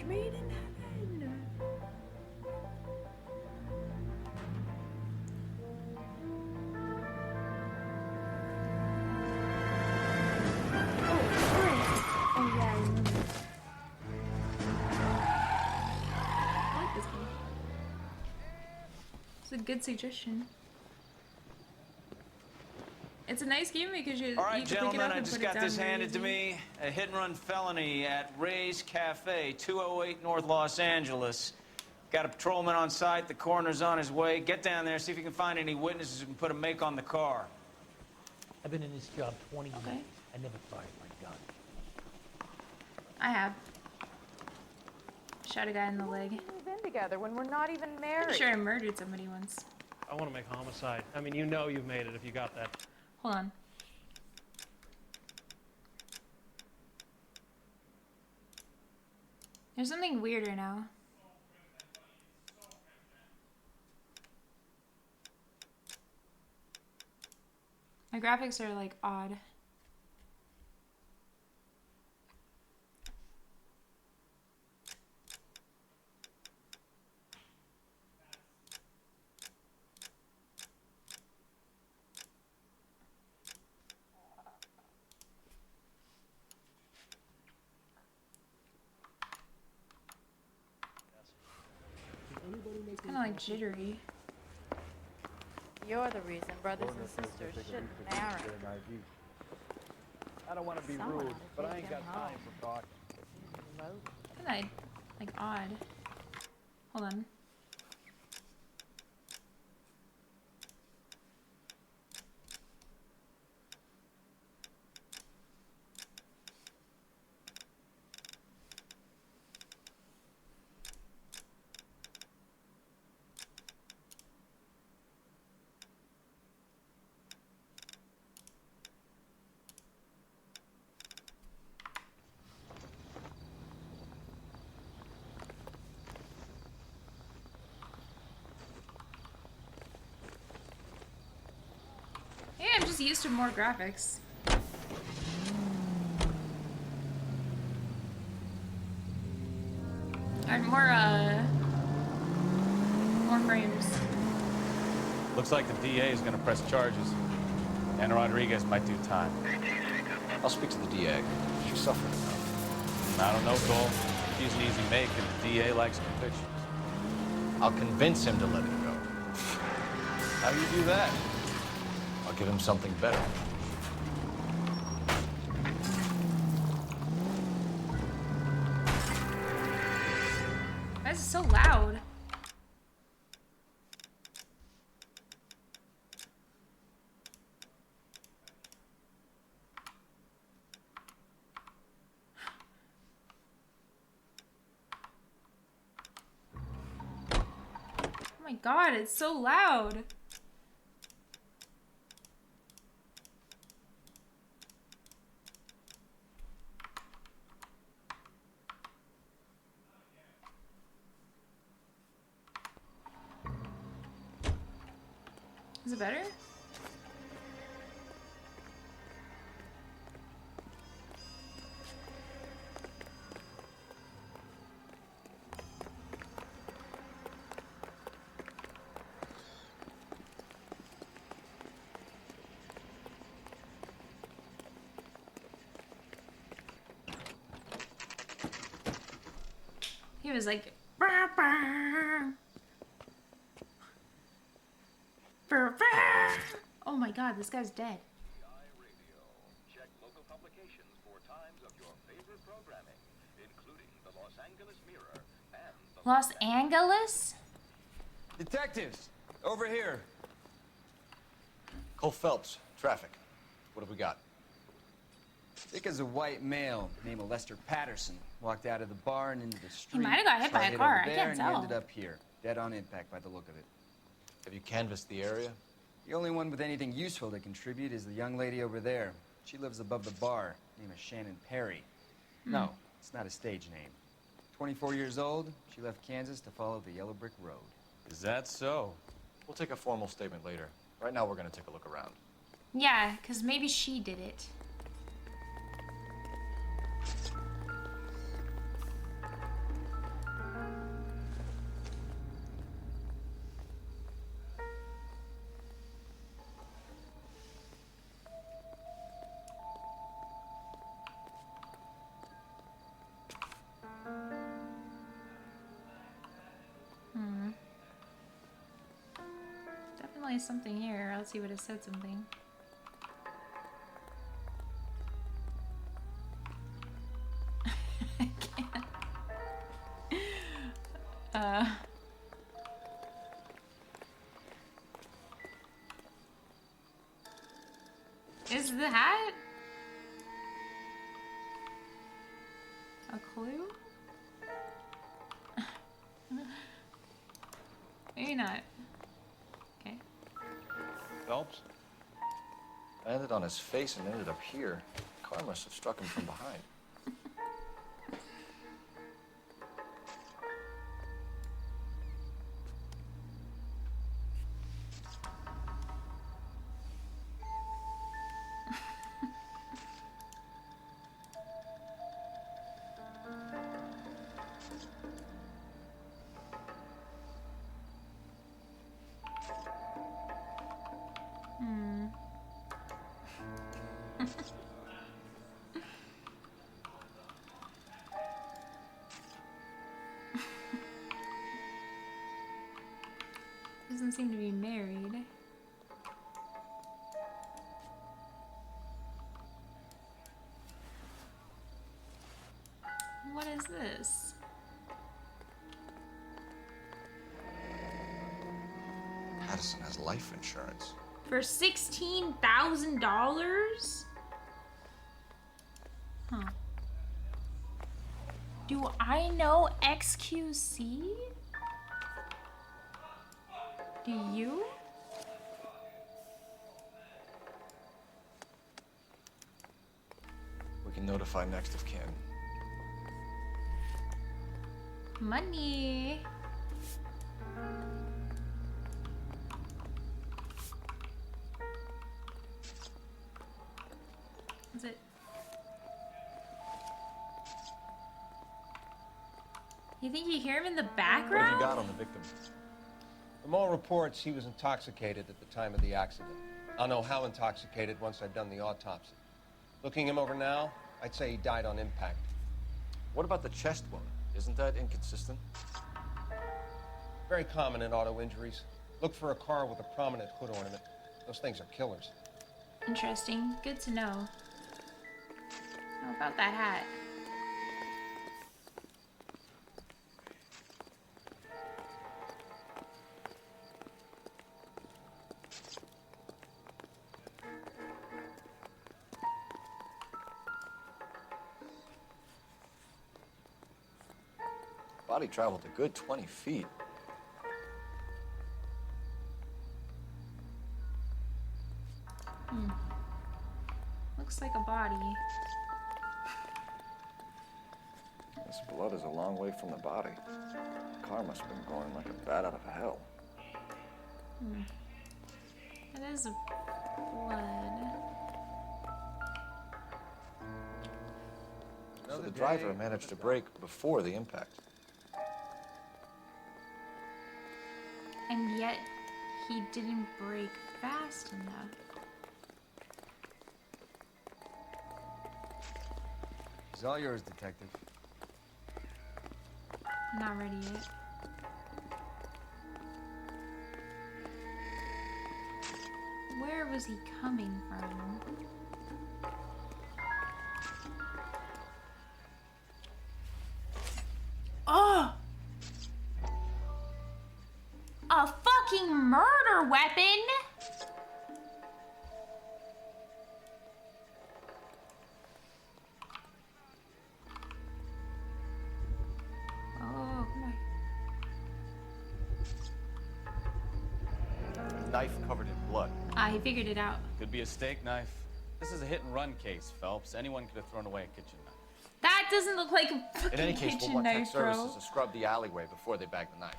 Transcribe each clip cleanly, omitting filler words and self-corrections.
match made in heaven. Oh yeah, I remember. I like this game. It's a good suggestion. It's a nice game because you All right, you can gentlemen, pick it up I and just put it got down this really handed to easy. me. A hit-and-run felony at Ray's Cafe, 208 North Los Angeles. Got a patrolman on site. The coroner's on his way. Get down there, see if you can find any witnesses who can put a make on the car. I've been in this job 20 years. Okay. I never fired my gun. I have. Shot a guy in the leg. We've been together when we're not even married. Pretty sure I murdered somebody once. I want to make homicide. I mean, you know you've made it if you got that. Hold on. There's something weirder now. My graphics are like odd. Kind of like jittery. You're the reason brothers and sisters shouldn't marry. I don't want to be Someone rude, ought to but I take ain't him got time home. for talking. Kind of like odd. Hold on. Yeah, I'm just used to more graphics. And more frames. Looks like the DA is going to press charges. And Rodriguez might do time. I'll speak to the DA. She's suffering enough. I don't know, Cole. He's an easy make, and the DA likes convictions. I'll convince him to let it go. How do you do that? I'll give him something better. This is so loud. Oh my god, it's so loud. Is it better? He was like, "Bah, bah." Bah, bah. Oh my god, this guy's dead. Check local publications for times of your favorite programming, including the Los Angeles Mirror and the Los Angeles? Detectives, over here. Cole Phelps, traffic. What have we got? Thick as a white male named Lester Patterson walked out of the bar and into the street. might have got hit by a Saw car, over I there, can't and tell. He ended up here, dead on impact by the look of it. Have you canvassed the area? The only one with anything useful to contribute is the young lady over there. She lives above the bar. Name is Shannon Perry. No, it's not a stage name. 24 years old, she left Kansas to follow the yellow brick road. Is that so? We'll take a formal statement later. Right now, we're going to take a look around. Yeah, because maybe she did it. definitely something here. Let's see what it said something. I can't. Is the hat a clue? Maybe not. Okay. Phelps? I landed on his face and ended up here. The car must have struck him from behind. Doesn't seem to be married. What is this? Patterson has life insurance. For $16,000? Huh. Do I know XQC? Do you? We can notify next of kin. Money. Is it? You think you hear him in the What background? have you got on the victim? From all reports, he was intoxicated at the time of the accident. I'll know how intoxicated once I've done the autopsy. Looking him over now, I'd say he died on impact. What about the chest wound? Isn't that inconsistent? Very common in auto injuries. Look for a car with a prominent hood ornament. Those things are killers. Interesting. Good to know. How about that hat? Body traveled a good 20 feet. Looks like a body. This blood is a long way from the body. The car must have been going like a bat out of hell. It is blood. So the driver managed to brake before the impact. And yet, he didn't brake fast enough. It's all yours, Detective. Not ready yet. Where was he coming from? Oh! A fucking murder weapon! Oh, come on. Knife covered in blood. Ah, he figured it out. Could be a steak knife. This is a hit-and-run case, Phelps. Anyone could have thrown away a kitchen knife. That doesn't look like a In fucking any case, we'll kitchen want tech knife, bro. services to scrub the alleyway before they bag the knife.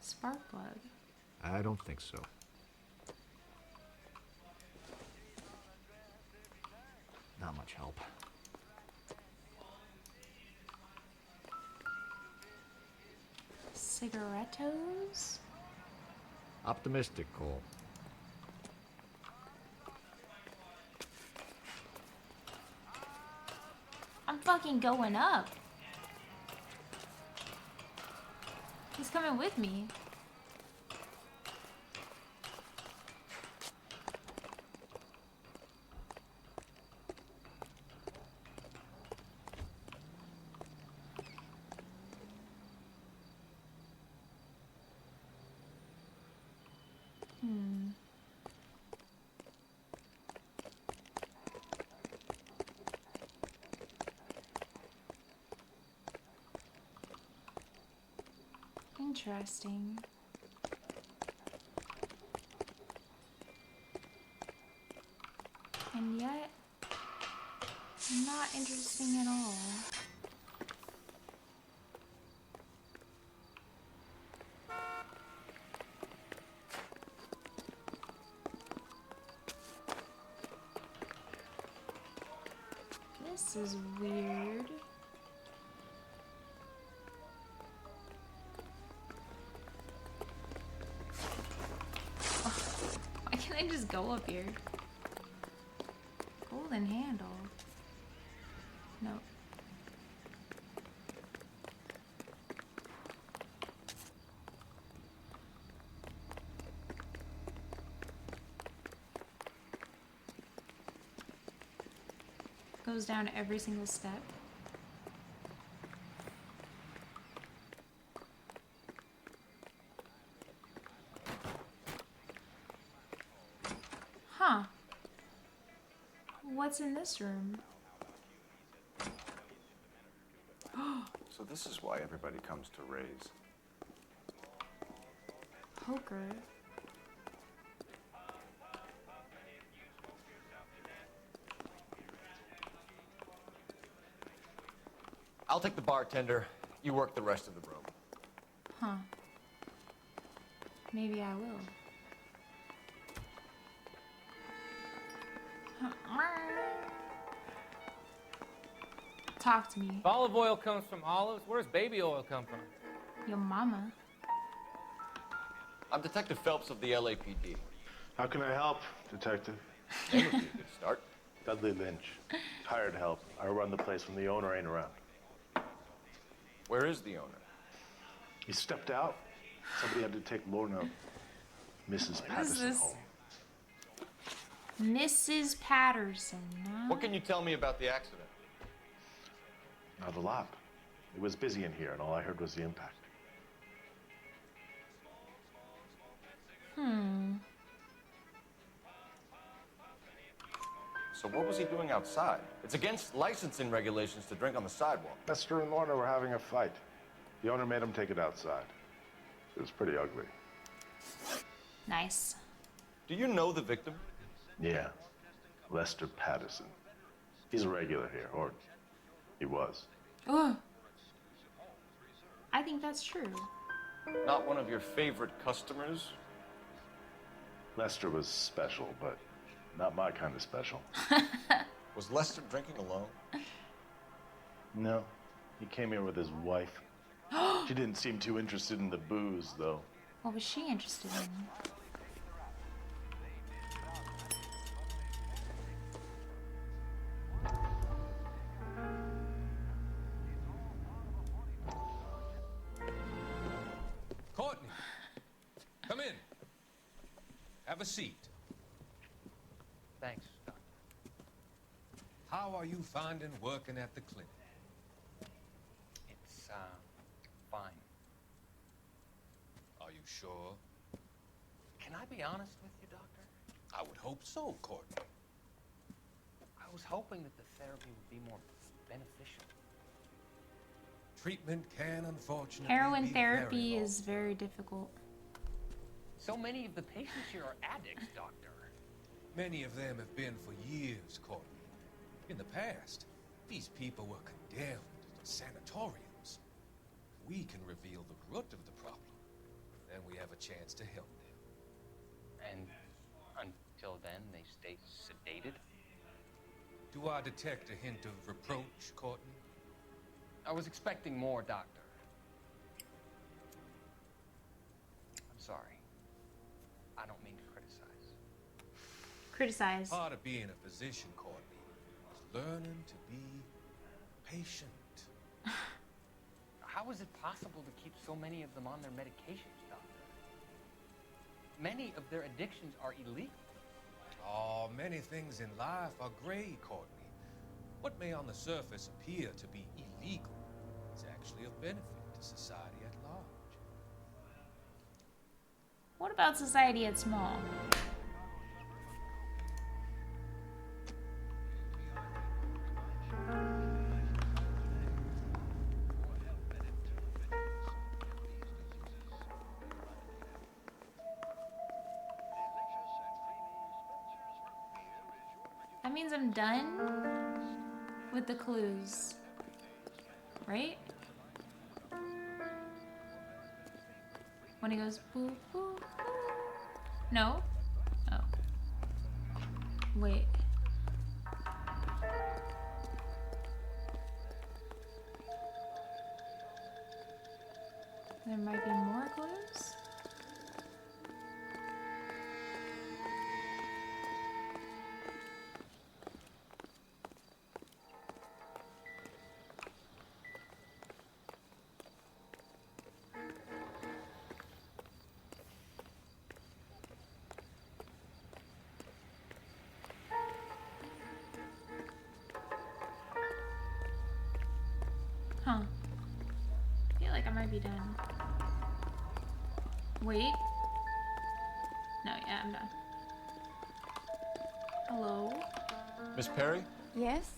Spark plug. I don't think so. Not much help. Cigarettos? Optimistic, Cole. fucking going up. He's coming with me. Interesting. And yet, not interesting at all. This is weird. Why can't I just go up here? Golden handle. No. Goes down every single step. Huh. What's in this room? So this is why everybody comes to Ray's. Poker. I'll take the bartender. You work the rest of the room. Huh. Maybe I will. Talk to me. If olive oil comes from olives, where does baby oil come from? Your mama. I'm Detective Phelps of the LAPD. How can I help, Detective? Name would be a good start. Dudley Lynch. Hired help. I run the place when the owner ain't around. Where is the owner? He stepped out. Somebody had to take Lorna, Mrs. Patterson this? home. Mrs. Patterson. Huh? What can you tell me about the accident? Not a lot. It was busy in here, and all I heard was the impact. So what was he doing outside? It's against licensing regulations to drink on the sidewalk. Lester and Lorna were having a fight. The owner made him take it outside. It was pretty ugly. Nice. Do you know the victim? Yeah. Lester Patterson. He's a regular here, or he was. Ugh. I think that's true. Not one of your favorite customers? Lester was special, but not my kind of special. Was Lester drinking alone? No. He came here with his wife. She didn't seem too interested in the booze, though. What was she interested in? Courtney, come in. Have a seat. Thanks, Doctor. How are you finding working at the clinic? It's, fine. Are you sure? Can I be honest with you, Doctor? I would hope so, Courtney. I was hoping that the therapy would be more beneficial. Treatment can unfortunately Heroin be therapy very is very difficult. So many of the patients here are addicts, Doctor. Many of them have been for years, Courtney. In the past, these people were condemned to sanatoriums. We can reveal the root of the problem. Then we have a chance to help them. And until then, they stay sedated? Do I detect a hint of reproach, Courtney? I was expecting more, Doctor. I'm sorry. I don't mean to criticize. Criticize. Part of being a physician, Courtney, is learning to be patient. How is it possible to keep so many of them on their medications, Doctor? Many of their addictions are illegal. Oh, many things in life are gray, Courtney. What may on the surface appear to be illegal is actually of benefit to society at large. What about society at small? That means I'm done with the clues, right? When he goes boo boo boo. No? Oh. Wait. There might be more clues? Huh. I feel like I might be done. Wait. No, yeah, I'm done. Hello? Miss Perry? Yes?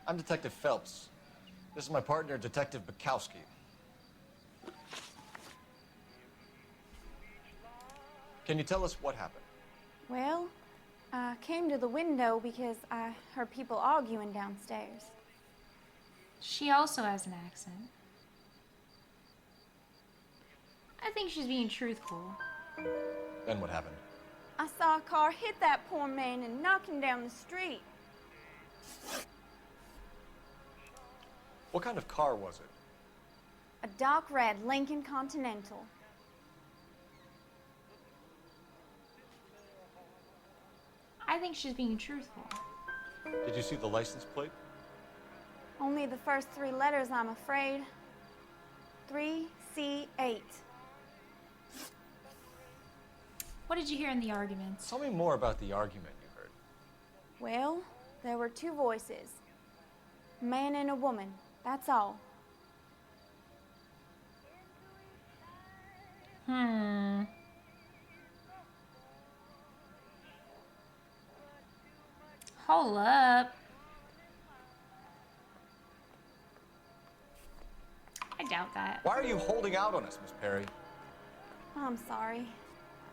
I'm Detective Phelps. This is my partner, Detective Bukowski. Can you tell us what happened? Well, I came to the window because I heard people arguing downstairs. She also has an accent. I think she's being truthful. Then what happened? I saw a car hit that poor man and knock him down the street. What kind of car was it? A dark red Lincoln Continental. I think she's being truthful. Did you see the license plate? Only the first 3 letters, I'm afraid. 3C8. What did you hear in the arguments? Tell me more about the argument you heard. Well, there were 2 voices. A man and a woman, that's all. Hold up. I doubt that. Why are you holding out on us, Miss Perry? I'm sorry.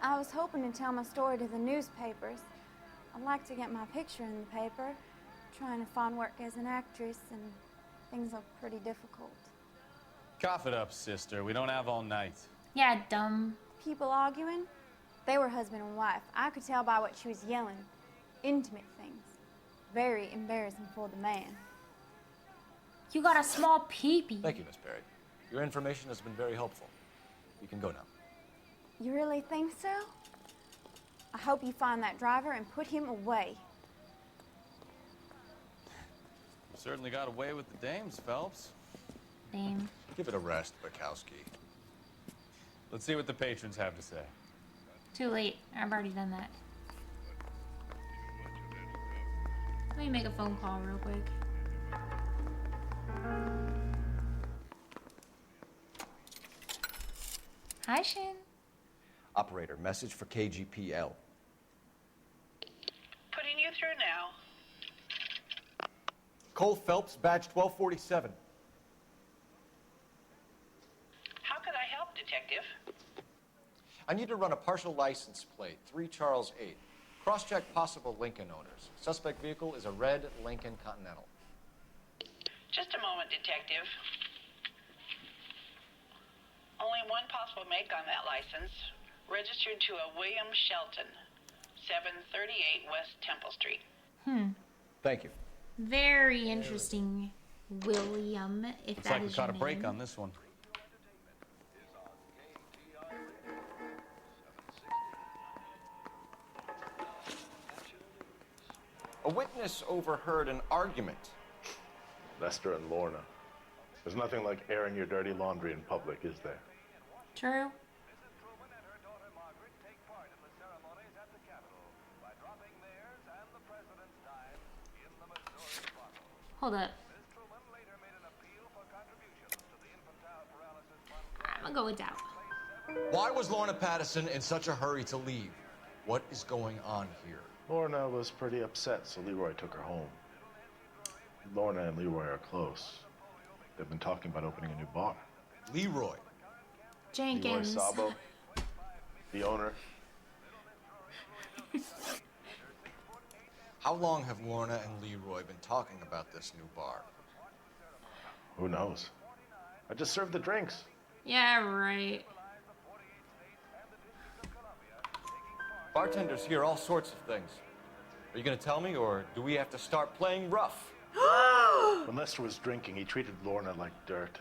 I was hoping to tell my story to the newspapers. I'd like to get my picture in the paper. Trying to find work as an actress, and things look pretty difficult. Cough it up, sister. We don't have all night. Yeah, dumb. People arguing? They were husband and wife. I could tell by what she was yelling. Intimate things. Very embarrassing for the man. You got a small peepee. Thank you, Miss Perry. Your information has been very helpful. You can go now. You really think so? I hope you find that driver and put him away. You certainly got away with the dames, Phelps. Dame. Give it a rest, Bukowski. Let's see what the patrons have to say. Too late. I've already done that. Let me make a phone call real quick. Hi, Shin. Operator, message for KGPL. Putting you through now. Cole Phelps, badge 1247. How could I help, Detective? I need to run a partial license plate, 3 Charles 8. Cross-check possible Lincoln owners. Suspect vehicle is a red Lincoln Continental. Just a moment, Detective. Only one possible make on that license. Registered to a William Shelton, 738 West Temple Street. Thank you. Very interesting, William, if Looks that like we is caught your a break name. on this one. A witness overheard an argument. Lester and Lorna. There's nothing like airing your dirty laundry in public, is there? True. Hold up. I'm gonna go with doubt. Why was Lorna Patterson in such a hurry to leave? What is going on here? Lorna was pretty upset, so Leroy took her home. Lorna and Leroy are close. They've been talking about opening a new bar. Leroy? Jenkins. Leroy Sabo, the owner. How long have Lorna and Leroy been talking about this new bar? Who knows? I just served the drinks. Yeah, right. Bartenders hear all sorts of things. Are you gonna tell me, or do we have to start playing rough? When Lester was drinking, he treated Lorna like dirt.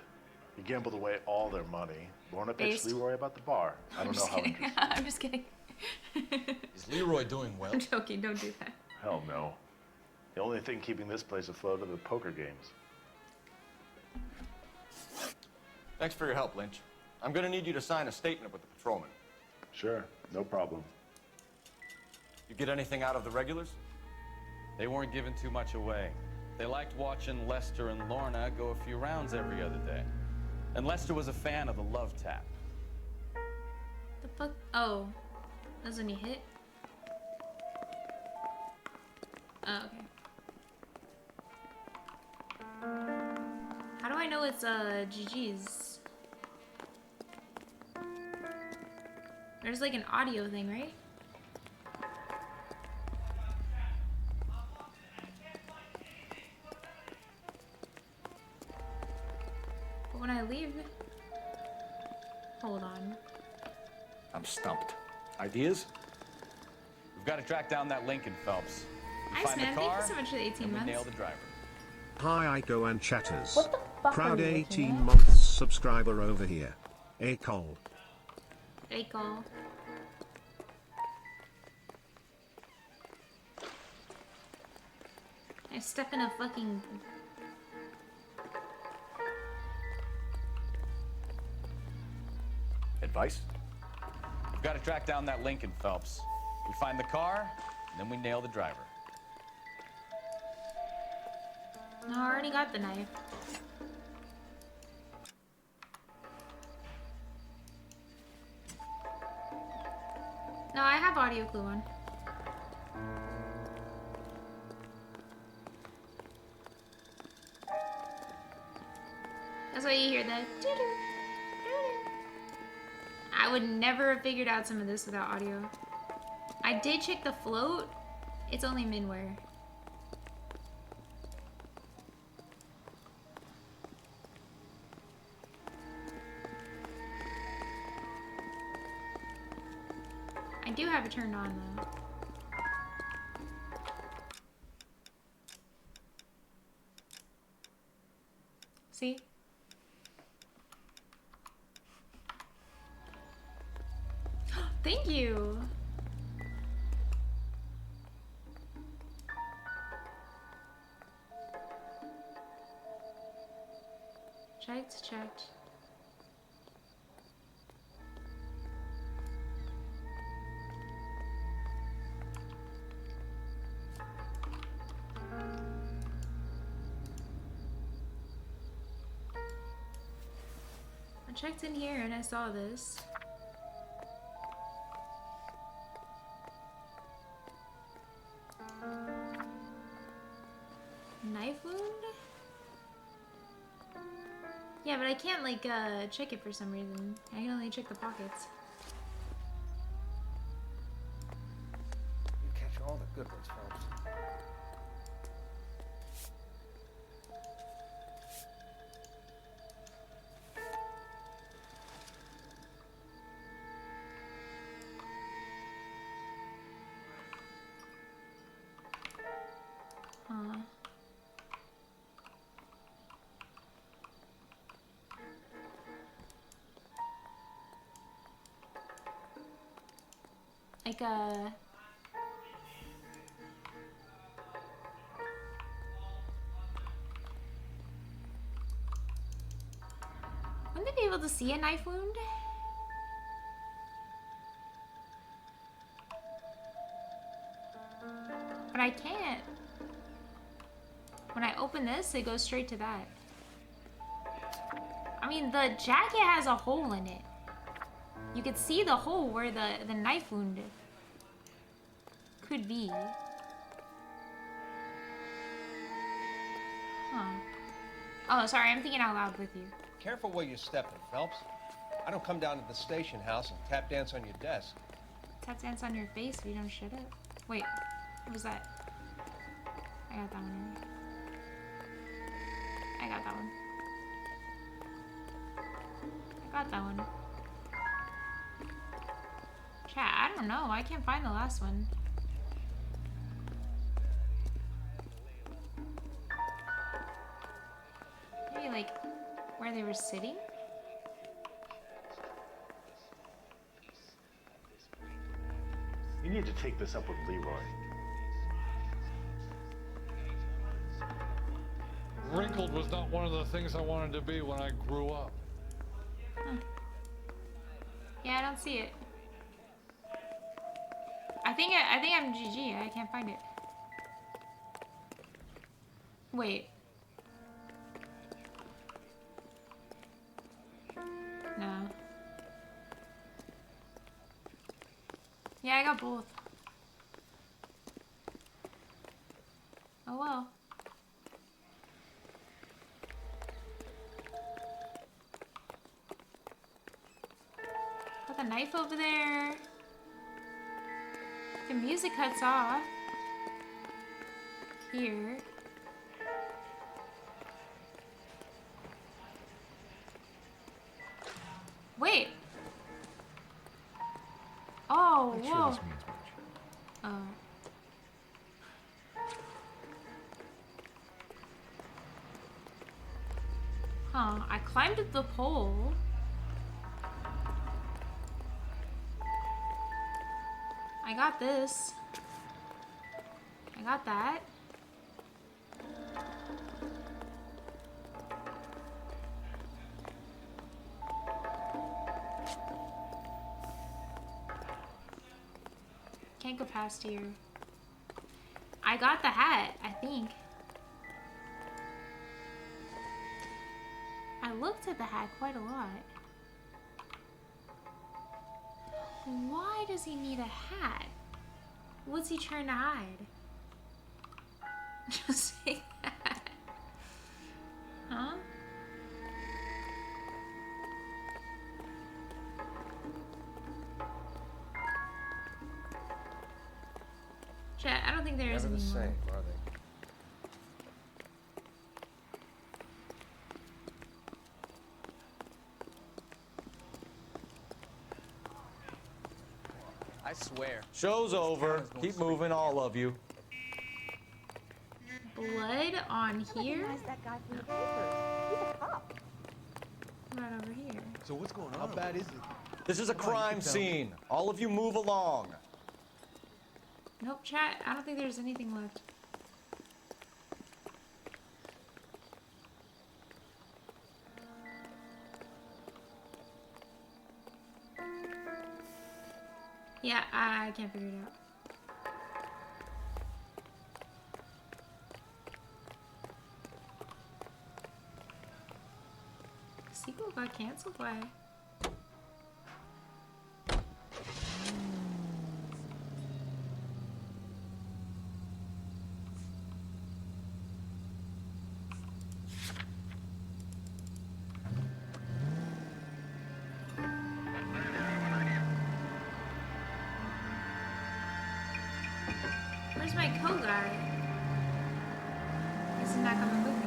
He gambled away all their money. Lorna pitched Based. Leroy about the bar. I don't know how interesting. I'm just kidding. Is Leroy doing well? I'm joking. Don't do that. Hell no. The only thing keeping this place afloat are the poker games. Thanks for your help, Lynch. I'm gonna need you to sign a statement with the patrolman. Sure, no problem. You get anything out of the regulars? They weren't giving too much away. They liked watching Lester and Lorna go a few rounds every other day. And Lester was a fan of the love tap. The fuck? Oh. That's when you hit? Oh, okay. How do I know it's GG's? There's like an audio thing, right? But when I leave... Hold on. I'm stumped. Ideas? We've got to track down that Lincoln, Phelps. We Nice, find man. the Thank car, you so much for the 18 and we months. nail the driver. Hi, Aiko and chatters. What the fuck Proud are you looking 18 at? months subscriber over here. Acol. Hey, call. I step in a fucking... Advice? We've got to track down that Lincoln, Phelps. We find the car, and then we nail the driver. No, I already got the knife. No, I have audio clue on. That's why you hear that. I would never have figured out some of this without audio. I did check the float. It's only midware. I do have it turned on though. See? Thank you. Checked. I checked in here and I saw this. Knife wound? Yeah, but I can't like check it for some reason. I can only check the pockets. You catch all the good ones, Phelps. Huh. Like able to see a knife wound? But I can't. When I open this, it goes straight to that. I mean, the jacket has a hole in it. You could see the hole where the knife wound could be. Huh. Oh, sorry, I'm thinking out loud with you. Careful where you're stepping, Phelps. I don't come down to the station house and tap dance on your desk. Tap dance on your face if you don't shut up. Wait, what was that? I got that one. I got that one. I got that one. Chat, I don't know. I can't find the last one. Maybe like where they were sitting? You need to take this up with Leroy. Wrinkled was not one of the things I wanted to be when I grew up. Huh. Yeah, I don't see it. I think I'm GG. I can't find it. Wait. No. Yeah, I got both. Oh well. Got the knife over there. The music cuts off. Here. Wait. Oh, Not whoa. sure this means much. Oh. Huh, I climbed up the pole. I got this. I got that. Can't go past here. I got the hat, I think. I looked at the hat quite a lot. Why does he need a hat? What's he trying to hide? Just say that. Huh? Chat, I don't think there is Never the anymore. same, are they? I swear. Show's over. Keep moving, all of you. Blood on here? Recognize that guy from the papers. He's a cop. Right over here. So what's going How bad is it? This is a crime scene. All of you move along. Nope, chat. I don't think there's anything left. Yeah, I can't figure it out. Sequel got canceled? Why? Where's my co-guy? Is he not coming with me?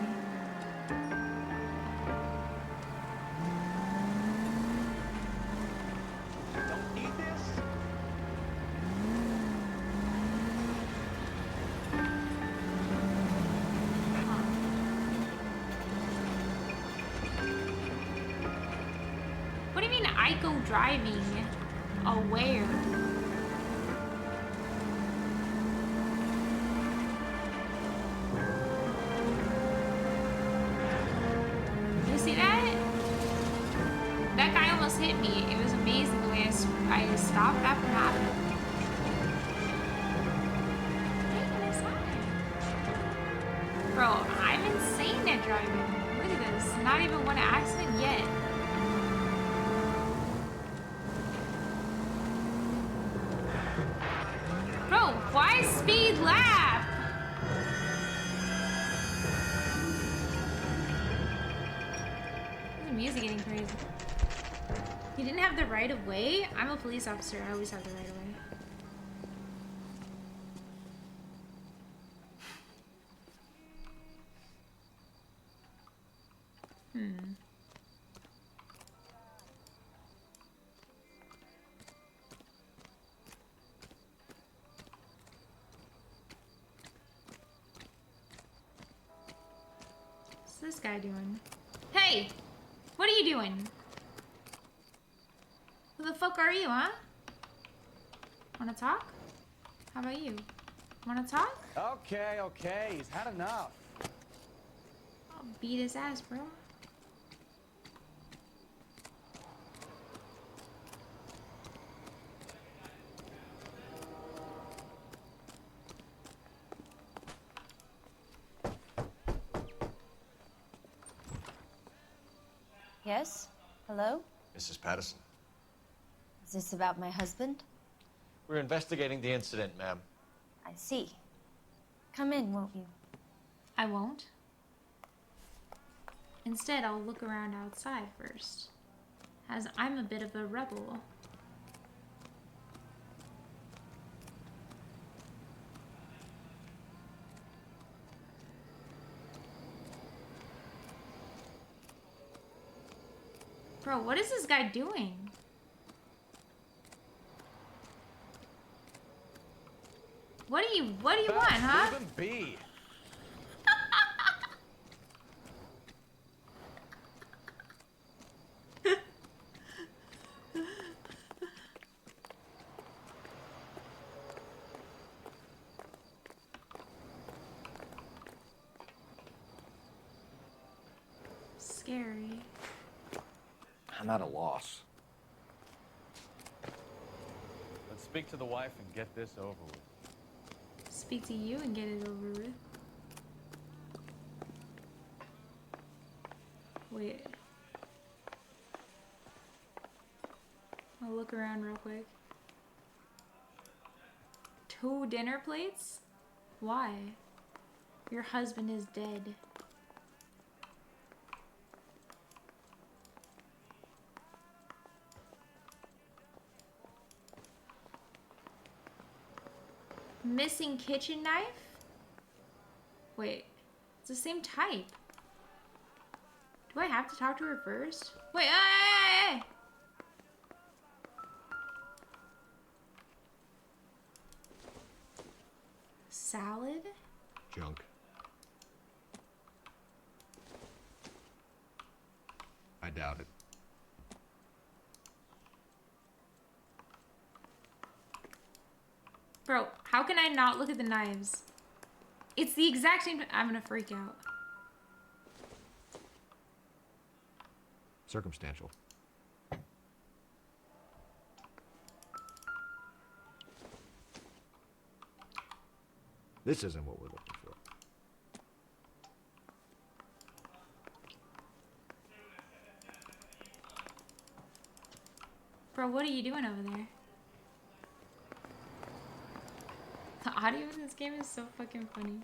Don't eat this? What do you mean Aiko driving? Aware? You see that? amazing the way I stopped that from happening. Bro, I'm insane at driving. Look at this. Not even one accident yet. Bro, why speed lap? The music getting crazy. You didn't have the right of way? I'm a police officer. I always have the right of way. What's this guy doing? Hey! What are you doing? Who the fuck are you, huh? Wanna talk? How about you? Wanna talk? Okay, okay. He's had enough. I'll beat his ass, bro. Yes? Hello? Mrs. Patterson. Is this about my husband? We're investigating the incident, ma'am. I see. Come in, won't you? I won't. Instead, I'll look around outside first, as I'm a bit of a rebel. Bro, what is this guy doing? What do you want, huh? Leave him be. Scary. I'm at a loss. Let's speak to the wife and get this over with. Speak to you and get it over with. Wait. I'll look around real quick. 2 dinner plates? Why? Your husband is dead. Missing kitchen knife? Wait, it's the same type. Do I have to talk to her first? Wait, hey! Salad? Junk. I doubt it. Bro, how can I not look at the knives? It's the exact same. I'm gonna freak out. Circumstantial. This isn't what we're looking for. Bro, what are you doing over there? The audio in this game is so fucking funny.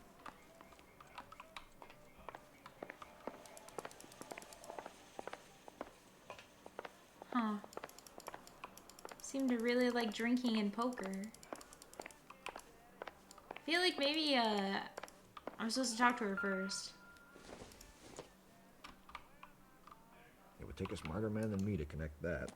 Huh. Seem to really like drinking and poker. I feel like maybe, I'm supposed to talk to her first. It would take a smarter man than me to connect that.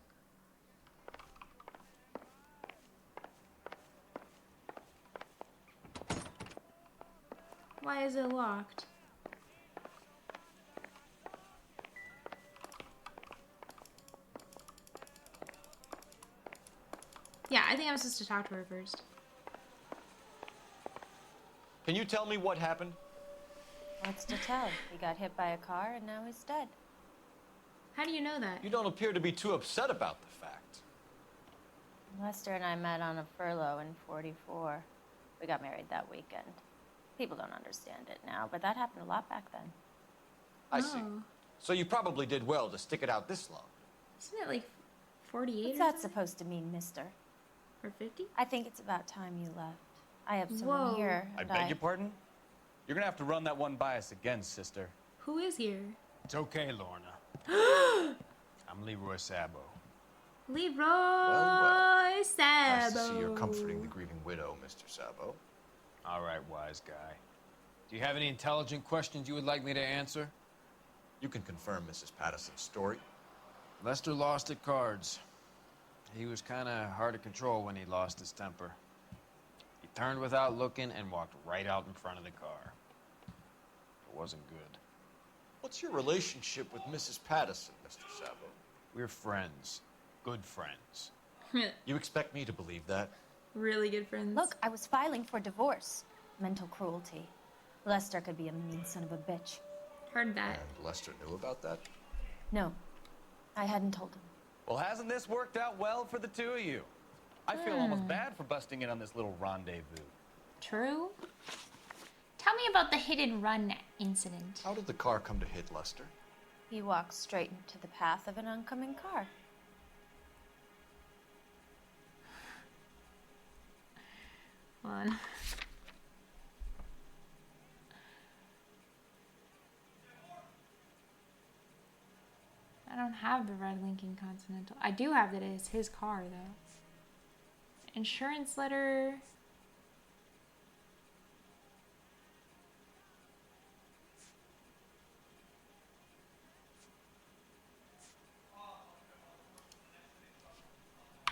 Why is it locked? Yeah, I think I'm supposed to talk to her first. Can you tell me what happened? What's to tell? He got hit by a car and now he's dead. How do you know that? You don't appear to be too upset about the fact. Lester and I met on a furlough in '44. We got married that weekend. People don't understand it now, but that happened a lot back then. I see. So you probably did well to stick it out this long. Isn't it like 48 What's or that something? supposed to mean, mister? Or 50? I think it's about time you left. I have someone Whoa. here. I and beg your pardon? You're gonna have to run that one by us again, sister. Who is here? It's okay, Lorna. I'm Leroy Sabo. Leroy Nice Sabo. to see you're comforting the grieving widow, Mr. Sabo. All right, wise guy. Do you have any intelligent questions you would like me to answer? You can confirm Mrs. Patterson's story. Lester lost at cards. He was kind of hard to control when he lost his temper. He turned without looking and walked right out in front of the car. It wasn't good. What's your relationship with Mrs. Patterson, Mr. Sabo? We're friends. Good friends. You expect me to believe that? Really good friends. Look, I was filing for divorce. Mental cruelty. Lester could be a mean son of a bitch. Heard that. And Lester knew about that? No, I hadn't told him. Well, hasn't this worked out well for the two of you? I feel almost bad for busting in on this little rendezvous. True. Tell me about the hit and run incident. How did the car come to hit Lester? He walked straight into the path of an oncoming car. Hold on. I don't have the red Lincoln Continental. I do have that it's his car, though. Insurance letter.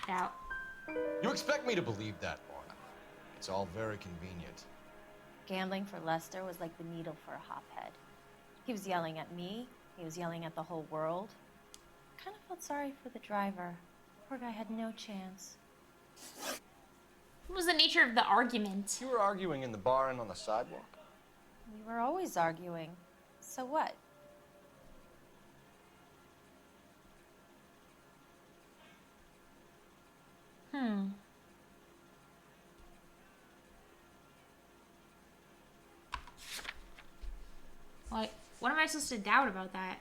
Out. You expect me to believe that, Lorna? It's all very convenient. Gambling for Lester was like the needle for a hophead. He was yelling at me. He was yelling at the whole world. I kind of felt sorry for the driver. Poor guy had no chance. What was the nature of the argument? You were arguing in the bar and on the sidewalk? We were always arguing. So what? Like, what am I supposed to doubt about that?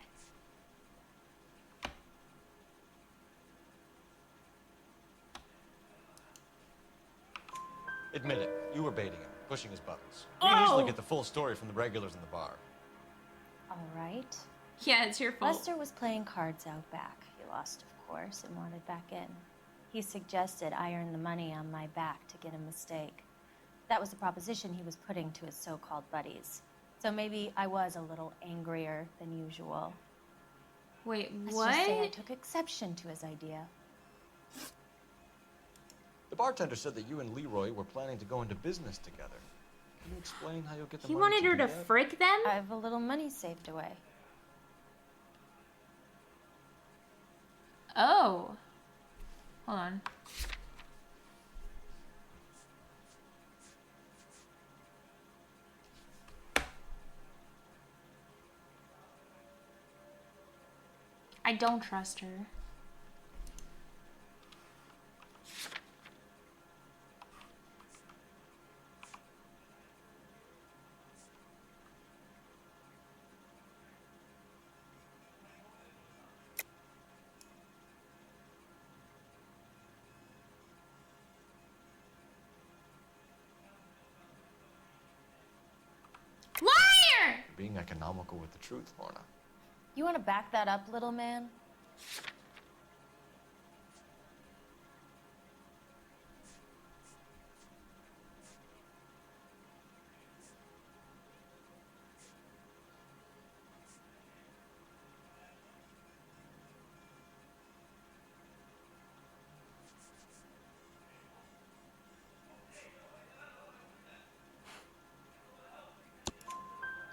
Admit it, you were baiting him, pushing his buttons. We can easily get the full story from the regulars in the bar. All right. Yeah, it's your fault. Lester was playing cards out back. He lost, of course, and wanted back in. He suggested I earn the money on my back to get a mistake. That was the proposition he was putting to his so-called buddies. So maybe I was a little angrier than usual. Wait, Let's what? just say I took exception to his idea. The bartender said that you and Leroy were planning to go into business together. Can you explain how you'll get the He money wanted her do to that? frick them? I have a little money saved away. Oh. Hold on. I don't trust her. Liar! You're being economical with the truth, Lorna. You want to back that up, little man?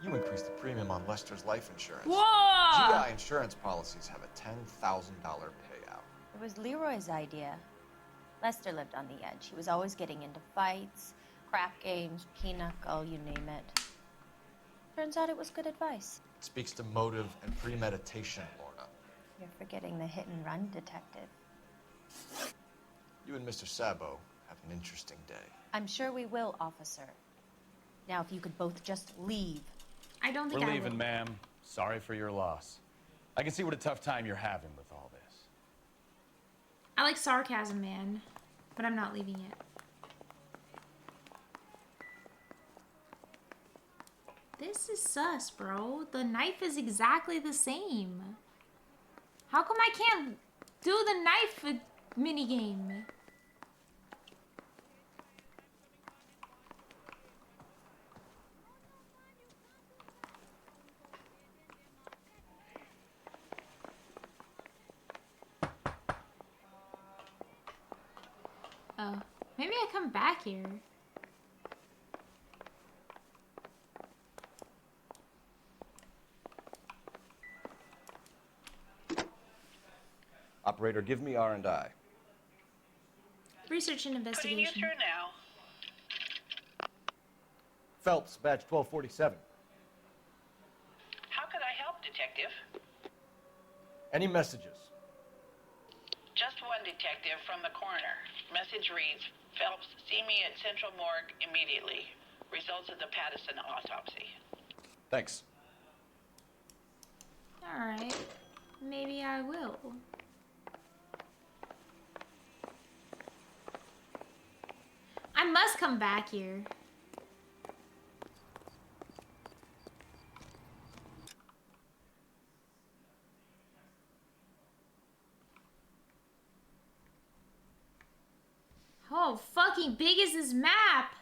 You increased the premium on Lester's life insurance. Whoa! GI insurance policies have a $10,000 payout. It was Leroy's idea. Lester lived on the edge. He was always getting into fights, crap games, pinochle, you name it. Turns out it was good advice. It speaks to motive and premeditation, Lorna. You're forgetting the hit and run detective. You and Mr. Sabo have an interesting day. I'm sure we will, officer. Now, if you could both just leave. I don't think We're I leaving, will. ma'am. Sorry for your loss. I can see what a tough time you're having with all this. I like sarcasm, man, but I'm not leaving it. This is sus, bro. The knife is exactly the same. How come I can't do the knife minigame? Oh, maybe I come back here. Operator, give me R&I. Research and Putting you investigation. through now. Phelps, badge 1247. How could I help, Detective? Any messages? Just one detective from the coroner. Message reads, Phelps, see me at Central Morgue immediately. Results of the Pattison autopsy. Thanks. Alright. Maybe I will. I must come back here. How fucking big is this map?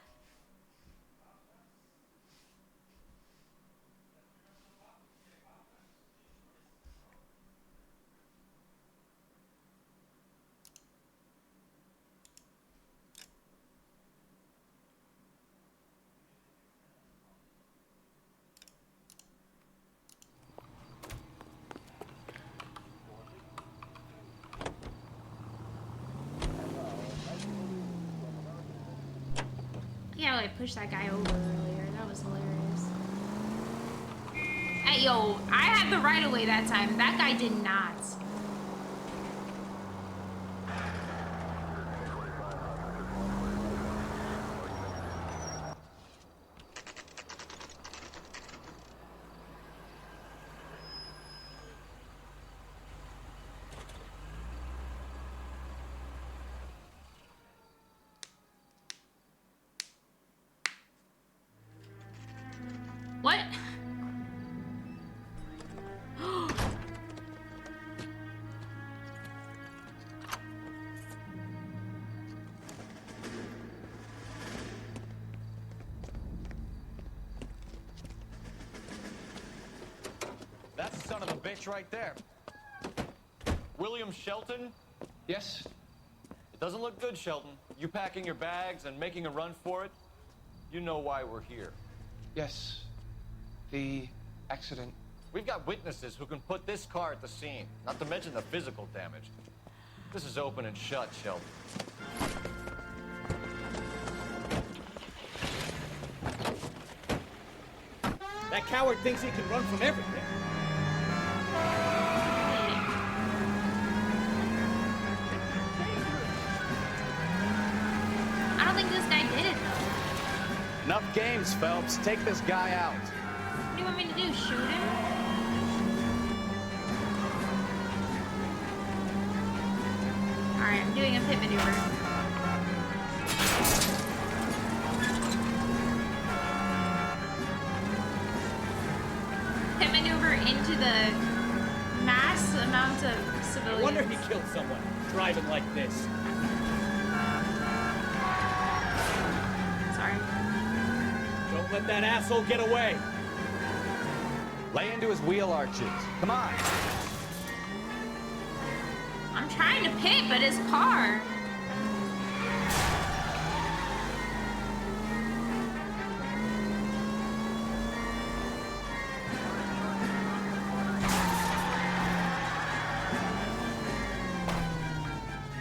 Yeah, I pushed that guy over earlier. That was hilarious. Hey, yo, I had the right of way that time. That guy did not. What? That's the son of a bitch right there. William Shelton? Yes? It doesn't look good, Shelton. You packing your bags and making a run for it? You know why we're here. Yes. The accident. We've got witnesses who can put this car at the scene, not to mention the physical damage. This is open and shut, Shelton. That coward thinks he can run from everything. I don't think this guy did it, though. Enough games, Phelps. Take this guy out. What do you want me to do? Shoot him? Alright, I'm doing a pit maneuver. Pit maneuver into the mass amount of civilians. I wonder if he killed someone driving like this. Sorry. Don't let that asshole get away. Lay into his wheel arches. Come on. I'm trying to pit, but his car.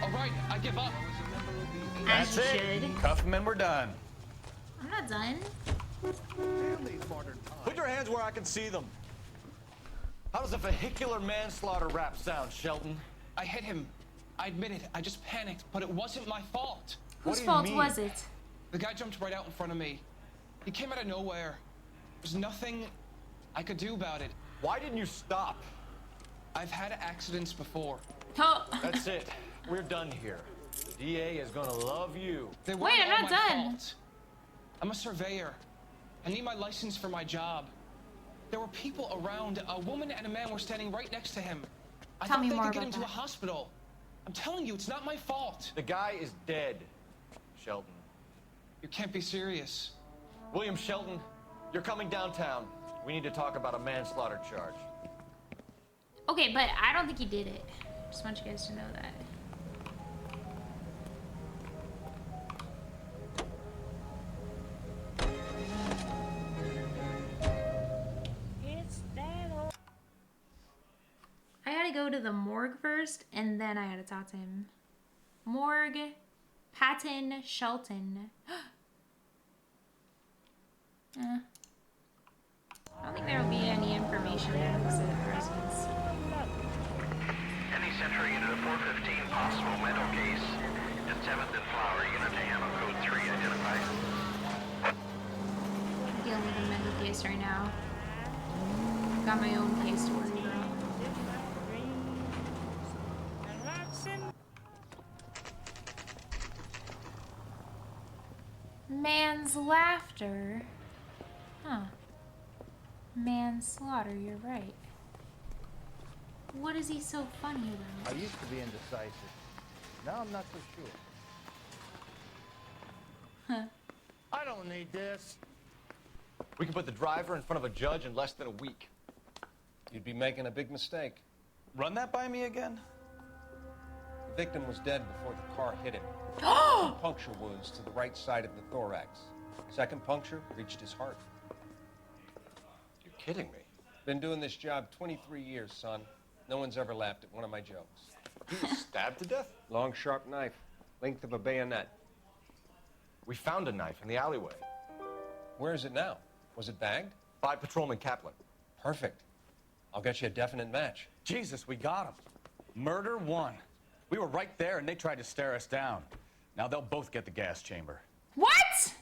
All right, I give up. As That's you it. should. Cuff him and we're done. I'm not done. Put your hands where I can see them. How does a vehicular manslaughter rap sound, Shelton? I hit him I admit it. I just panicked, but it wasn't my fault. Whose fault was it? The guy jumped right out in front of me. He came out of nowhere. There's nothing I could do about it. Why didn't you stop? I've had accidents before. Oh. That's it. We're done here. The DA is gonna love you. Wait, I'm not done. Fault. I'm a surveyor. I need my license for my job. There were people around. A woman and a man were standing right next to him. I thought they could get him to a hospital. I'm telling you, it's not my fault. The guy is dead, Shelton. You can't be serious. William Shelton, you're coming downtown. We need to talk about a manslaughter charge. Okay, but I don't think he did it. Just want you guys to know that. I gotta go to the morgue first, and then I gotta talk to him. Morgue, Patton, Shelton. I don't think there will be any information there because of the residents. Any Central Unit of 415, possible mental case. At 7th and Flower, Unit to handle code 3 identified. I'm dealing with a mental case right now. Got my own case to worry about. Man's laughter. Huh. Manslaughter, you're right. What is he so funny about? I used to be indecisive. Now I'm not so sure. Huh. I don't need this. We can put the driver in front of a judge in less than a week. You'd be making a big mistake. Run that by me again? The victim was dead before the car hit him. Oh! Puncture wounds to the right side of the thorax. Second puncture reached his heart. You're kidding me. Been doing this job 23 years, son. No one's ever laughed at one of my jokes. He was stabbed to death? Long, sharp knife. Length of a bayonet. We found a knife in the alleyway. Where is it now? Was it bagged? By Patrolman Kaplan. Perfect. I'll get you a definite match. Jesus, we got him. Murder one. We were right there and they tried to stare us down. Now they'll both get the gas chamber. What?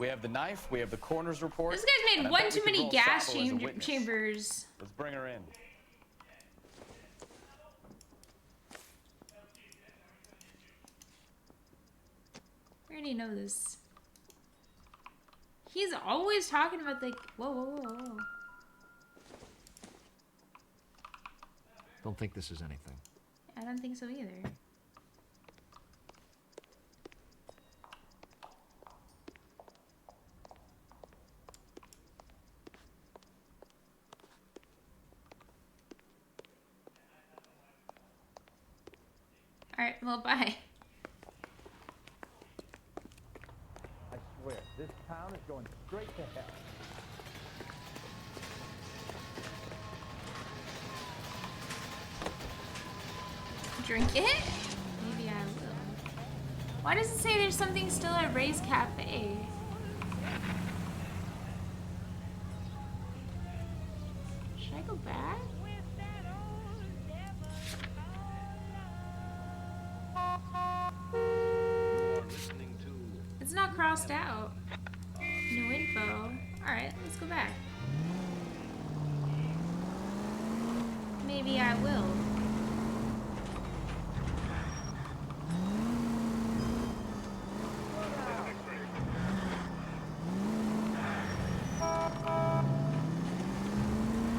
We have the knife, we have the coroner's report. This guy's made one too many gas chambers. Let's bring her in. I already know this. He's always talking about the... Whoa, whoa, whoa, whoa. Don't think this is anything. I don't think so either. Alright, well, bye. I swear, this town is going straight to hell. Drink it? Maybe I will. Why does it say there's something still at Ray's Cafe? Should I go back? It's not crossed out. No info. Alright, let's go back. Maybe I will.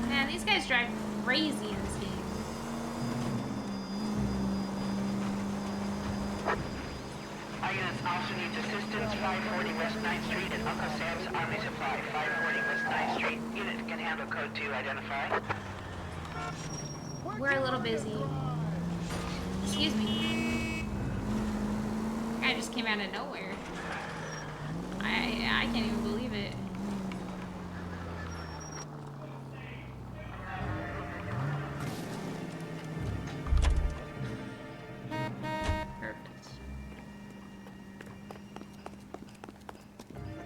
Man, these guys drive crazy in this game. Our units also needs assistance. 540 West 9th Street and Uncle Sam's Army Supply. 540 West 9th Street. Unit can handle code 2. Identify. We're a little busy. Excuse me. Guy just came out of nowhere. I can't even believe it. Perfect.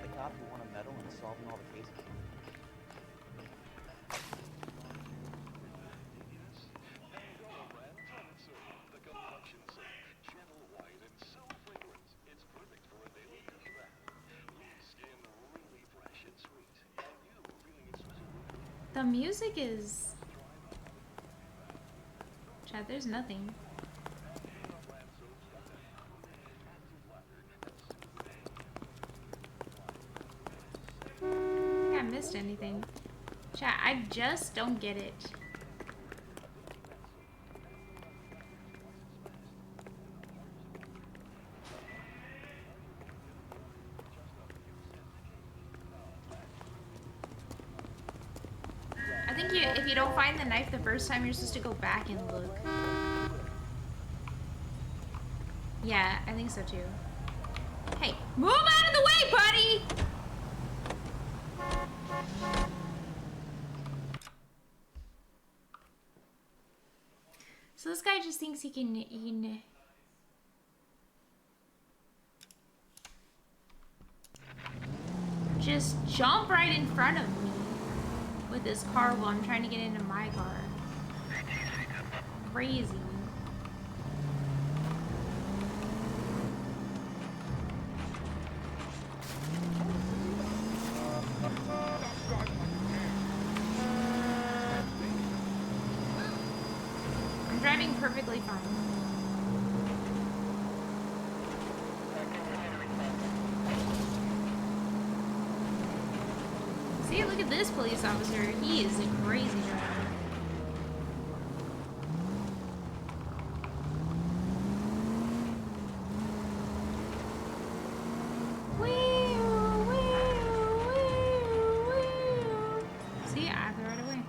The cop who won a medal in solving all the cases. The music is... Chat, there's nothing. I think I missed anything. Chat, I just don't get it. I think if you don't find the knife the first time, you're supposed to go back and look. Yeah, I think so too. Hey, move out of the way, buddy! So this guy just thinks he can just jump right in front of me with this car while I'm trying to get into my car. Crazy. I'm driving perfectly fine. See, look at this police officer. He is a crazy driver. See, I threw it away.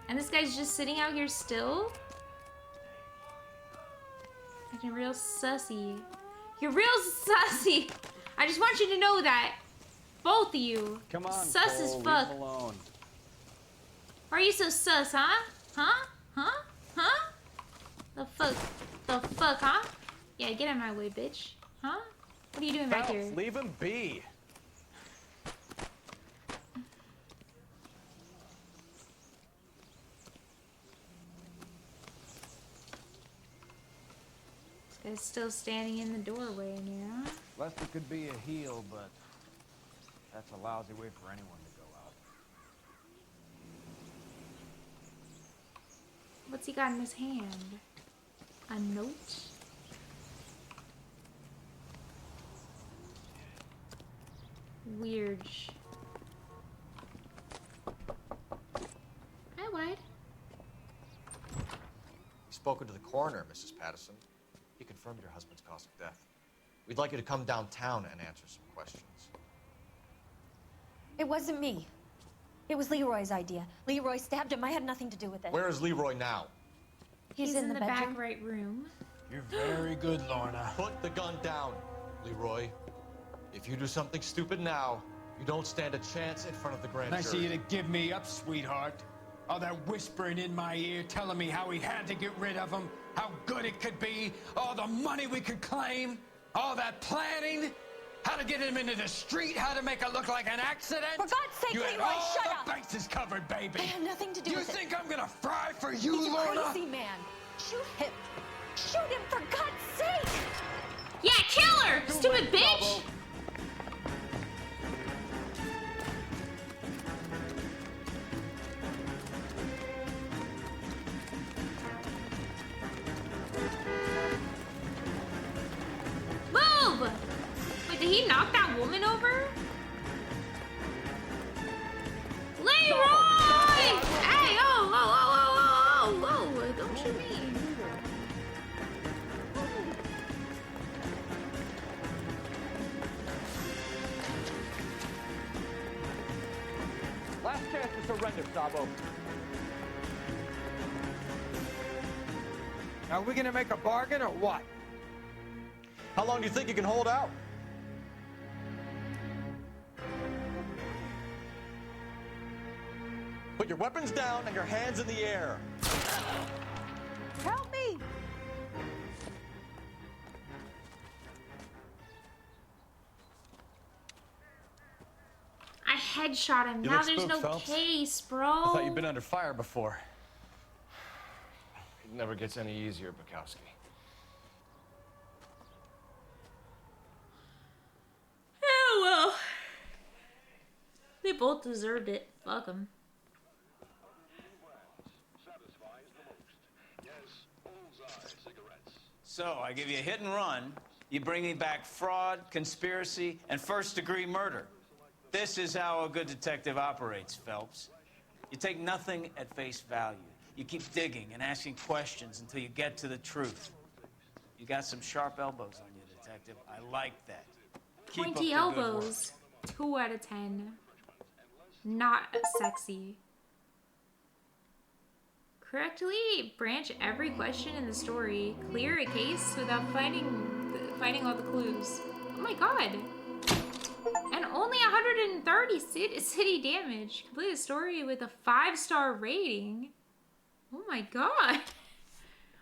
And this guy's just sitting out here still? Acting real sussy. You're real sussy! I just want you to know that. Both of you. Come on, sus Cole, as leave fuck. him alone. Why are you so sus, huh? Huh? Huh? Huh? The fuck, huh? Yeah, get out of my way, bitch. Huh? What are you doing back here? Leave him be. This guy's still standing in the doorway, yeah? Lester could be a heel, but that's a lousy way for anyone to go out. What's he got in his hand? A note? Weird. Hi, White. You've spoken to the coroner, Mrs. Patterson. He confirmed your husband's cause of death. We'd like you to come downtown and answer some questions. It wasn't me. It was Leroy's idea. Leroy stabbed him. I had nothing to do with it. Where is Leroy now? He's in the back right room. You're very good, Lorna. Put the gun down, Leroy. If you do something stupid now, you don't stand a chance in front of the grand Nice jury. of you to give me up, sweetheart. All that whispering in my ear, telling me how we had to get rid of him, how good it could be, all the money we could claim, all that planning, how to get him into the street, how to make it look like an accident. For God's sake, you had Leroy, all shut the up. bases covered, baby. I had nothing to do with it. You think I'm gonna fry for you, He's Lorna? a crazy man. Shoot him. Shoot him, for God's sake. Yeah, kill her, stupid bitch! Move! Wait, did he knock that woman over? Leroy! Hey, oh, don't shoot me. Last chance to surrender, Sabo. Are we gonna make a bargain or what? How long do you think you can hold out? Put your weapons down and your hands in the air. Help me! headshot him. You Now look there's spooked, no Phelps. case, bro. I thought you'd been under fire before. It never gets any easier, Bukowski. Oh, well. They both deserved it. Fuck them. So, I give you a hit and run. You bring me back fraud, conspiracy, and first-degree murder. This is how a good detective operates, Phelps. You take nothing at face value. You keep digging and asking questions until you get to the truth. You got some sharp elbows on you, detective. I like that. Keep up the Pointy good work. elbows. 2 out of 10. Not sexy. Correctly branch every question in the story. Clear a case without finding all the clues. Oh my god. And only 130 city damage. Complete the story with a 5-star rating. Oh my god.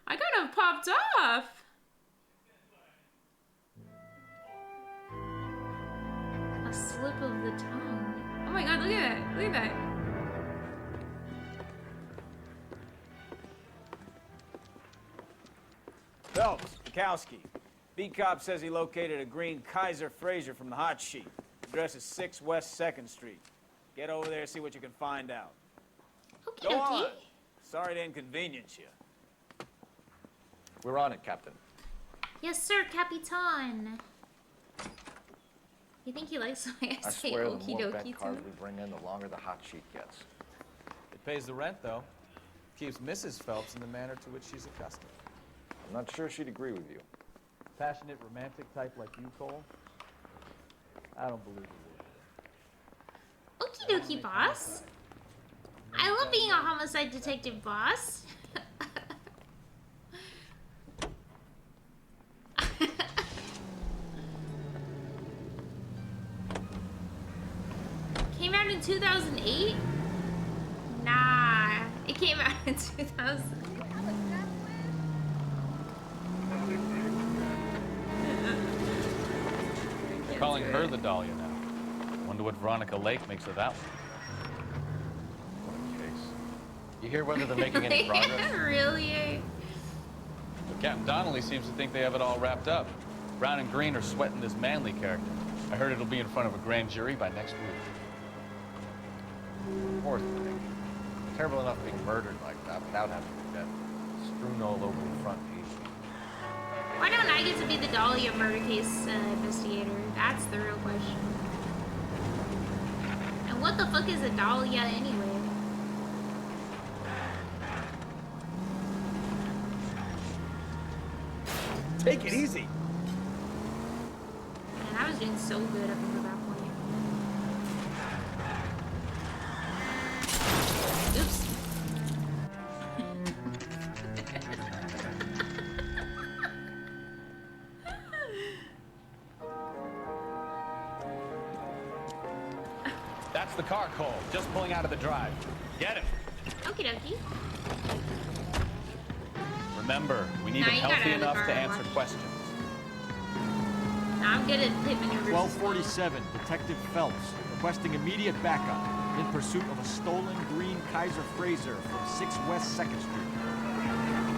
I kind of popped off. A slip of the tongue. Oh my god, look at that. Look at that. Phelps, Bukowski. Beat cop says he located a green Kaiser Fraser from the hot sheet. Address is 6 West 2nd Street. Get over there and see what you can find out. Okie Go dokie. on. Sorry to inconvenience you. We're on it, Captain. Yes, sir, Capitan. You think he likes the way I I say swear the okie more dokie bent to cars him? we bring in, the longer the hot sheet gets. It pays the rent, though. Keeps Mrs. Phelps in the manner to which she's accustomed. I'm not sure she'd agree with you. Passionate, romantic type like you, Cole? I don't believe it. Okie dokie, boss. I love being a homicide detective, boss. Came out in 2008? Nah, it came out in 2000. They're calling her the Dahlia now. Wonder what Veronica Lake makes of that one. You hear whether they're making any progress? Really? But Captain Donnelly seems to think they have it all wrapped up. Brown and Green are sweating this Manley character. I heard it'll be in front of a grand jury by next week. Poor thing. Terrible enough being murdered like that without having her dead strewn all over the front page. Why don't I get to be the Dahlia murder case investigator? That's the real question. And what the fuck is a Dahlia anyway? Take it easy. Man, I was doing so good up until that point. Oops. That's the car, Cole. Just pulling out of the drive. Get him. Okie dokie. Remember, we need Nah, him you gotta healthy have the enough car to and answer watch. questions. Nah, I'm good at pit maneuvers. 1247, Detective Phelps, requesting immediate backup in pursuit of a stolen green Kaiser Fraser from 6 West 2nd Street.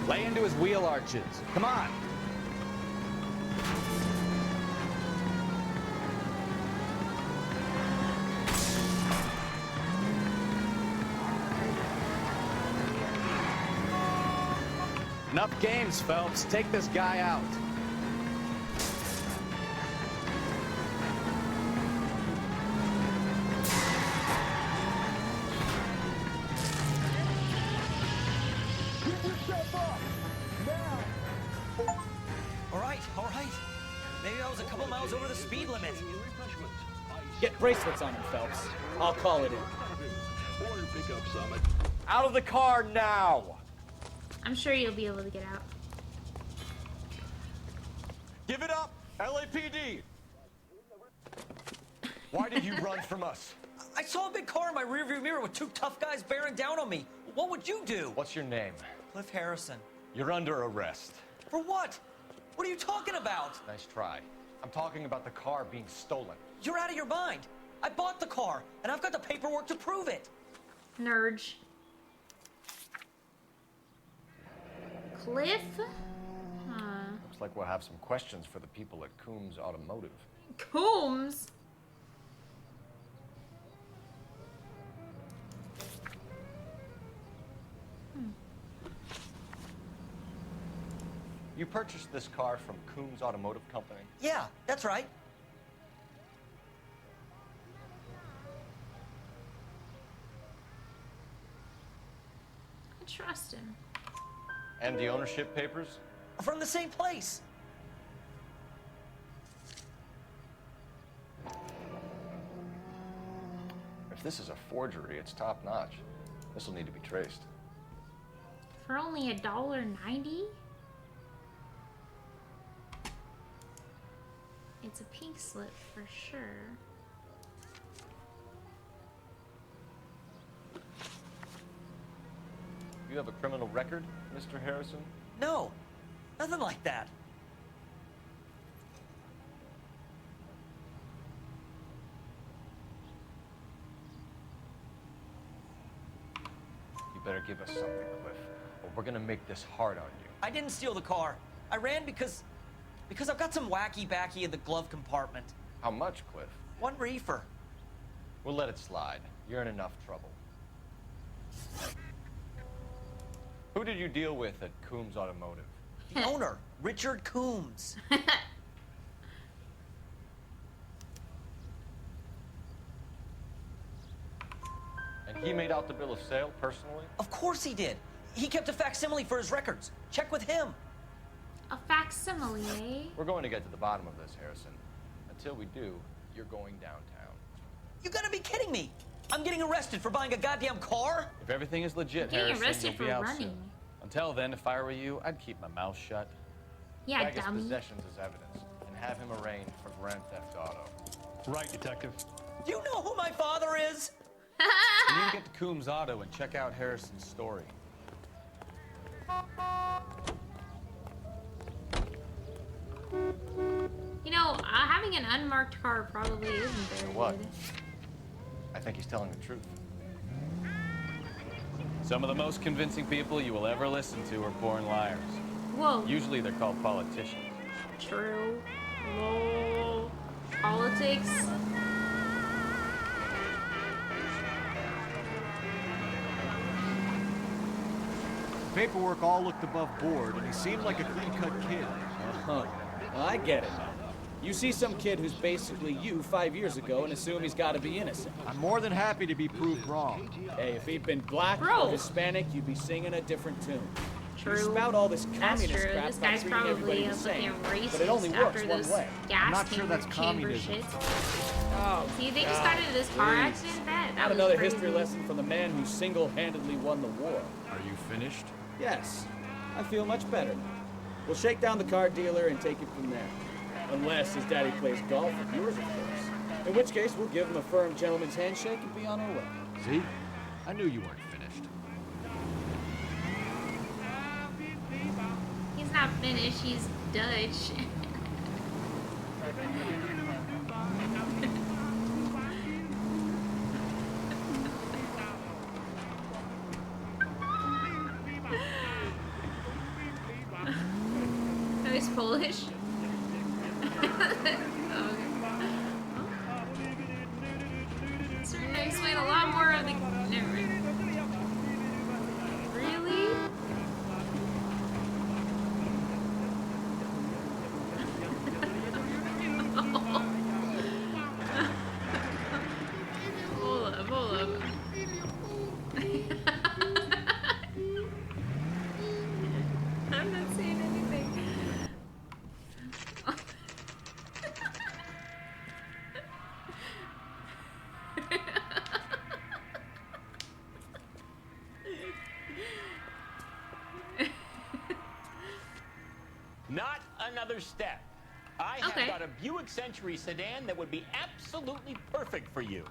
Lay into his wheel arches. Come on. Enough games, Phelps. Take this guy out. All right. Maybe I was a couple miles over the speed limit. Get bracelets on him, Phelps. I'll call it in. Out of the car now! I'm sure you'll be able to get out. Give it up, LAPD! Why did you run from us? I saw a big car in my rearview mirror with two tough guys bearing down on me. What would you do? What's your name? Cliff Harrison. You're under arrest. For what? What are you talking about? Nice try. I'm talking about the car being stolen. You're out of your mind. I bought the car, and I've got the paperwork to prove it. Nerd. Cliff? Huh. Looks like we'll have some questions for the people at Coombs Automotive. Coombs? You purchased this car from Coombs Automotive Company? Yeah, that's right. I trust him. And the ownership papers? From the same place. If this is a forgery, it's top notch. This will need to be traced. For only $1.90? It's a pink slip for sure. You have a criminal record, Mr. Harrison? No, nothing like that. You better give us something, Cliff, or we're gonna make this hard on you. I didn't steal the car. I ran because I've got some wacky backy in the glove compartment. How much, Cliff? 1 reefer. We'll let it slide. You're in enough trouble. Who did you deal with at Coombs Automotive? The owner, Richard Coombs. And he made out the bill of sale personally? Of course he did. He kept a facsimile for his records. Check with him. A facsimile, eh? We're going to get to the bottom of this, Harrison. Until we do, you're going downtown. You gotta be kidding me. I'm getting arrested for buying a goddamn car? If everything is legit, Getting Harrison, arrested you'll be for out running. soon. Until then, if I were you, I'd keep my mouth shut. Yeah, Flag his dummy. possessions as evidence and have him arraigned for grand theft auto. Right, Detective. Do you know who my father is? You need to get to Coombs Auto and check out Harrison's story. You know, having an unmarked car probably isn't very What? good. I think he's telling the truth. Some of the most convincing people you will ever listen to are born liars. Whoa. Usually they're called politicians. True. Lol. Politics. The paperwork all looked above board, and he seemed like a clean-cut kid. Well, I get it now. You see some kid who's basically you 5 years ago and assume he's got to be innocent. I'm more than happy to be proved wrong. Hey, if he'd been black Bro. or Hispanic, you'd be singing a different tune. True. You spout all this That's communist true. crap This about guy's treating everybody probably the same, fucking but it only racist works after one this way. gas I'm not sure chamber, that's chamber communism. shit. Oh, See, they just God, got into this car please. accident. That Not was another crazy. history lesson from the man who single-handedly won the war. Are you finished? Yes, I feel much better now. We'll shake down the car dealer and take it from there. Unless his daddy plays golf with yours, of course. In which case, we'll give him a firm gentleman's handshake and be on our way. See? I knew you weren't finished. He's not finished. He's Dutch. Oh, he's Polish. So you're gonna explain a lot more of the. Never mind. Really? Hold up, hold up. I'm not saying anything. Not another step. I have Okay. got a Buick Century sedan that would be absolutely perfect for you.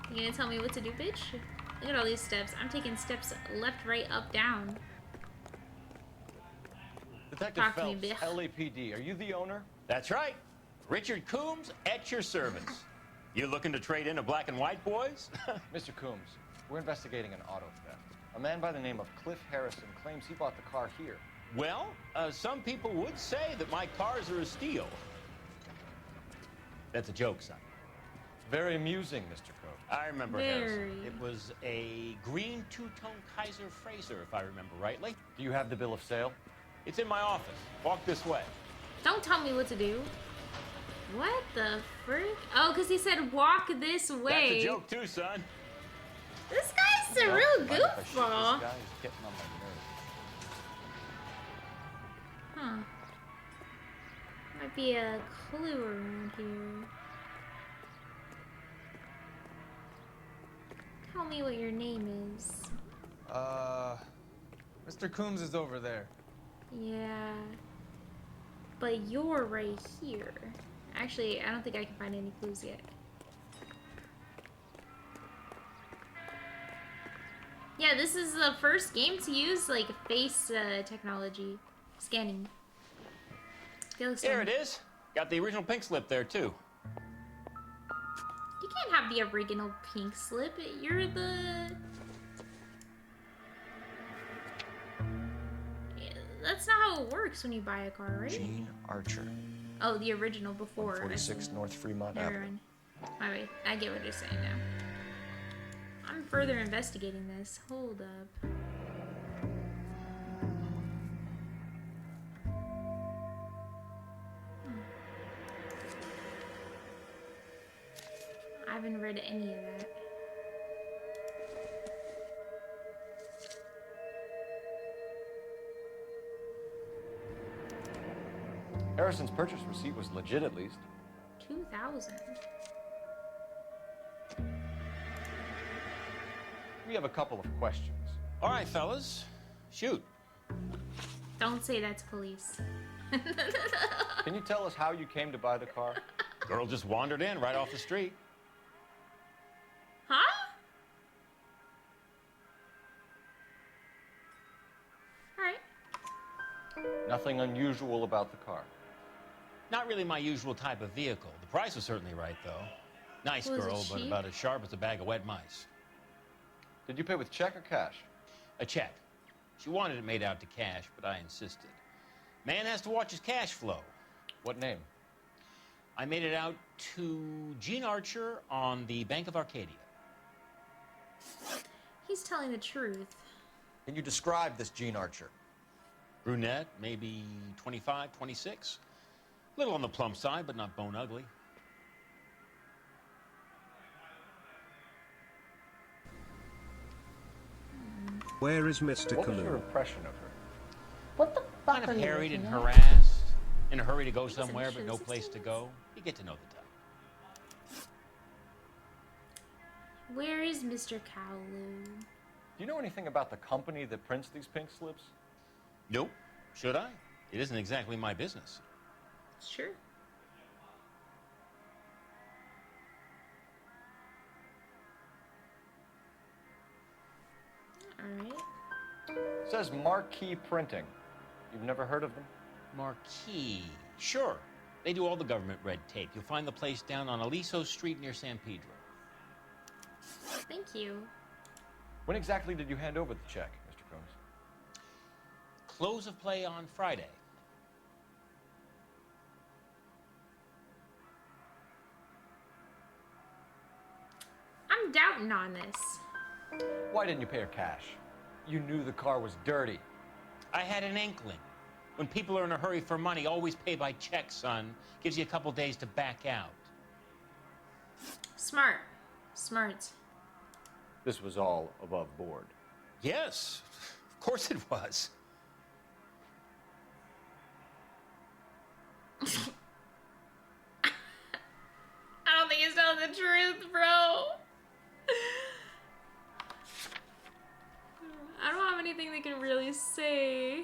You gonna tell me what to do, bitch? Look at all these steps. I'm taking steps left, right, up, down. Detective Talk to me, Phelps, bitch. LAPD. Are you the owner? That's right. Richard Coombs at your service. You looking to trade in a black and white, boys? Mr. Coombs, we're investigating an auto theft. A man by the name of Cliff Harrison claims he bought the car here. Well, some people would say that my cars are a steal. That's a joke, son. Very amusing, Mr. Coombs. I remember Very. Harrison. It was a green two-tone Kaiser Frazer, if I remember rightly. Do you have the bill of sale? It's in my office. Walk this way. Don't tell me what to do. What the frick? Oh, because he said walk this way. That's a joke too, son. This guy's a real goofball. This guy is getting on my nerves. Huh. Might be a clue around here. Tell me what your name is. Mr. Coombs is over there. Yeah. But you're right here. Actually, I don't think I can find any clues yet. Yeah, this is the first game to use like face technology scanning. There it is. Got the original pink slip there too. You can't have the original pink slip. You're the... That's not how it works when you buy a car, right? Gene Archer. Oh, the original before. 46 North Fremont Never Avenue. mind. My bad. I get what you're saying now. I'm further investigating this. Hold up. I haven't read any of that. Harrison's purchase receipt was legit, at least. 2,000. We have a couple of questions. All right, fellas. Shoot. Don't say that's police. Can you tell us how you came to buy the car? Girl just wandered in right off the street. Huh? Alright. Nothing unusual about the car. Not really my usual type of vehicle. The price was certainly right, though. Nice Was it girl, but cheap? about as sharp as a bag of wet mice. Did you pay with check or cash? A check. She wanted it made out to cash, but I insisted. Man has to watch his cash flow. What name? I made it out to Gene Archer on the Bank of Arcadia. He's telling the truth. Can you describe this Gene Archer? Brunette, maybe 25, 26. A little on the plump side, but not bone ugly. Where is Mr. What was your Canoe? impression of her? What the fuck Kind are of you harried and looking at? harassed. In a hurry to go somewhere, but no place to go. You get to know the type. Where is Mr. Kowloon? Do you know anything about the company that prints these pink slips? Nope. Should I? It isn't exactly my business. Sure. Alright. Says Marquee Printing. You've never heard of them? Marquee. Sure. They do all the government red tape. You'll find the place down on Aliso Street near San Pedro. Thank you. When exactly did you hand over the check, Mr. Coombs? Close of play on Friday. I'm doubting on this. Why didn't you pay her cash? You knew the car was dirty. I had an inkling. When people are in a hurry for money, always pay by check, son. Gives you a couple days to back out. Smart. Smart. This was all above board. Yes, of course it was. I don't think he's telling the truth, bro. I don't have anything they can really say.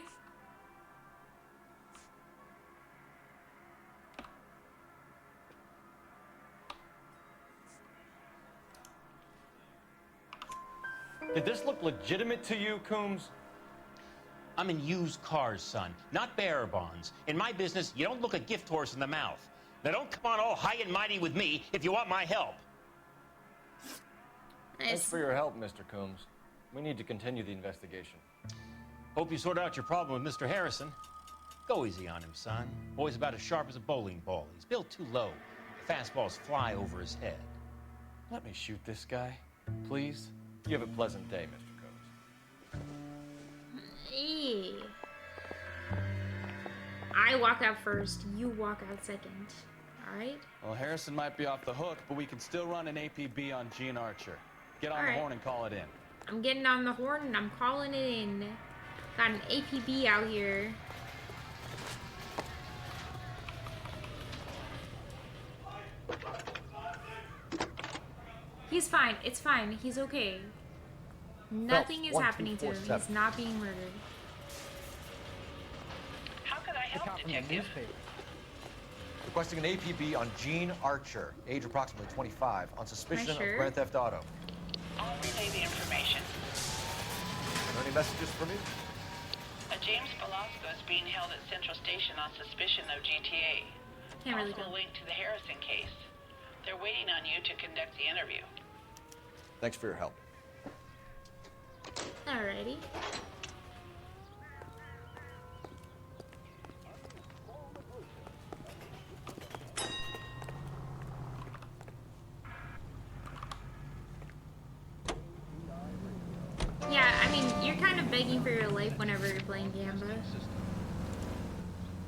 Did this look legitimate to you, Coombs? I'm in used cars, son, not bearer bonds. In my business, you don't look a gift horse in the mouth. Now don't come on all high and mighty with me if you want my help. Thanks for your help, Mr. Coombs. We need to continue the investigation. Hope you sort out your problem with Mr. Harrison. Go easy on him, son. Boy's about as sharp as a bowling ball. He's built too low. Fastballs fly over his head. Let me shoot this guy, please. You have a pleasant day, Mr. Coombs. Hey. I walk out first, you walk out second. Alright? Well, Harrison might be off the hook, but we can still run an APB on Gene Archer. Get on the horn and call it in. I'm getting on the horn and I'm calling it in. Got an APB out here. He's fine. It's fine. He's okay. Nothing is happening to him. He's not being murdered. How could I help, Detective? Requesting an APB on Gene Archer, age approximately 25, on suspicion of sure? Grand Theft Auto. I'll relay the information. Are there any messages for me? A James Velasco is being held at Central Station on suspicion of GTA. Can't really Possible link to the Harrison case. They're waiting on you to conduct the interview. Thanks for your help. Alrighty. Yeah, I mean, you're kind of begging for your life whenever you're playing Gamba.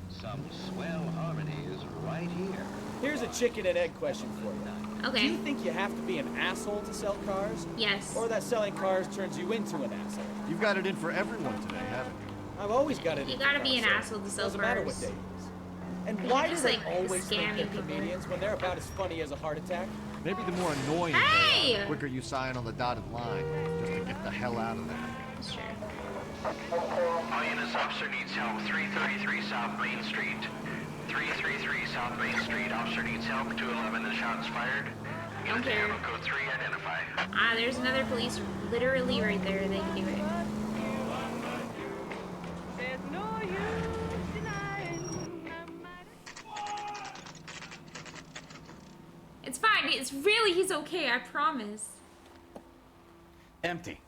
Some swell harmonies right here. Here's a chicken and egg question for you. Okay. Do you think you have to be an asshole to sell cars? Yes. Or that selling cars turns you into an asshole? You've got it in for everyone today, haven't you? I've always got it in You for gotta be an cars, asshole to sell doesn't matter what cars. day it is. And You're why do just, they like, always think scamming they're people. comedians when they're about as funny as a heart attack? Maybe the more annoying Hey! they are, the quicker you sign on the dotted line, just to get the hell out of there. That's true. All units, officer needs help. 333 South Main Street. 333 South Main Street. Officer needs help. 211 and shots fired. Unit Okay. Ammo code 3 identify. Ah, there's another police literally right there. They can do it. It's fine. It's really, he's okay. I promise. Empty.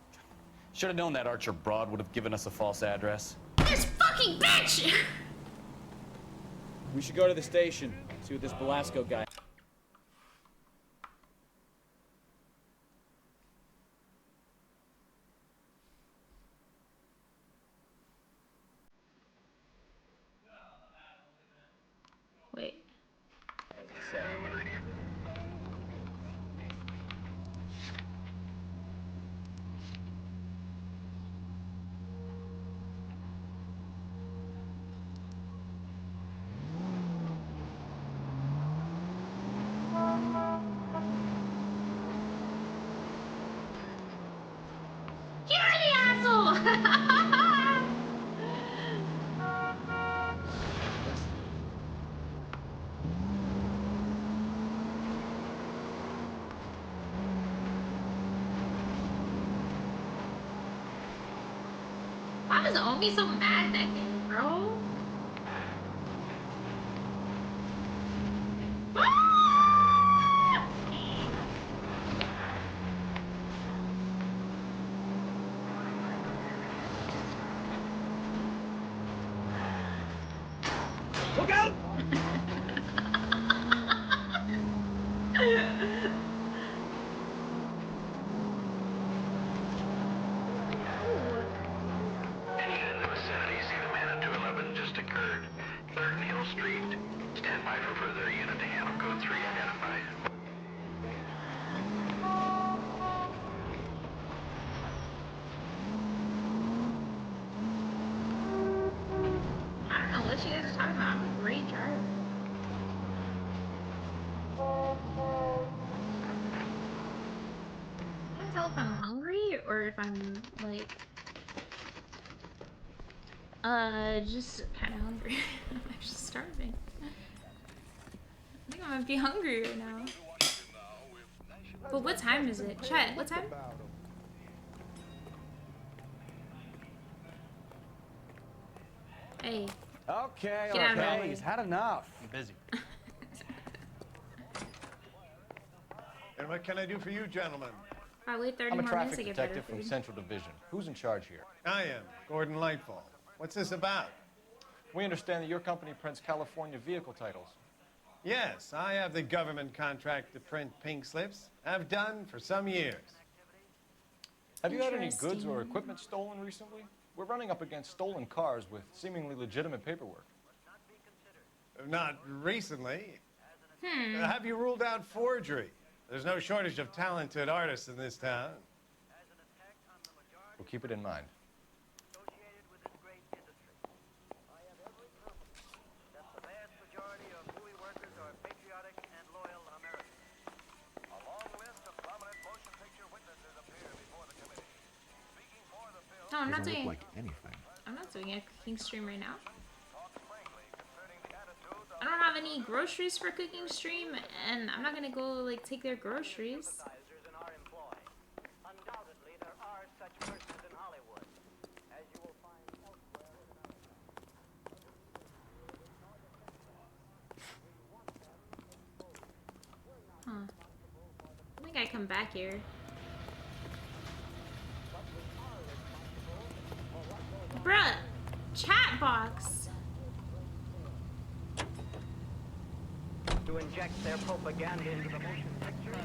Should have known that Archer broad would have given us a false address. This fucking bitch! We should go to the station, see what this Velasco guy... Wait. You're the asshole! Why was Omi so mad that day, bro? Look out! Incident in the vicinity. See the man at 211 just occurred. 3rd and Hill Street. Stand by for further. Unit to handle code 3 identified. I don't know what you guys are talking about. I'm a great driver. I can't tell if I'm hungry or if I'm like just kind of hungry. I'm actually starving. I think I might be hungry right now. But what time is it? Chet, what time? Hey. Okay, Get out of my way. He's had enough. I'm busy. And what can I do for you, gentlemen? Probably 30 I'm a more minutes to traffic get better detective from food. Central Division. Who's in charge here? I am, Gordon Lightfall. What's this about? We understand that your company prints California vehicle titles. Yes, I have the government contract to print pink slips. I've done for some years. Have you had any goods Interesting. or equipment stolen recently? We're running up against stolen cars with seemingly legitimate paperwork. Not recently. Hmm. Have you ruled out forgery? There's no shortage of talented artists in this town. We'll keep it in mind. No, I'm not Doesn't doing. look like anything. I'm not doing a cooking stream right now. I don't have any groceries for cooking stream, and I'm not gonna go like take their groceries. Huh. I think I come back here. Bruh, chat box. To inject their propaganda into the motion picture,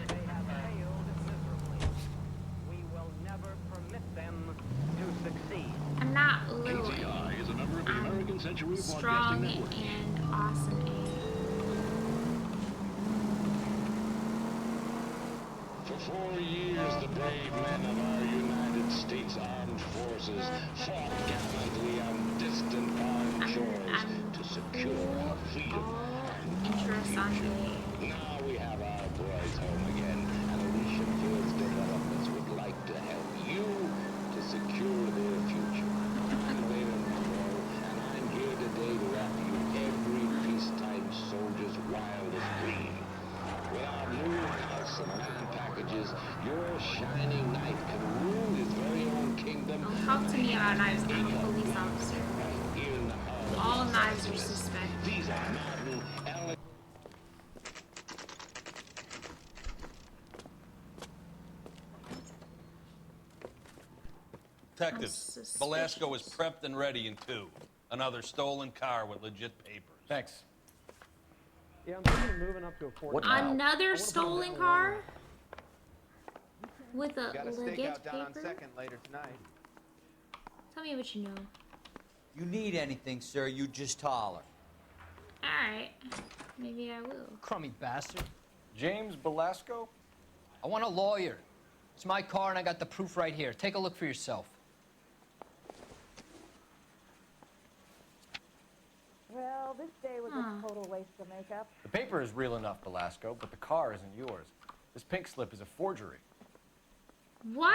they have failed miserably. We will never permit them to succeed. I'm not little. ATI is a member of the American Century Strong Broadcasting Network. and awesome. For 4 years, the brave men of our United States Armed Forces fought gallantly on distant foreign shores to secure our freedom and Interessante. now we have our boys home again, and Alicia Field's developments would like to help you to secure their future. I'm Raymond Monroe, and I'm here today to offer you every peacetime soldier's wildest dream. With our new house and land packages, your shining knight can rule his very own kingdom. Don't talk to me about knives. I'm a police officer. Here in the heart of All Los knives are Angeles. suspect. These are modern, elegant. Detective, suspicious. Velasco is prepped and ready in 2. Another stolen car with legit papers. Thanks. Yeah, I'm thinking of moving up to a 40. Another stolen car with a Got a legit stakeout down on paper. Second later tonight. Tell me what you know. You need anything, sir, you just holler. Alright. Maybe I will. Crummy bastard. James Belasco? I want a lawyer. It's my car and I got the proof right here. Take a look for yourself. Well, this day was a total waste of makeup. The paper is real enough, Belasco, but the car isn't yours. This pink slip is a forgery. What?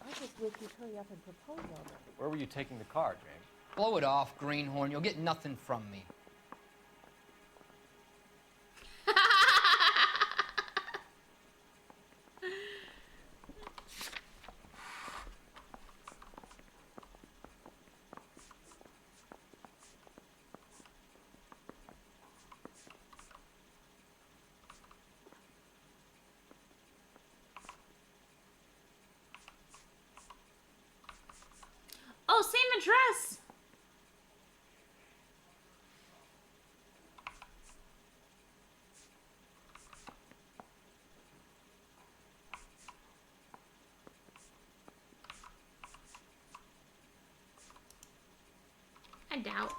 I just wish you'd hurry up and propose already. Where were you taking the car, James? Blow it off, greenhorn. You'll get nothing from me. Oh, same address. I doubt.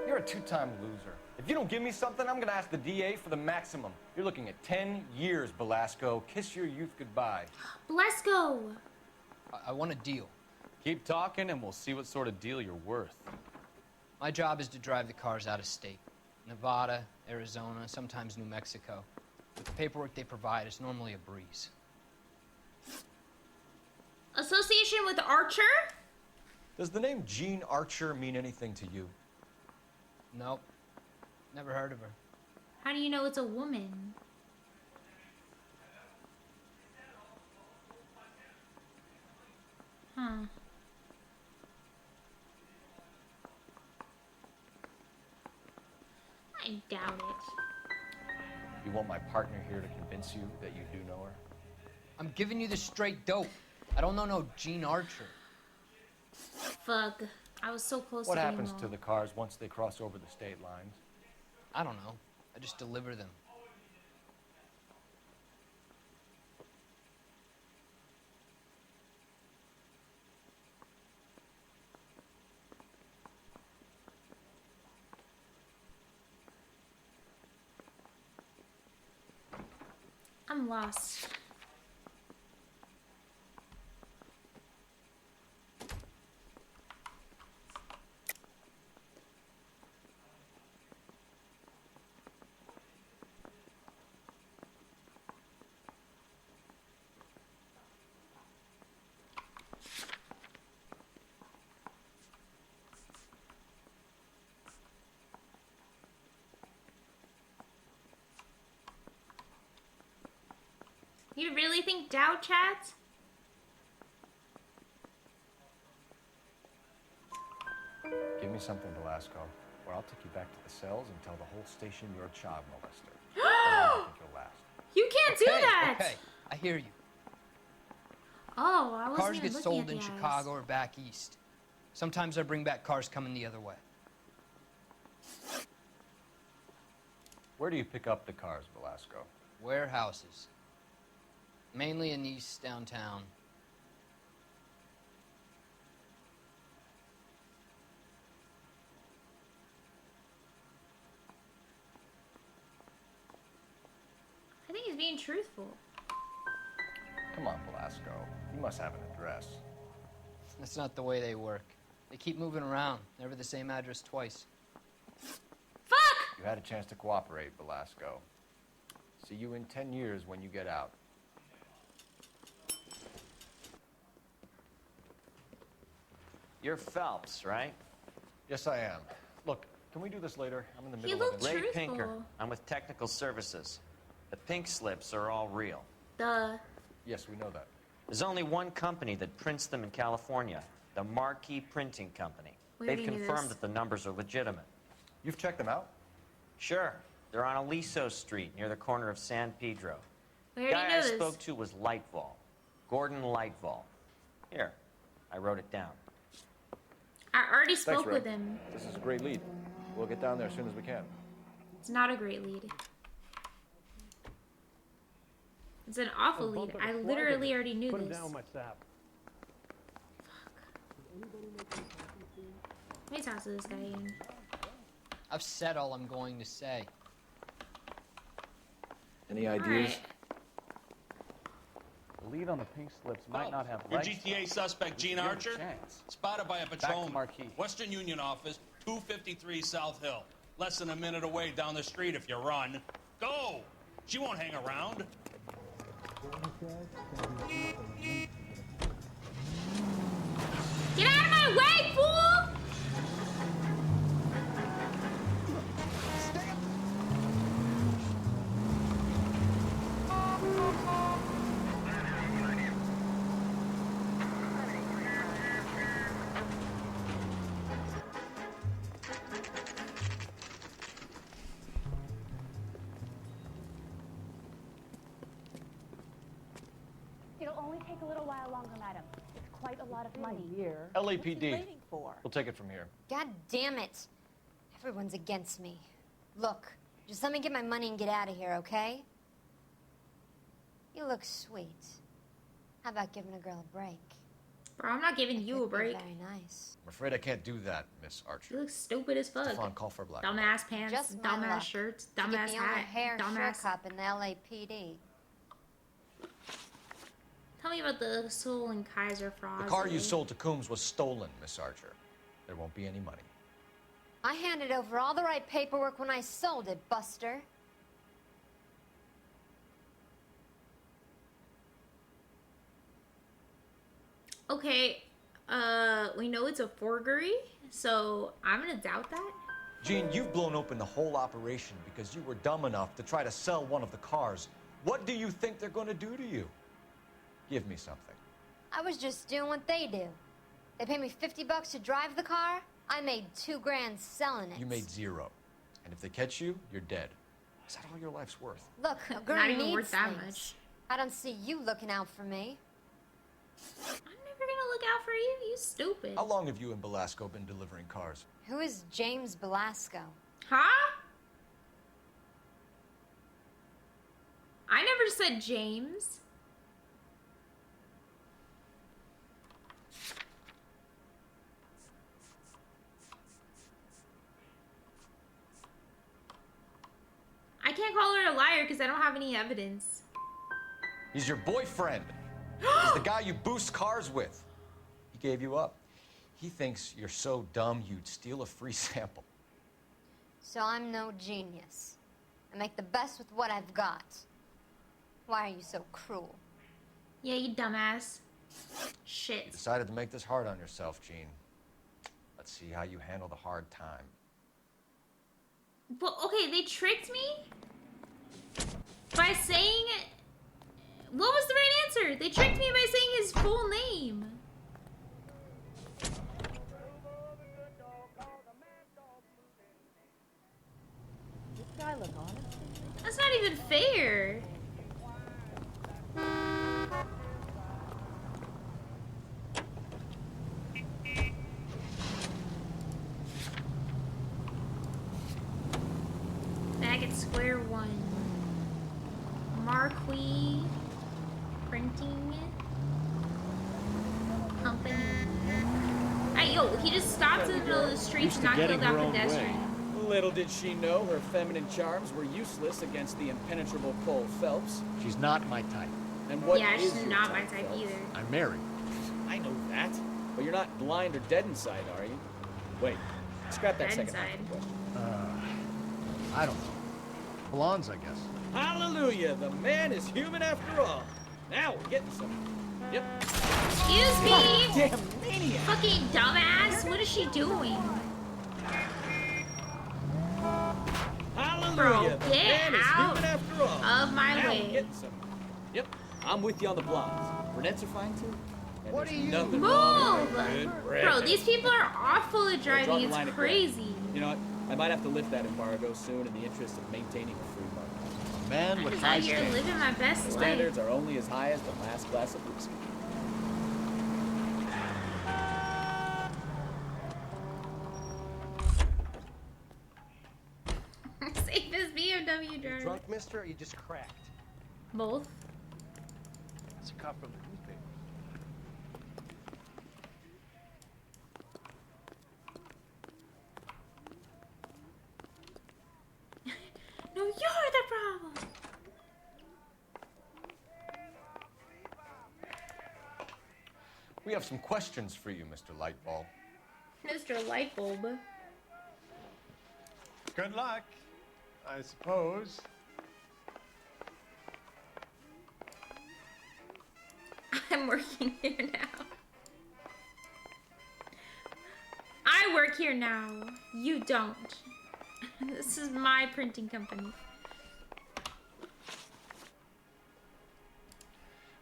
You're a two-time loser. If you don't give me something, I'm gonna ask the DA for the maximum. You're looking at 10 years, Belasco. Kiss your youth goodbye. Let's go. I want a deal. Keep talking and we'll see what sort of deal you're worth. My job is to drive the cars out of state. Nevada, Arizona, sometimes New Mexico. With the paperwork they provide, it's normally a breeze. Association with Archer? Does the name Jean Archer mean anything to you? Nope. Never heard of her. How do you know it's a woman? I doubt it. You want my partner here to convince you that you do know her? I'm giving you the straight dope. I don't know no Gene Archer. Fuck. I was so close What to happens being to the cars once they cross over the state lines? I don't know. I just deliver them. I'm lost. You really think Dow chats? Give me something, Velasco, or I'll take you back to the cells and tell the whole station you're a child molester. I think you'll last. You can't do that! Okay, I hear you. Oh, I wasn't Cars even get looking sold at in the eyes. Chicago or back east. Sometimes I bring back cars coming the other way. Where do you pick up the cars, Velasco? Warehouses. Mainly in East downtown. I think he's being truthful. Come on, Velasco. You must have an address. That's not the way they work. They keep moving around, never the same address twice. You had a chance to cooperate, Velasco. See you in 10 years when you get out. You're Phelps, right? Yes, I am. Look, can we do this later? I'm in the He middle of looked it. Ray truthful. Pinker. I'm with Technical Services. The pink slips are all real. Duh. Yes, we know that. There's only one company that prints them in California, the Marquee Printing Company. We They've already knew confirmed this. that the numbers are legitimate. You've checked them out? Sure. They're on Aliso Street, near the corner of San Pedro. We The already guy I know this. spoke to was Lightval. Gordon Lightval. Here, I wrote it down. I already Thanks, spoke Ray. with him. This is a great lead. We'll get down there as soon as we can. It's not a great lead. It's an awful lead. I literally already knew Put him this. down my sap. Let me talk to this guy again. I've said all I'm going to say. Any ideas? The lead on the pink slips might not have Your legs. GTA suspect, Gene Give him a Archer, chance. spotted by a to patrolman. Marquee. Western Union office, 253 South Hill. Less than a minute away down the street if you run. Go! She won't hang around. Get out of my way, fool! It'll only take a little while longer, madam. It's quite a lot of money. Here. LAPD. We'll take it from here. God damn it. Everyone's against me. Look, just let me get my money and get out of here, okay? You look sweet. How about giving a girl a break? Bro, I'm not giving you a break. Very nice. I'm afraid I can't do that, Miss Archer. You look stupid as fuck. Stefan, call for a black. Dumbass pants, Just my dumbass luck. shirts, To get dumbass the only hat, hair dumbass. cop in the LAPD. Tell me about the Soul and Kaiser fraud. The car you sold to Coombs was stolen, Miss Archer. There won't be any money. I handed over all the right paperwork when I sold it, Buster. Okay, we know it's a forgery, so I'm gonna doubt that. Gene, you've blown open the whole operation because you were dumb enough to try to sell one of the cars. What do you think they're going to do to you? Give me something. I was just doing what they do. They paid me $50 to drive the car. I made $2 grand selling it. You made zero. And if they catch you, you're dead. Is that all your life's worth? Look, a girl Not even needs worth that things. much. I don't see you looking out for me. I'm never gonna look out for you, you stupid. How long have you and Belasco been delivering cars? Who is James Belasco? Huh? I never said James. I can't call her a liar because I don't have any evidence. He's your boyfriend. He's the guy you boost cars with. He gave you up. He thinks you're so dumb you'd steal a free sample. So I'm no genius. I make the best with what I've got. Why are you so cruel? Yeah, you dumbass. Shit. You decided to make this hard on yourself, Jean. Let's see how you handle the hard time. But, okay, they tricked me by saying... What was the right answer? They tricked me by saying his full name. This guy look honest. That's not even fair. Back at square one. Marquis Printing Company. Hey, yo, he just stopped in the middle of the street to not kill that pedestrian. Little did she know her feminine charms were useless against the impenetrable Cole Phelps. She's not my type. And what Yeah, is she's your not my type, type Phelps? either. I'm married. I know that. But you're not blind or dead inside, are you? Wait, scrap that Dead second half inside. of the question. I don't know. Blondes, I guess. Hallelujah! The man is human after all. Now we're getting somewhere. Yep. Excuse me! Damn maniac! Fucking dumbass! What is she doing? Hallelujah! Bro, The get man is out human after all. of my Now way. we're getting somewhere. Yep. I'm with you on the blondes. Brunettes are fine too. And What there's are you- nothing wrong Move! with a good Bro, redhead. these people are awful at Draw driving. the It's line at crazy. You know what? I might have to lift that embargo soon in the interest of maintaining a free market. A man I'm with just high out here standards. living my best The life. standards are only as high as the last glass of whiskey. Safest BMW driver. Drunk, mister, or you just cracked? Both. It's a cop from the newspaper. No, you're the problem. We have some questions for you, Mr. Lightball. Mr. Lightbulb. Good luck, I suppose. I'm working here now. I work here now. You don't. This is my printing company.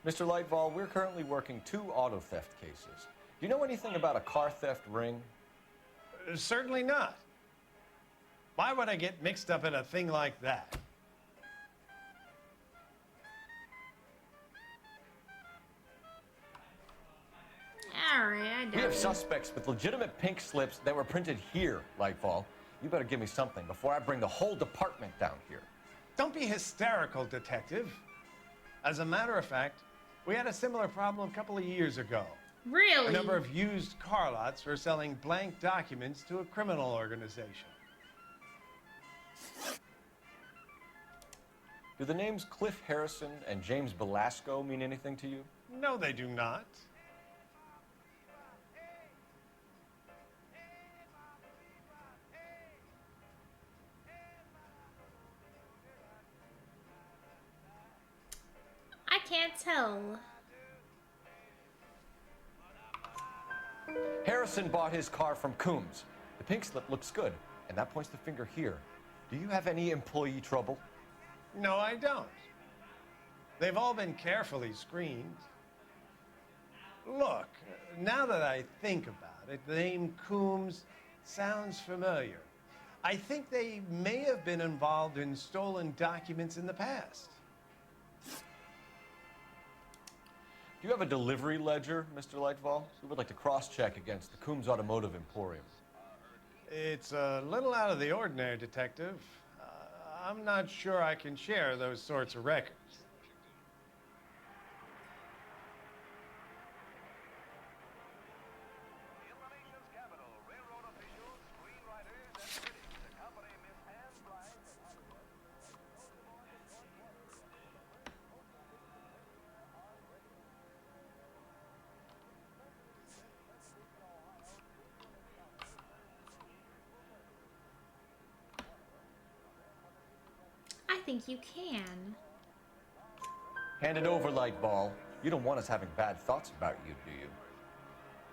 Mr. Lightball, we're currently working 2 auto theft cases. Do you know anything about a car theft ring? Certainly not. Why would I get mixed up in a thing like that? Alright, I We doubt have it. suspects with legitimate pink slips that were printed here, Lightball. You better give me something before I bring the whole department down here. Don't be hysterical, Detective. As a matter of fact, we had a similar problem a couple of years ago. Really? A number of used car lots were selling blank documents to a criminal organization. Do the names Cliff Harrison and James Belasco mean anything to you? No, they do not. I can't tell. Harrison bought his car from Coombs. The pink slip looks good, and that points the finger here. Do you have any employee trouble? No, I don't. They've all been carefully screened. Look, now that I think about it, the name Coombs sounds familiar. I think they may have been involved in stolen documents in the past. Do you have a delivery ledger, Mr. Lightfall? We would like to cross-check against the Coombs Automotive Emporium. It's a little out of the ordinary, Detective. I'm not sure I can share those sorts of records. I think you can. Hand it over, Lightball. You don't want us having bad thoughts about you, do you?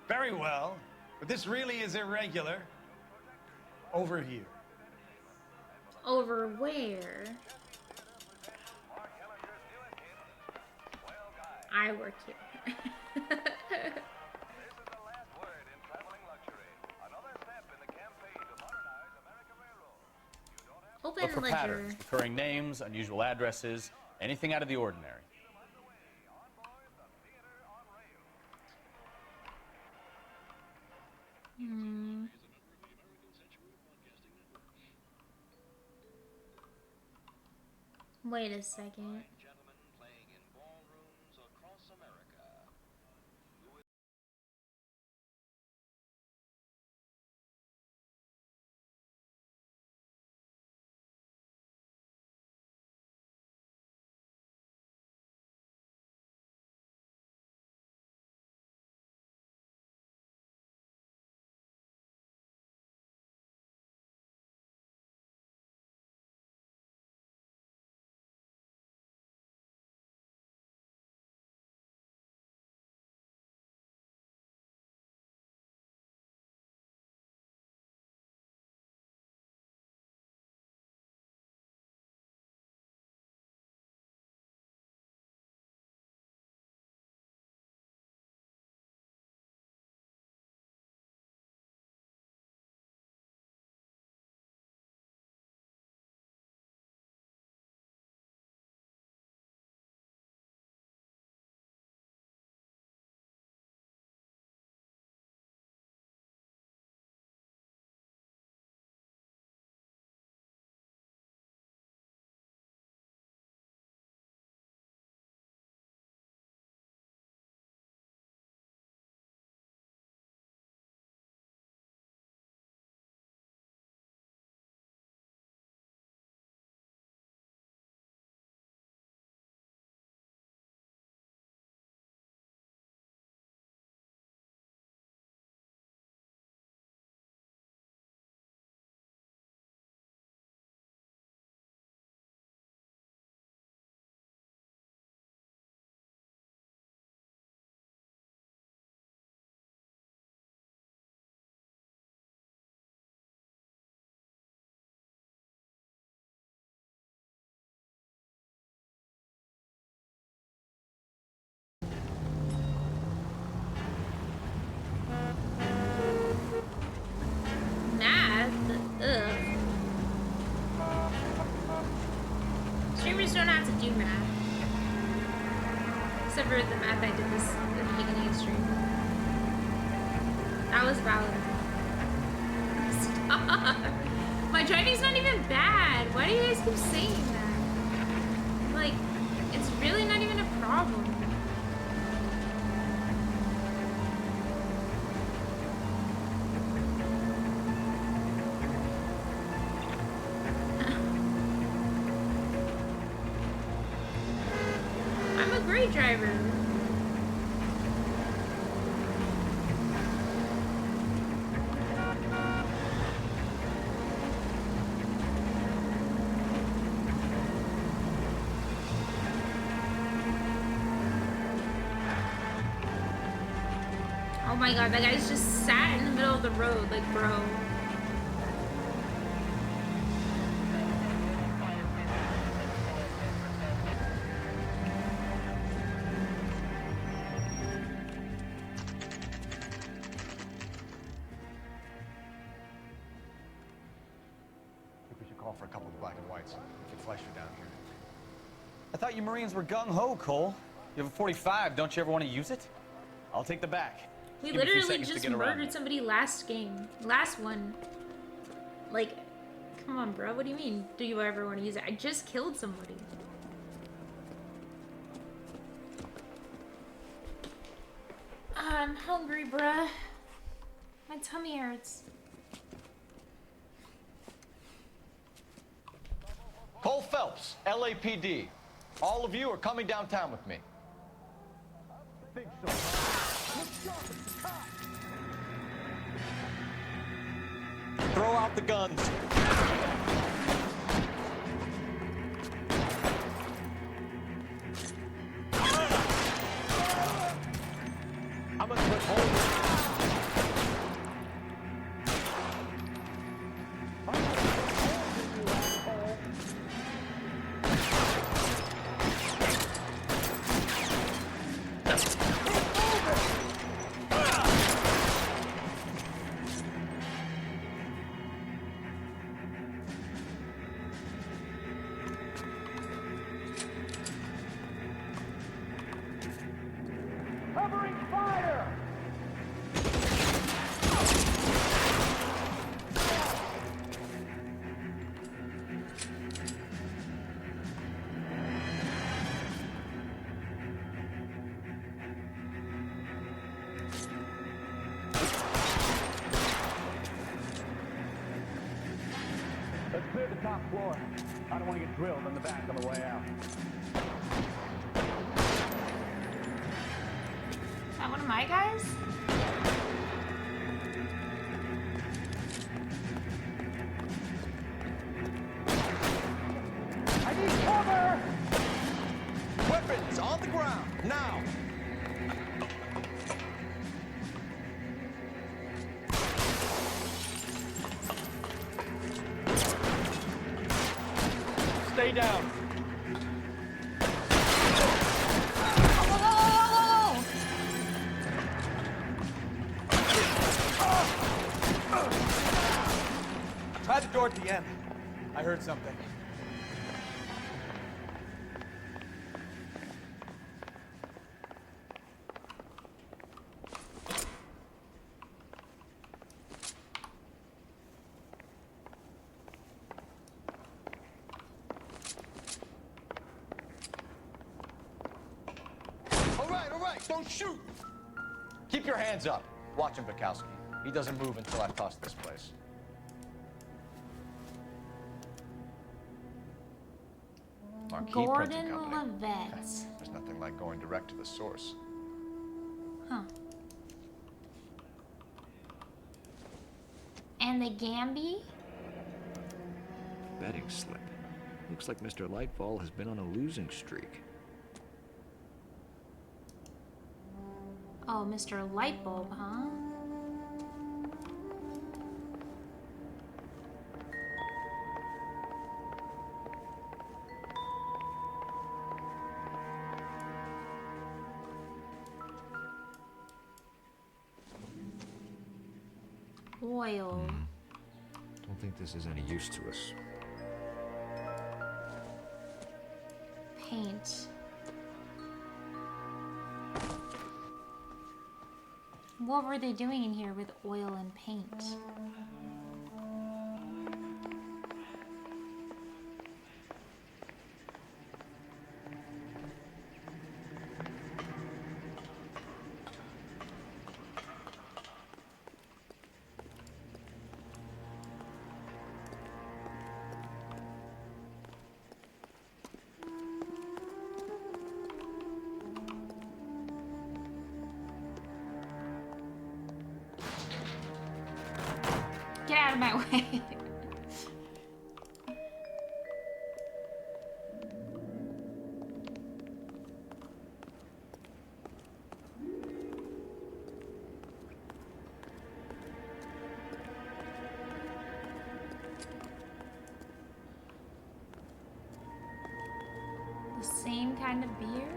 Very well, but this really is irregular. Over here. Over where? I work here. Open Look for ledger. patterns, recurring names, unusual addresses, anything out of the ordinary. Hmm. Wait a second. Math? Ugh. Streamers don't have to do math. Except for the math I did this at the beginning of stream. That was valid. Stop. My driving's not even bad. Why do you guys keep saying that? Like, it's really not even a problem. I'm a great driver. Oh my god, that guy's just sat in the middle of the road, like, bro. call for a couple of black and whites. Get Fleischer down here. I thought you Marines were gung-ho, Cole. You have a 45. Don't you ever want to use it? I'll take the back. We Give me a few literally seconds to just get around murdered somebody last game. Last one. Like, come on, bro. What do you mean? Do you ever want to use it? I just killed somebody. I'm hungry, bruh. My tummy hurts. Cole Phelps, LAPD. All of you are coming downtown with me. Think so. Throw out the guns. I'm gonna put holes. Covering fire! Let's clear the top floor. I don't want to get drilled in the back on the way out. Is that one of my guys? I need cover! Weapons on the ground, now! Stay down. Try the door at the end. I heard something. All right, don't shoot! Keep your hands up. Watch him, Bukowski. He doesn't move until I toss this place. Marquee Printing Gordon Company. Levitt. There's nothing like going direct to the source. Huh. And the Gamby? Betting slip. Looks like Mr. Lightfall has been on a losing streak. Oh, Mr. Lightbulb, huh? Oil. Don't think this is any use to us. Paint. What were they doing in here with oil and paint? Get out of my way. The same kind of beer?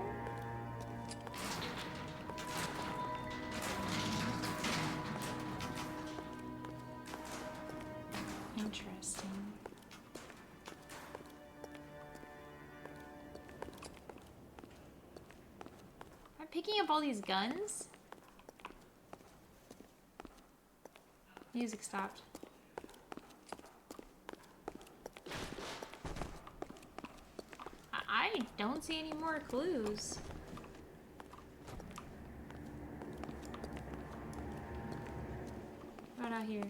Interesting. picking up all these guns? Music stopped. I don't see any more clues. Right out here.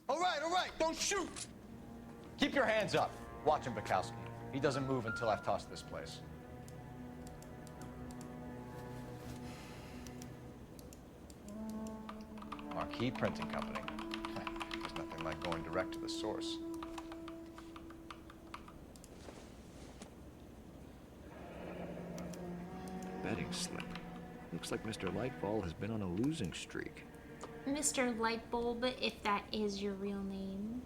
All right, don't shoot! Keep your hands up. Watch him, Bukowski. He doesn't move until I've tossed this place. Marquee Printing Company. There's nothing like going direct to the source. Betting slip. Looks like Mr. Lightball has been on a losing streak. Mr. Lightbulb, if that is your real name.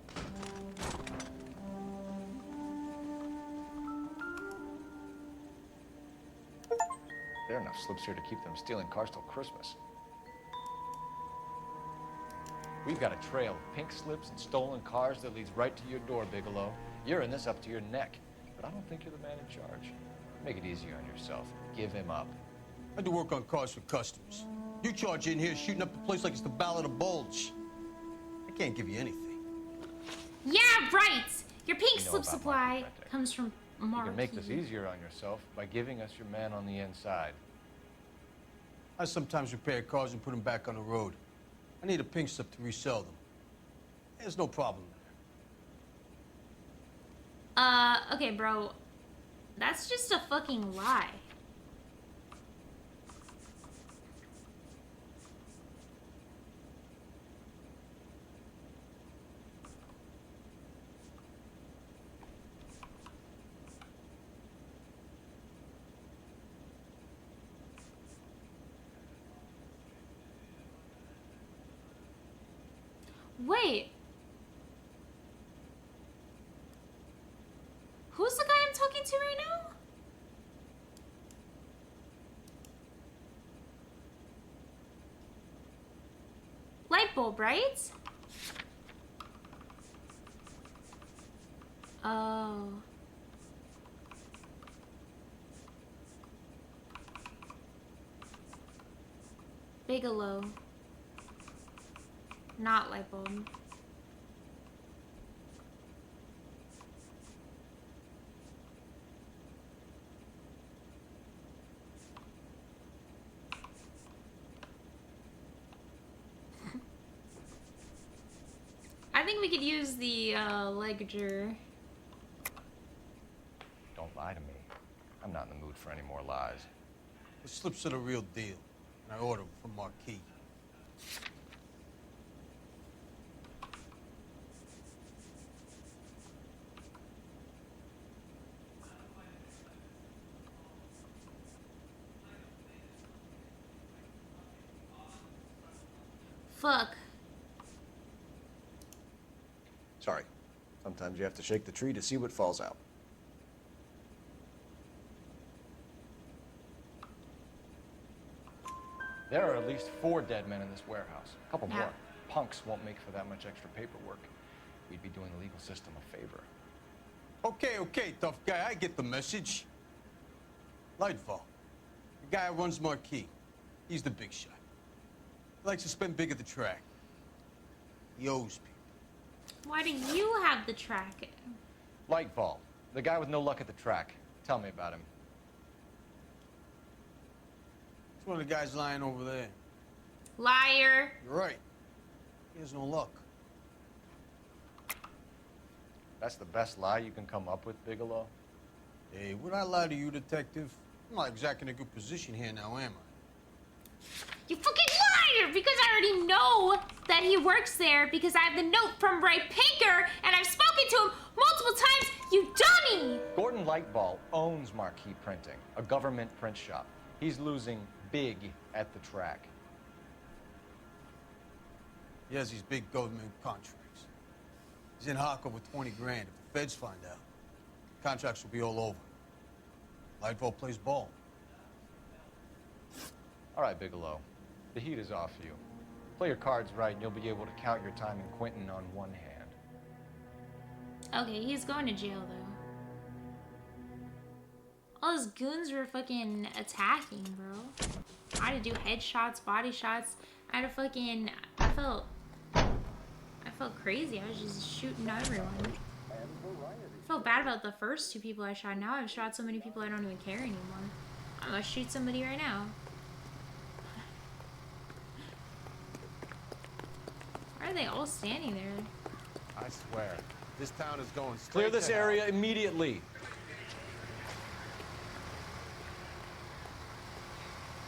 There are enough slips here to keep them stealing cars till Christmas. We've got a trail of pink slips and stolen cars that leads right to your door, Bigelow. You're in this up to your neck, but I don't think you're the man in charge. Make it easier on yourself. Give him up. I do work on cars for customers. You charge in here shooting up the place like it's the Ballad of Bulge. I can't give you anything. Yeah, right! Your pink You know slip about supply market printing. comes from You Marquee. can make this easier on yourself by giving us your man on the inside. I sometimes repair cars and put them back on the road. I need a pink slip to resell them. There's no problem there. Okay, bro. That's just a fucking lie. Wait. Who's the guy I'm talking to right now? Lightbulb, right? Oh. Bigelow. Not Lightbulb. I think we could use the ledger. Don't lie to me. I'm not in the mood for any more lies. The slips are the real deal, and I ordered them from Marquee. Fuck. Sorry. Sometimes you have to shake the tree to see what falls out. There are at least 4 dead men in this warehouse. A couple more. Punks won't make for that much extra paperwork. We'd be doing the legal system a favor. Okay, tough guy, I get the message. Lightfall, the guy who runs Marquee. He's the big shot. He likes to spend big at the track. He owes people. Why do you have the track? Lightball, the guy with no luck at the track. Tell me about him. It's one of the guys lying over there. Liar. You're right. He has no luck. That's the best lie you can come up with, Bigelow? Hey, would I lie to you, detective? I'm not exactly in a good position here now, am I? You fucking liar! Because I already know that he works there because I have the note from Ray Pinker and I've spoken to him multiple times, you dummy! Gordon Lightball owns Marquee Printing, a government print shop. He's losing big at the track. He has these big government contracts. He's in hock over 20 grand. If the feds find out, contracts will be all over. Lightball plays ball. All right, Bigelow. The heat is off you. Play your cards right, and you'll be able to count your time in Quentin on one hand. Okay, he's going to jail though. All those goons were fucking attacking, bro. I had to do headshots, body shots. I had to fucking. I felt crazy. I was just shooting everyone. I felt bad about the first 2 people I shot. Now I've shot so many people I don't even care anymore. I'm gonna shoot somebody right now. Why are they all standing there? I swear, this town is going straight Clear this to hell. area immediately.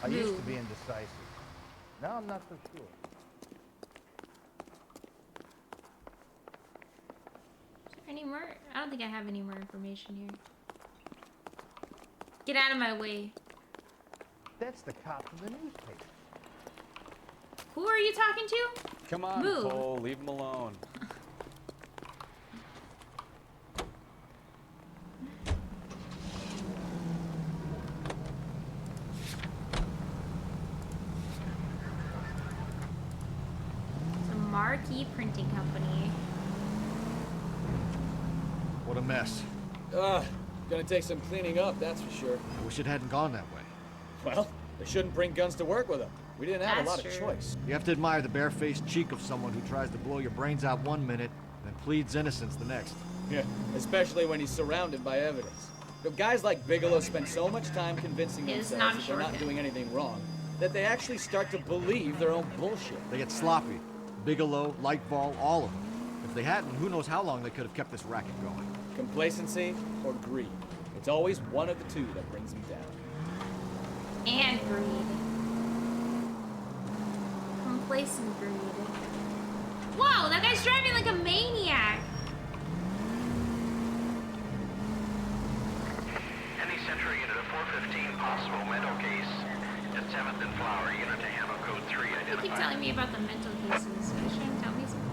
I used to be indecisive. Now I'm not so sure. Is there any more? I don't think I have any more information here. Get out of my way. That's the cop from the newspaper. Who are you talking to? Come on, Move. Cole, leave him alone. It's a Marquee Printing Company. What a mess. Gonna take some cleaning up, that's for sure. I wish it hadn't gone that way. Well, they shouldn't bring guns to work with them. We didn't have a lot of That's choice. You have to admire the barefaced cheek of someone who tries to blow your brains out one minute, then pleads innocence the next. Yeah, especially when he's surrounded by evidence. You know, guys like Bigelow spend so much time convincing It's themselves not that they're not shortcut. doing anything wrong, that they actually start to believe their own bullshit. They get sloppy. Bigelow, Lightball, all of them. If they hadn't, who knows how long they could have kept this racket going. Complacency or greed. It's always one of the two that brings them down. And greed. Complacent greed. Whoa, that guy's driving like a maniac. Any Central unit of 415 possible mental case at 7th and Flower unit to ammo code 3 You keep identified. telling me about the mental cases. You shouldn't tell me something.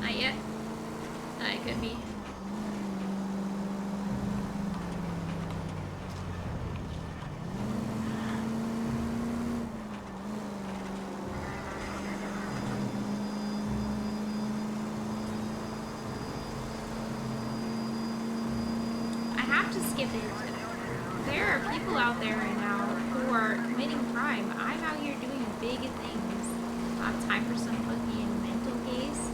Not yet. It could be. I have to skip it. There are people out there right now who are committing crime. I'm out here doing big things. I have time for some fucking mental case.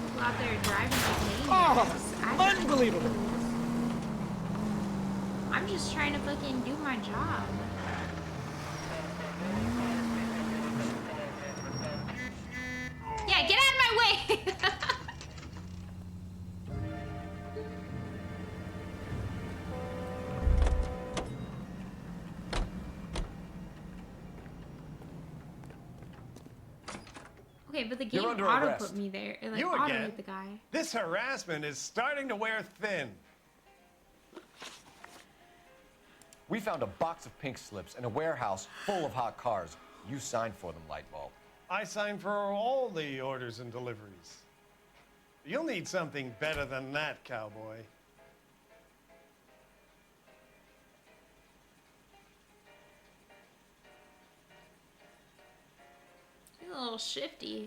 People out there driving like maniacs. Unbelievable! I'm just trying to fucking do my job. Yeah, get out of my way! Okay, but the game You're under auto arrest. put me there. It, like, You auto again? hit the guy. This harassment is starting to wear thin. We found a box of pink slips in a warehouse full of hot cars. You signed for them, Lightbulb. I signed for all the orders and deliveries. You'll need something better than that, cowboy. He's a little shifty.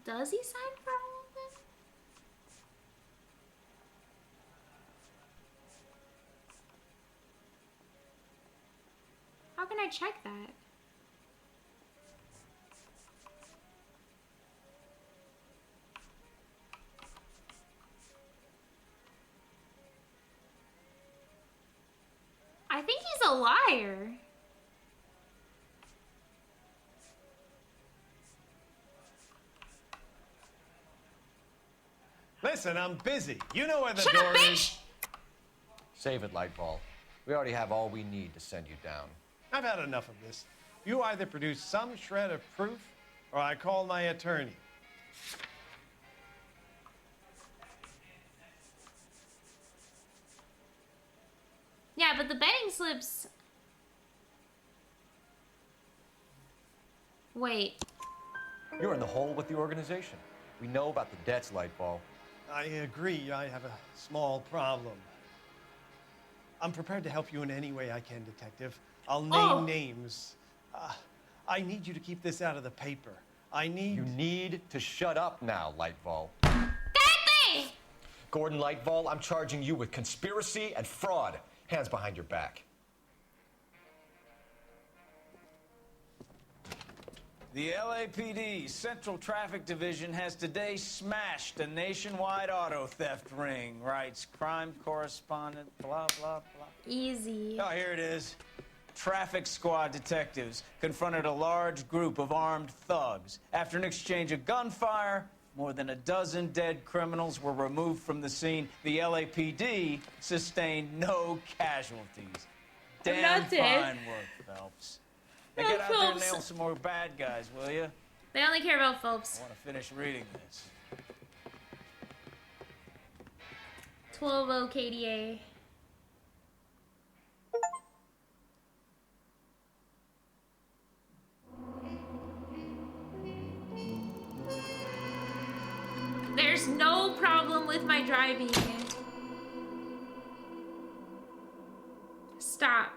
Does he sign for all of them? How can I check that? I think he's a liar. Listen, I'm busy. You know where the Shut door up, is. bitch! Save it, Lightball. We already have all we need to send you down. I've had enough of this. You either produce some shred of proof, or I call my attorney. Yeah, but the betting slips... Wait. You're in the hole with the organization. We know about the debts, Lightball. I agree, I have a small problem. I'm prepared to help you in any way I can, Detective. I'll name names. I need you to keep this out of the paper. You need to shut up now, Lightball. Gordon Lightball, I'm charging you with conspiracy and fraud. Hands behind your back. The LAPD Central Traffic Division has today smashed a nationwide auto theft ring, writes crime correspondent, blah, blah, blah. Easy. Oh, here it is. Traffic squad detectives confronted a large group of armed thugs. After an exchange of gunfire, more than a dozen dead criminals were removed from the scene. The LAPD sustained no casualties. Damn fine work, Phelps. Now get out there and nail some more bad guys, will you? They only care about Phelps. I want to finish reading this. 12-0 KDA. There's no problem with my driving. Stop.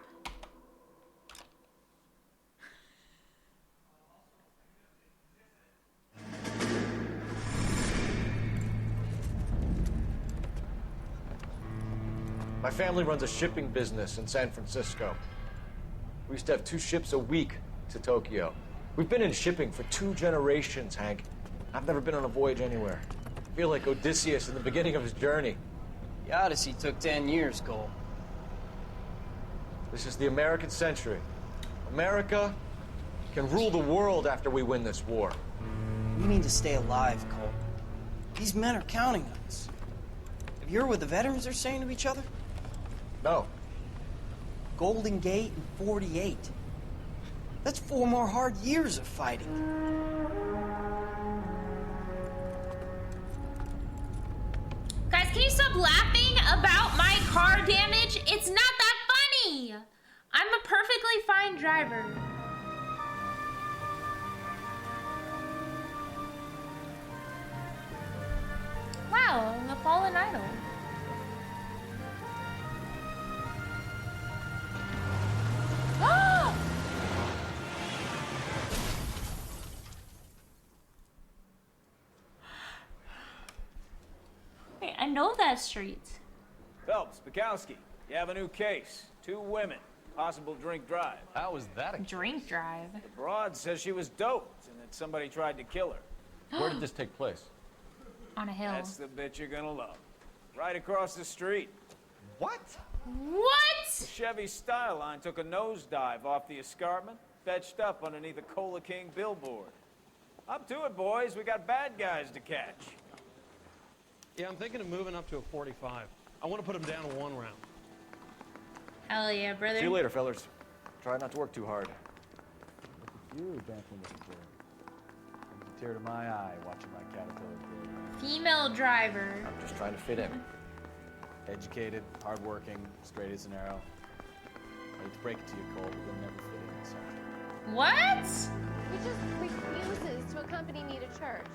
My family runs a shipping business in San Francisco. We used to have 2 ships a week to Tokyo. We've been in shipping for 2 generations, Hank. I've never been on a voyage anywhere. I feel like Odysseus in the beginning of his journey. The Odyssey took 10 years, Cole. This is the American century. America can rule the world after we win this war. We need to stay alive, Cole. These men are counting on us. Have you heard what the veterans are saying to each other? No. Golden Gate and 48. That's 4 more hard years of fighting. Guys, can you stop laughing about my car damage? It's not that funny. I'm a perfectly fine driver. Wow, the fallen idol. Wait, I know that street. Phelps, Bukowski, you have a new case. 2 women, possible drink drive. How was that a drink drive? The broad says she was doped and that somebody tried to kill her. Where did this take place? On a hill. That's the bitch you're gonna love. Right across the street. What? What? The Chevy Style Line took a nosedive off the escarpment, fetched up underneath a Cola King billboard. Up to it, boys. We got bad guys to catch. Yeah, I'm thinking of moving up to a 45. I want to put him down to 1 round. Hell yeah, brother. See you later, fellas. Try not to work too hard. Look at you dancing with the kid. Brings a tear to my eye watching my Caterpillar kid. Female driver. I'm just trying to fit in. Educated, hardworking, straight as an arrow. I hate to break it to you, Cole, but you'll never fit in this country. What? He just refuses to accompany me to church.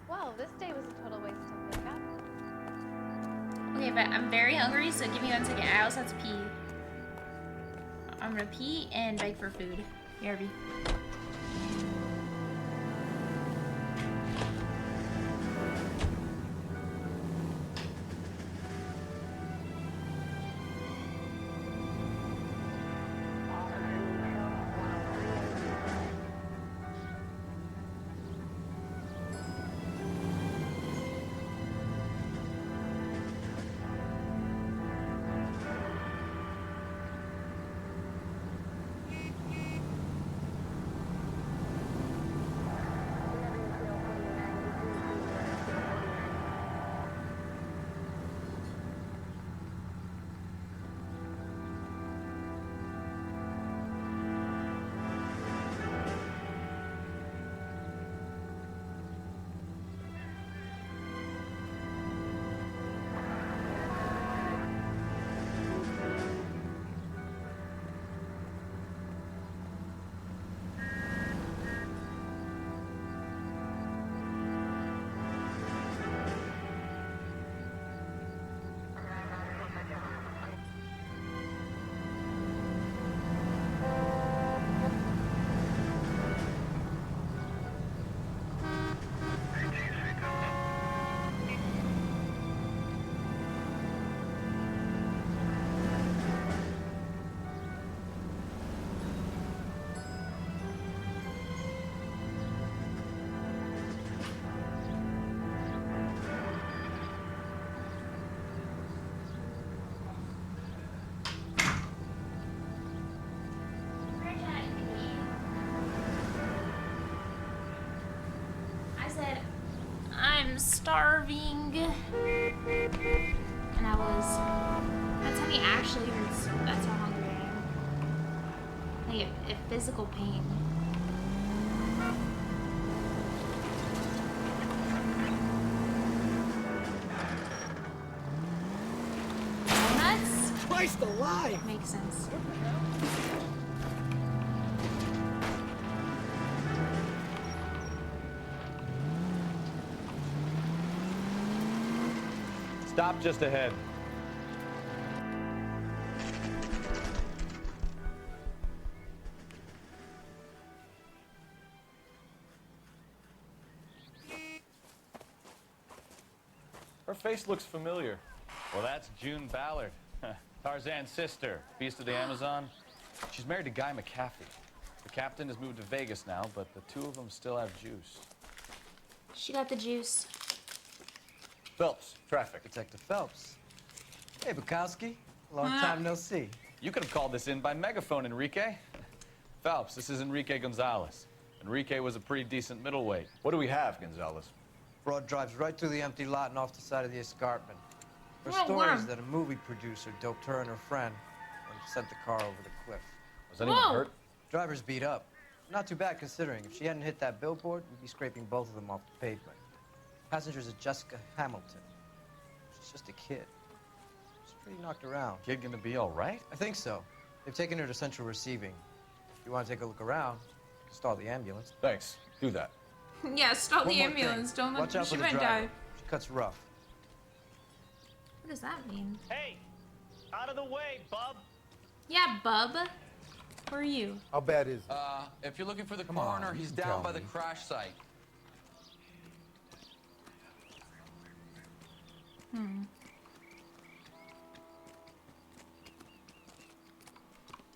Well, this day was a total waste of makeup. Okay, but I'm very hungry, so give me 1 second. I also have to pee. I'm gonna pee and beg for food. BRB. I'm starving. And I was. My tummy actually hurts. That's how hungry I am. Like a physical pain. Donuts? Christ alive! Makes sense. Stop just ahead. Her face looks familiar. Well, that's June Ballard, Tarzan's sister, beast of the Amazon. She's married to Guy McCaffey. The captain has moved to Vegas now, but the two of them still have juice. She got the juice. Phelps, traffic. Detective Phelps. Hey, Bukowski. Long time no see. You could have called this in by megaphone, Enrique. Phelps, this is Enrique Gonzalez. Enrique was a pretty decent middleweight. What do we have, Gonzalez? Broad drives right through the empty lot and off the side of the escarpment. Her Oh, story wow. is that a movie producer doped her and her friend and sent the car over the cliff. Was anyone Whoa. hurt? Driver's beat up. Not too bad considering. If she hadn't hit that billboard, we'd be scraping both of them off the pavement. Passenger's a Jessica Hamilton. She's just a kid. She's pretty knocked around. Kid gonna be all right? I think so. They've taken her to central receiving. If you want to take a look around, stall the ambulance. Thanks. Do that. Yeah, stop One the more ambulance. thing. Don't let Watch out she for the might driver. die. She cuts rough. What does that mean? Hey, out of the way, bub. Yeah, bub. Where are you? How bad is it? If you're looking for the Come coroner, on, he's you down tell by the me. crash site.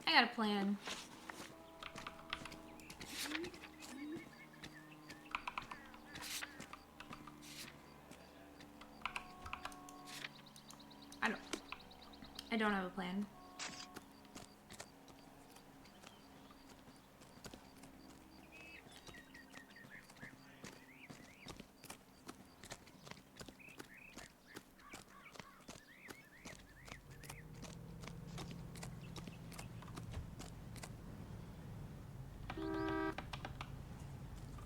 I got a plan. I don't have a plan.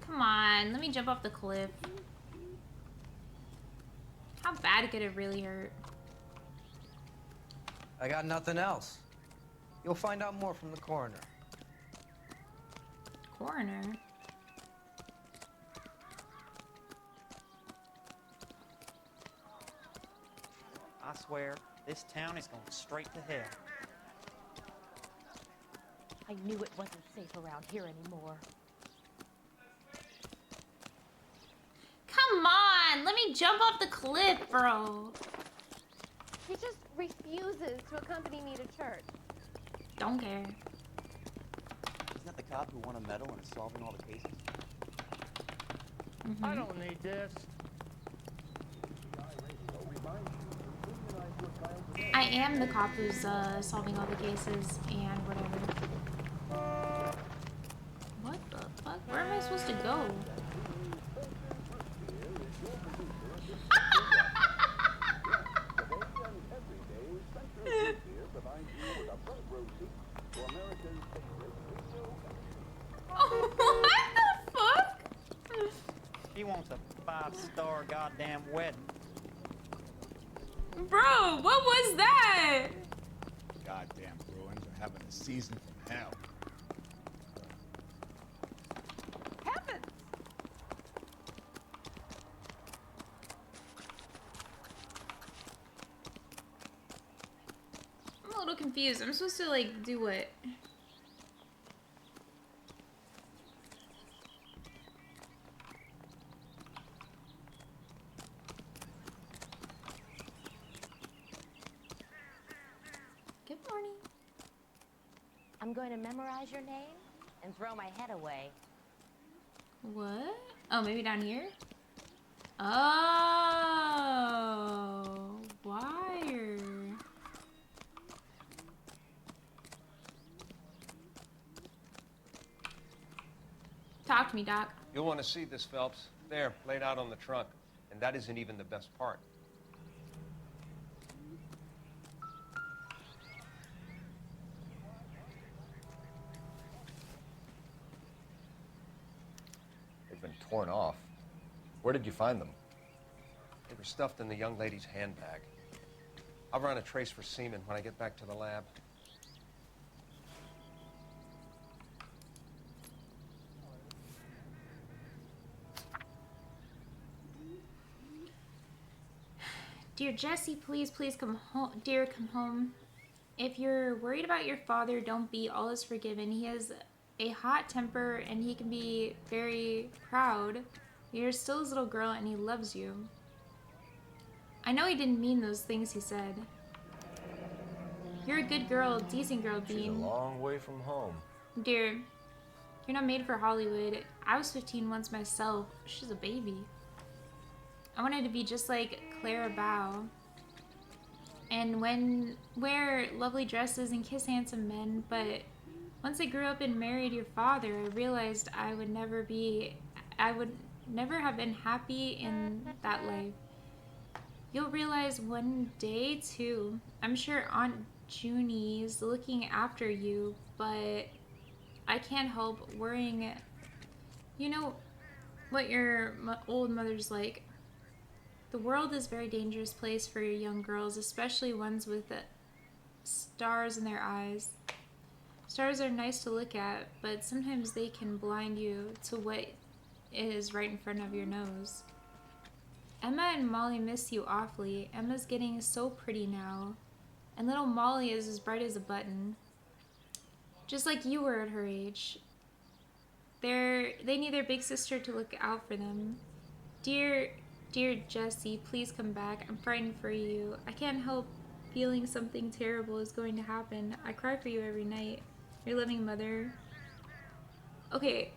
Come on, let me jump off the cliff. How bad could it really hurt? I got nothing else. You'll find out more from the coroner. Coroner? I swear, this town is going straight to hell. I knew it wasn't safe around here anymore. Come on, let me jump off the cliff, bro. He just refuses to accompany me to church. Don't care. Isn't that the cop who won a medal and is solving all the cases? I don't need this. I am the cop who's solving all the cases and whatever. What the fuck? Where am I supposed to go? What the fuck? He wants a 5-star goddamn wedding. Bro, what was that? Goddamn Bruins are having a season from hell. Heavens! I'm a little confused. I'm supposed to, like, do what? Good morning. I'm going to memorize your name and throw my head away. What? Oh, maybe down here? Oh, wire. Talk to me, Doc. You'll want to see this, Phelps. There, laid out on the trunk. And that isn't even the best part. They've been torn off. Where did you find them? They were stuffed in the young lady's handbag. I'll run a trace for semen when I get back to the lab. Dear Jesse, please come home. Dear, come home. If you're worried about your father, don't be. All is forgiven. He has a hot temper and he can be very proud. You're still his little girl and he loves you. I know he didn't mean those things he said. You're a good girl, decent girl, Bean. She's a long way from home. Dear, you're not made for Hollywood. I was 15 once myself. She's a baby. I wanted to be just like Clara Bow. And wear lovely dresses and kiss handsome men, but once I grew up and married your father, I realized I would never have been happy in that life. You'll realize one day too. I'm sure Aunt Junie's looking after you, but I can't help worrying. You know what your old mother's like. The world is a very dangerous place for young girls, especially ones with stars in their eyes. Stars are nice to look at, but sometimes they can blind you to what is right in front of your nose. Emma and Molly miss you awfully. Emma's getting so pretty now, and little Molly is as bright as a button. Just like you were at her age. They need their big sister to look out for them. Dear Jesse, please come back. I'm frightened for you. I can't help feeling something terrible is going to happen. I cry for you every night. Your loving mother. Okay.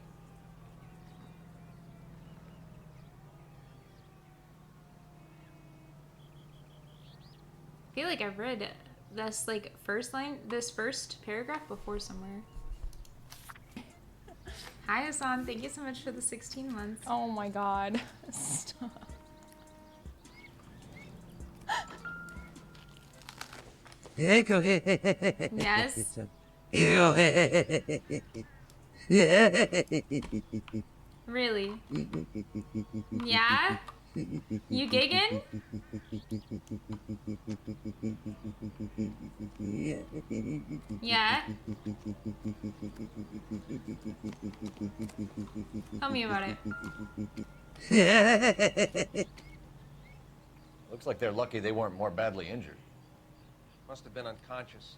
I feel like I've read this this first paragraph before somewhere. Hi Hassan, thank you so much for the 16 months. Oh my god. Stop. Yes. Really? Yeah? You gigging? Yeah? Tell me about it. Looks like they're lucky they weren't more badly injured. Must have been unconscious.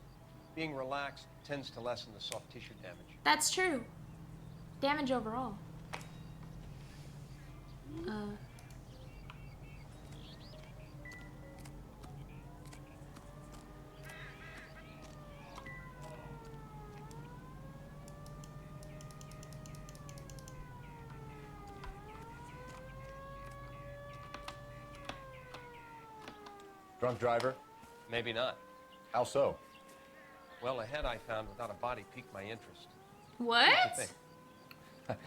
Being relaxed tends to lessen the soft tissue damage. That's true. Damage overall. Drunk driver? Maybe not. How so? Well, a head I found without a body piqued my interest. What? What do you think?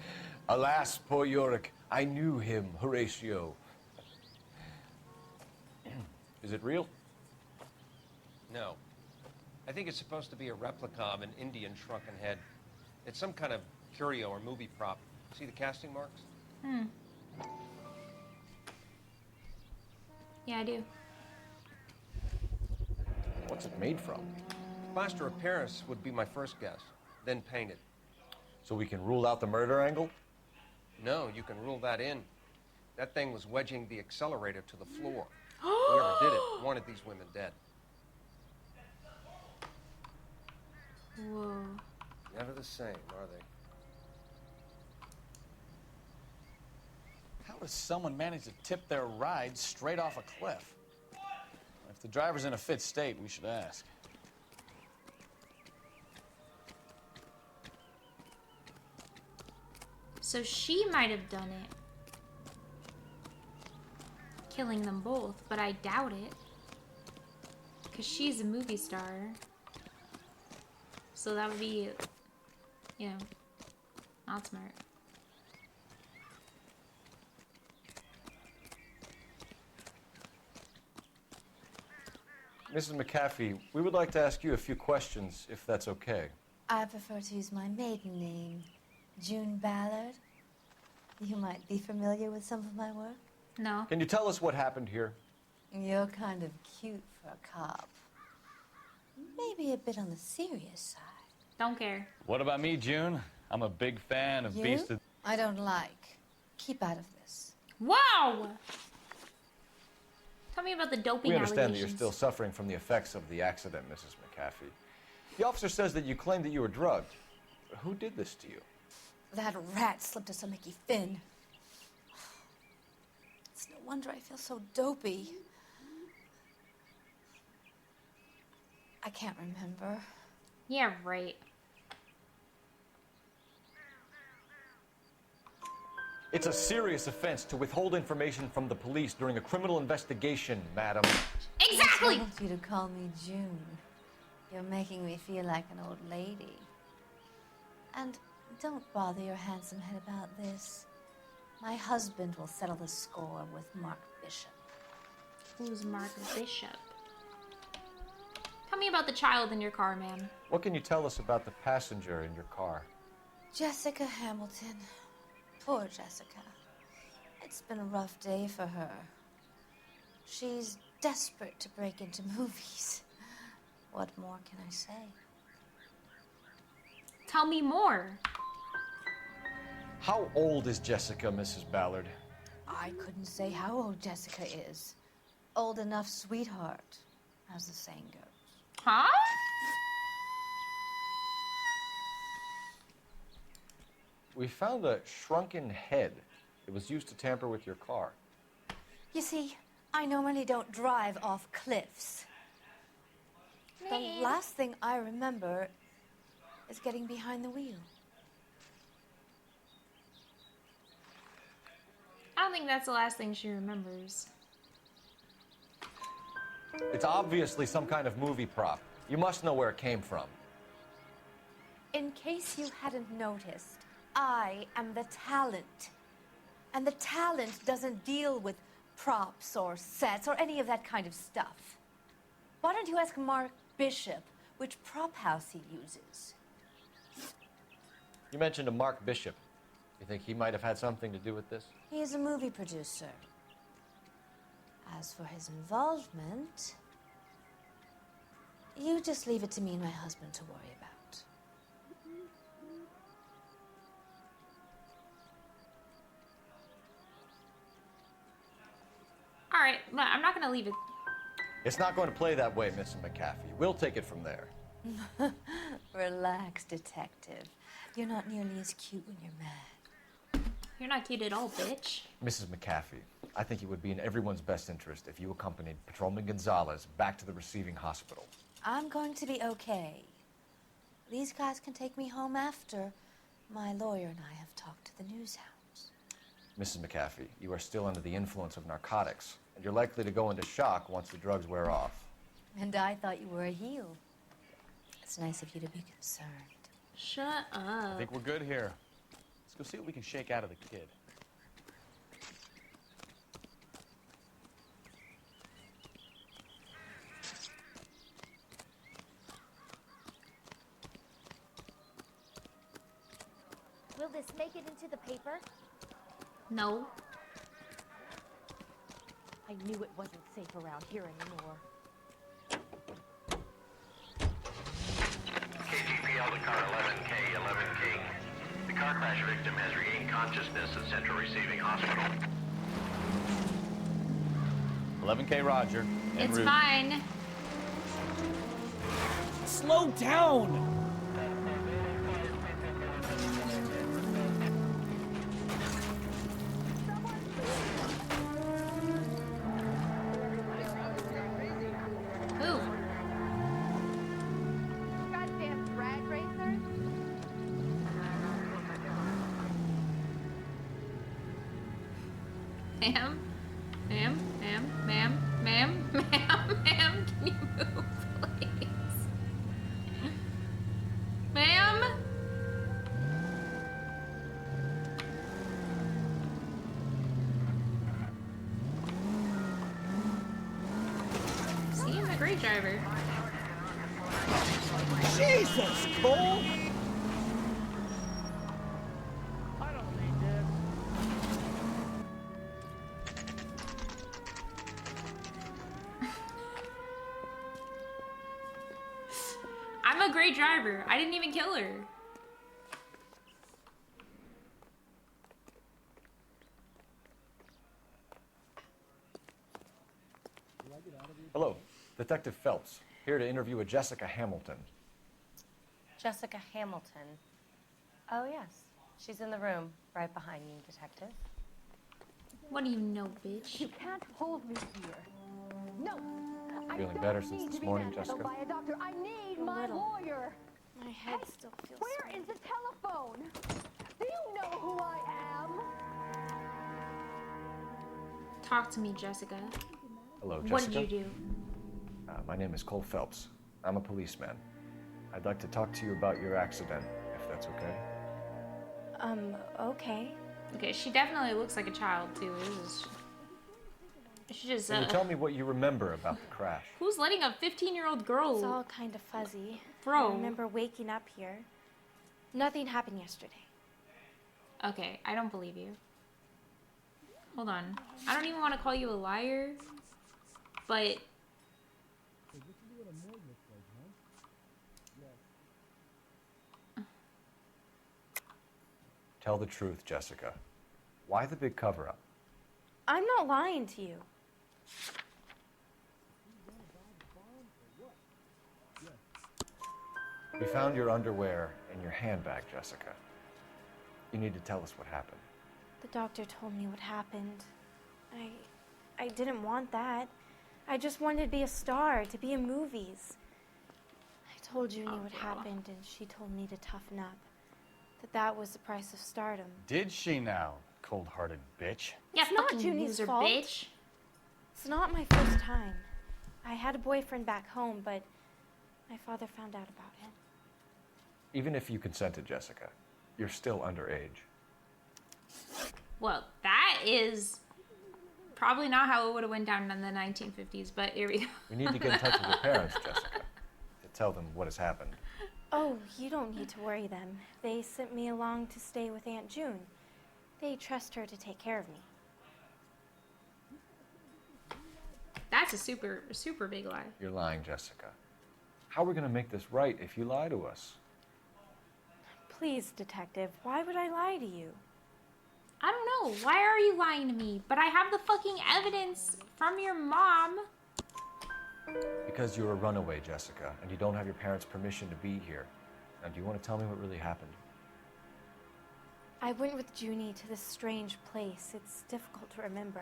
Alas, poor Yorick. I knew him, Horatio. Is it real? No. I think it's supposed to be a replica of an Indian shrunken head. It's some kind of curio or movie prop. See the casting marks? Yeah, I do. What's it made from? Plaster of Paris would be my first guess, then painted. So we can rule out the murder angle? No, you can rule that in. That thing was wedging the accelerator to the floor. Whoever did it wanted these women dead. Whoa. Never the same, are they? How does someone manage to tip their ride straight off a cliff? If the driver's in a fit state, we should ask. So she might have done it. Killing them both, but I doubt it. Because she's a movie star. So that would be, you know, not smart. Mrs. McAfee, we would like to ask you a few questions, if that's okay. I prefer to use my maiden name, June Ballard. You might be familiar with some of my work. No. Can you tell us what happened here? You're kind of cute for a cop. Maybe a bit on the serious side. Don't care. What about me, June? I'm a big fan of You? Beast of... I don't like. Keep out of this. Wow! Tell me about the doping We understand that allegations. you're still suffering from the effects of the accident, Mrs. McAfee. The officer says that you claimed that you were drugged. Who did this to you? That rat slipped us a Mickey Finn. It's no wonder I feel so dopey. I can't remember. Yeah, right. It's a serious offense to withhold information from the police during a criminal investigation, madam. Exactly! I told you to call me June. You're making me feel like an old lady. And don't bother your handsome head about this. My husband will settle the score with Mark Bishop. Who's Mark Bishop? Tell me about the child in your car, ma'am. What can you tell us about the passenger in your car? Jessica Hamilton. Poor Jessica. It's been a rough day for her. She's desperate to break into movies. What more can I say? Tell me more. How old is Jessica, Mrs. Ballard? I couldn't say how old Jessica is. Old enough, sweetheart, as the saying goes. Huh? We found a shrunken head. It was used to tamper with your car. You see, I normally don't drive off cliffs. The last thing I remember is getting behind the wheel. I don't think that's the last thing she remembers. It's obviously some kind of movie prop. You must know where it came from. In case you hadn't noticed, I am the talent. And the talent doesn't deal with props or sets or any of that kind of stuff. Why don't you ask Mark Bishop which prop house he uses? You mentioned a Mark Bishop. You think he might have had something to do with this? He is a movie producer. As for his involvement, you just leave it to me and my husband to worry about. All right, I'm not gonna leave it. It's not going to play that way, Mrs. McAfee. We'll take it from there. Relax, detective. You're not nearly as cute when you're mad. You're not cute at all, bitch. Mrs. McAfee, I think it would be in everyone's best interest if you accompanied Patrolman Gonzalez back to the receiving hospital. I'm going to be okay. These guys can take me home after. My lawyer and I have talked to the news hounds. Mrs. McAfee, you are still under the influence of narcotics, and you're likely to go into shock once the drugs wear off. And I thought you were a heel. It's nice of you to be concerned. Shut I up. think we're good here. Let's go see what we can shake out of the kid. Will this make it into the paper? No. I knew it wasn't safe around here anymore. KGPL to car 11K, 11K. The car crash victim has regained consciousness at Central Receiving Hospital. 11K Roger. En It's route. fine. Slow down! Who? Goddamn drag racer. Ma'am? Ma'am? Ma'am? Ma'am? Ma'am? Ma'am? Ma'am? Can you move, please? Ma'am? Seems agreed. great driver. Jesus, Cole! I'm a great driver. I didn't even kill her. Hello, Detective Phelps, here to interview a Jessica Hamilton. Jessica Hamilton. Oh, yes. She's in the room, right behind you, Detective. What do you know, bitch? You can't hold me here. No. Feeling better since this morning, Jessica? By a doctor. I need my lawyer. My head still feels Where is the telephone? Do you know who I am? Talk to me, Jessica. Hello, Jessica. What did you do? My name is Cole Phelps. I'm a policeman. I'd like to talk to you about your accident, if that's okay. Okay. Okay, she definitely looks like a child, too. She just, Can you tell me what you remember about the crash? Who's letting a 15-year-old girl? It's all kind of fuzzy. Bro. I remember waking up here. Nothing happened yesterday. Okay, I don't believe you. Hold on. I don't even want to call you a liar, but... Tell the truth, Jessica. Why the big cover-up? I'm not lying to you. We found your underwear in your handbag, Jessica. You need to tell us what happened. The doctor told me what happened. I didn't want that. I just wanted to be a star, to be in movies. I told Junie what happened, and she told me to toughen up. That was the price of stardom. Did she now, cold-hearted bitch? Yeah, It's not fucking Junie's loser, fault. bitch. It's not my first time. I had a boyfriend back home, but my father found out about it. Even if you consented, Jessica, you're still underage. Well, that is probably not how it would have went down in the 1950s, but here we go. We need to get in touch with your parents, Jessica, to tell them what has happened. Oh, you don't need to worry them. They sent me along to stay with Aunt June. They trust her to take care of me. That's a super big lie. You're lying, Jessica. How are we going to make this right if you lie to us? Please, Detective, why would I lie to you? I don't know. Why are you lying to me? But I have the fucking evidence from your mom. Because you're a runaway, Jessica, and you don't have your parents' permission to be here. Now, do you want to tell me what really happened? I went with Junie to this strange place. It's difficult to remember.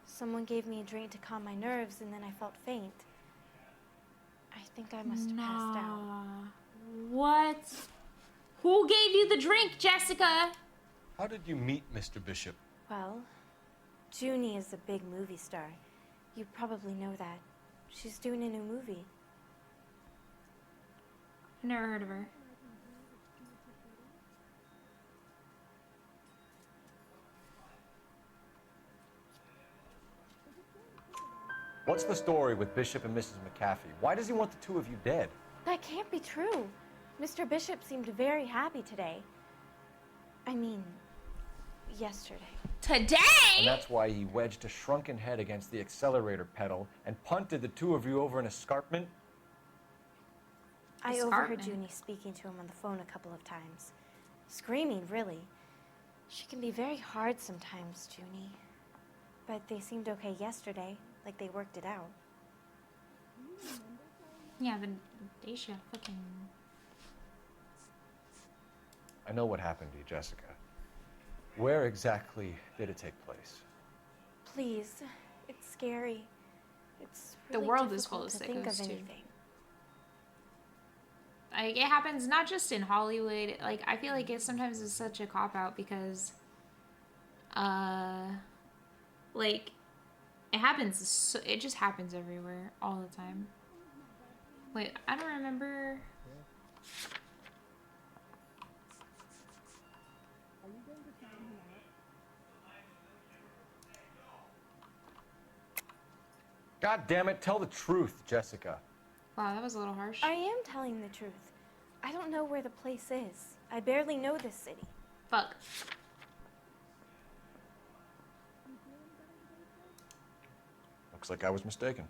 Someone gave me a drink to calm my nerves, and then I felt faint. I think I must have passed out. What? Who gave you the drink, Jessica? How did you meet Mr. Bishop? Well, Junie is a big movie star. You probably know that. She's doing a new movie. I've never heard of her. What's the story with Bishop and Mrs. McAfee? Why does he want the two of you dead? That can't be true. Mr. Bishop seemed very happy today. I mean, yesterday. Today? And that's why he wedged a shrunken head against the accelerator pedal and punted the two of you over an escarpment? I overheard Junie speaking to him on the phone a couple of times. Screaming, really. She can be very hard sometimes, Junie. But they seemed okay yesterday, like they worked it out. Yeah, then they should fucking... I know what happened to you, Jessica. Where exactly did it take place? Please, it's scary. It's The really world is full of difficult to think sickos, of too. anything. Like, it happens not just in Hollywood. Like, I feel like it sometimes is such a cop-out because, like, it happens, it just happens everywhere, all the time. Wait, I don't remember... God damn it, tell the truth, Jessica. Wow, that was a little harsh. I am telling the truth. I don't know where the place is. I barely know this city. Fuck. Looks like I was mistaken.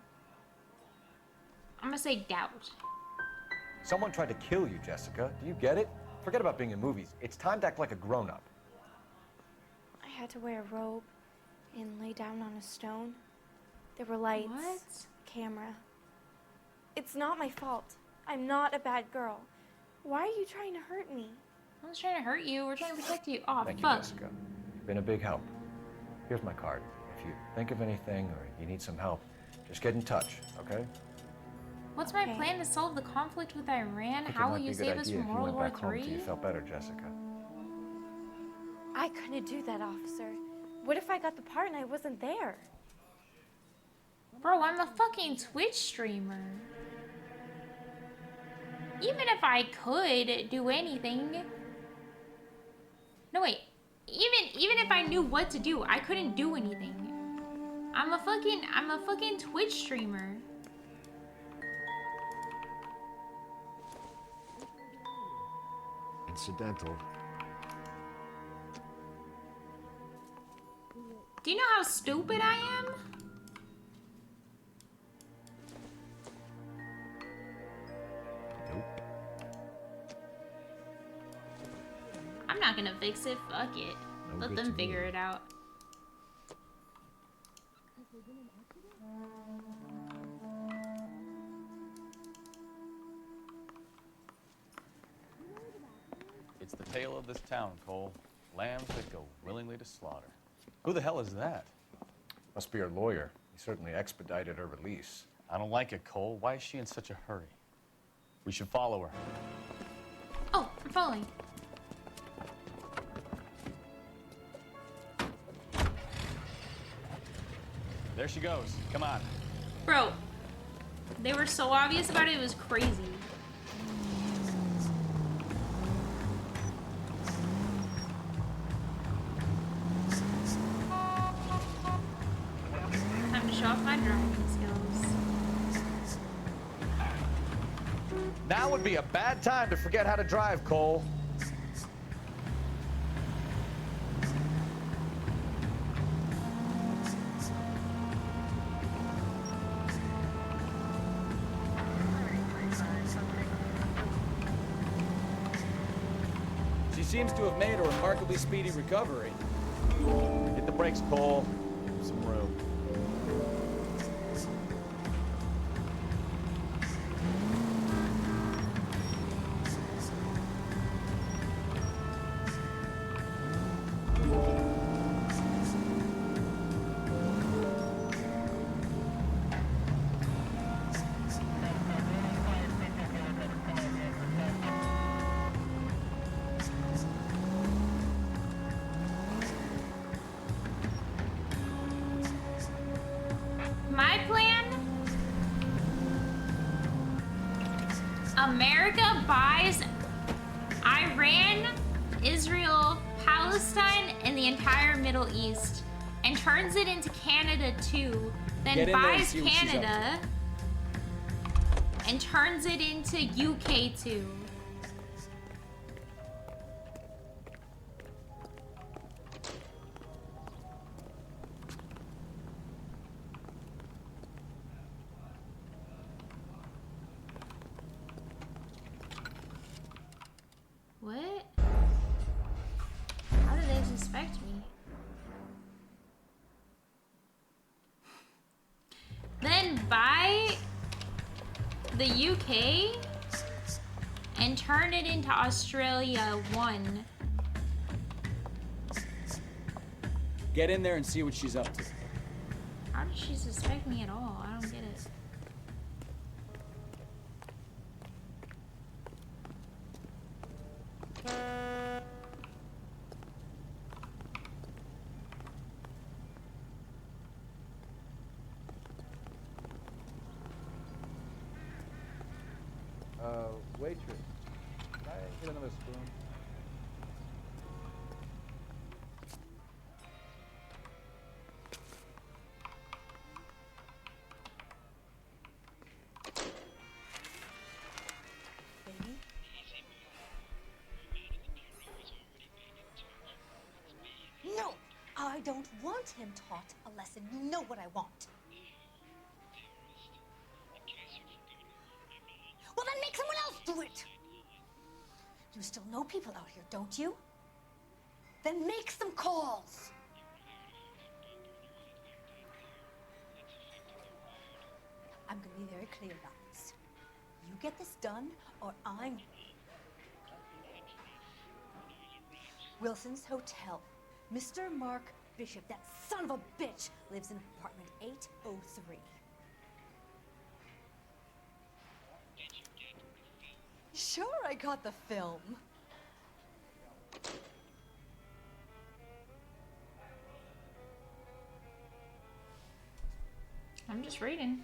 I'm gonna say doubt. Someone tried to kill you, Jessica. Do you get it? Forget about being in movies. It's time to act like a grown-up. I had to wear a robe and lay down on a stone. There were lights, camera. It's not my fault. I'm not a bad girl. Why are you trying to hurt me? I was trying to hurt you. We're trying to protect you. Oh, Thank you, fuck. Jessica. You've been a big help. Here's my card. If you think of anything or you need some help, just get in touch, okay? What's my plan to solve the conflict with Iran? How will you save us from World War Home till you III? felt better, Jessica. I couldn't do that, officer. What if I got the part and I wasn't there? Bro, I'm a fucking Twitch streamer. Even if I could do anything. No, wait. Even if I knew what to do, I couldn't do anything. I'm a fucking Twitch streamer. Incidental. Do you know how stupid I am? I'm not gonna fix it. Fuck it. No Let good them to me. figure it out. It's the tale of this town, Cole. Lambs that go willingly to slaughter. Who the hell is that? Must be her lawyer. He certainly expedited her release. I don't like it, Cole. Why is she in such a hurry? We should follow her. Oh, I'm following. There she goes. Come on. Bro, they were so obvious about it, it was crazy. Time to show off my driving skills. Now would be a bad time to forget how to drive, Cole. She seems to have made a remarkably speedy recovery. Hit the brakes, Cole. Some room. My plan? America buys Iran, Israel, Palestine, and the entire Middle East and turns it into Canada too. Then Get in there and buys see what she's up to. Canada and turns it into UK too. What? How did they suspect me? Then buy the UK and turn it into Australia 1. Get in there and see what she's up to. How did she suspect me at all? I don't get it. Waitress, can I get another spoon? don't want him taught a lesson. You know what I want. Well, then make someone else do it. You still know people out here, don't you? Then make some calls. I'm going to be very clear about this. You get this done, or I'm... Wilson's Hotel. Mr. Mark Bishop, that son of a bitch, lives in apartment 803. Sure, I got the film. I'm just reading.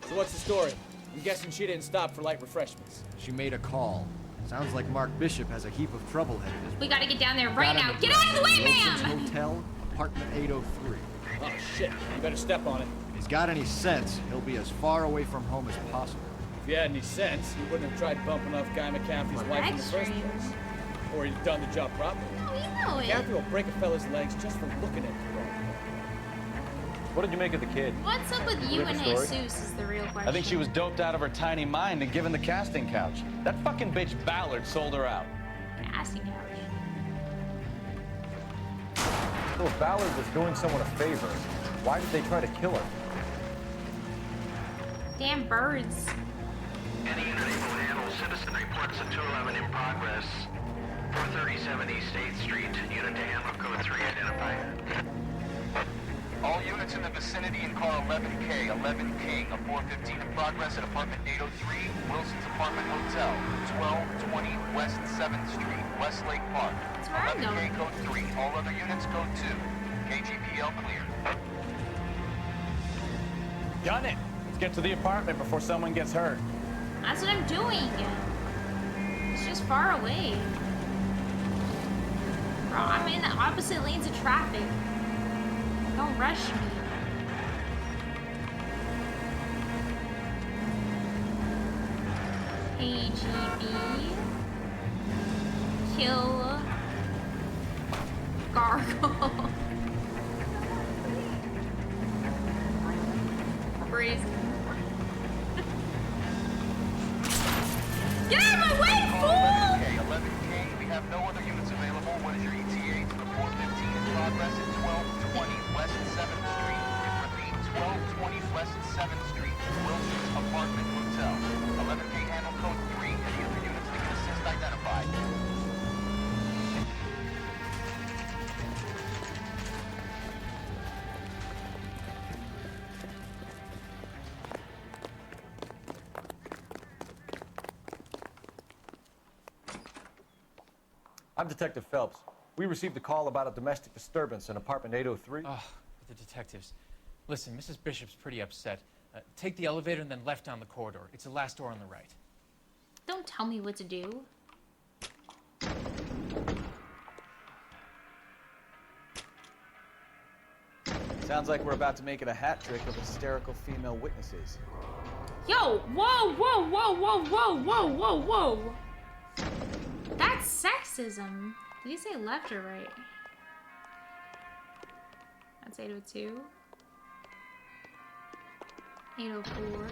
So what's the story? I'm guessing she didn't stop for light refreshments. She made a call. Sounds like Mark Bishop has a heap of trouble headed his way. We gotta get down there right now. Get out of the way, Wilson's ma'am! Hotel, apartment 803. Oh shit, you better step on it. If he's got any sense, he'll be as far away from home as possible. If he had any sense, he wouldn't have tried bumping off Guy McCaffrey's wife in the first place. Or he'd done the job properly. No, you know it. McCaffrey will break a fella's legs just for looking at the wrong. What did you make of the kid? What's up with you and Jesus is the real question. I think she was doped out of her tiny mind and given the casting couch. That fucking bitch Ballard sold her out. Casting couch. So if Ballard was doing someone a favor, why did they try to kill her? Damn birds. Any unit able to handle citizen reports of 211 in progress. 437 East 8th Street. Unit to handle code 3 identified. All units in the vicinity in car 11K, 11 King, a 415 in progress at apartment 803, Wilson's Apartment Hotel, 1220 West 7th Street, Westlake Park. 11K code 3, all other units code 2. KGPL clear. Done it. Let's get to the apartment before someone gets hurt. That's what I'm doing. It's just far away. Bro, I'm in the opposite lanes of traffic. Don't rush me. AGB. Kill. Gargle. Brazen. Get out of my way, fool! 11K, we have no other units available. What is your ETA to the 415 in progress at 1220 West 7th Street? Repeat, 1220 West 7th Street, Wilson's Apartment Hotel. 11K handle code 3. Any other units that can assist identified. I'm Detective Phelps. We received a call about a domestic disturbance in apartment 803. Oh, the detectives. Listen, Mrs. Bishop's pretty upset. Take the elevator and then left down the corridor. It's the last door on the right. Don't tell me what to do. Sounds like we're about to make it a hat trick of hysterical female witnesses. Yo, whoa, whoa, whoa, whoa, whoa, whoa, whoa, whoa. That's sexism. Did he say left or right? That's 802. 804.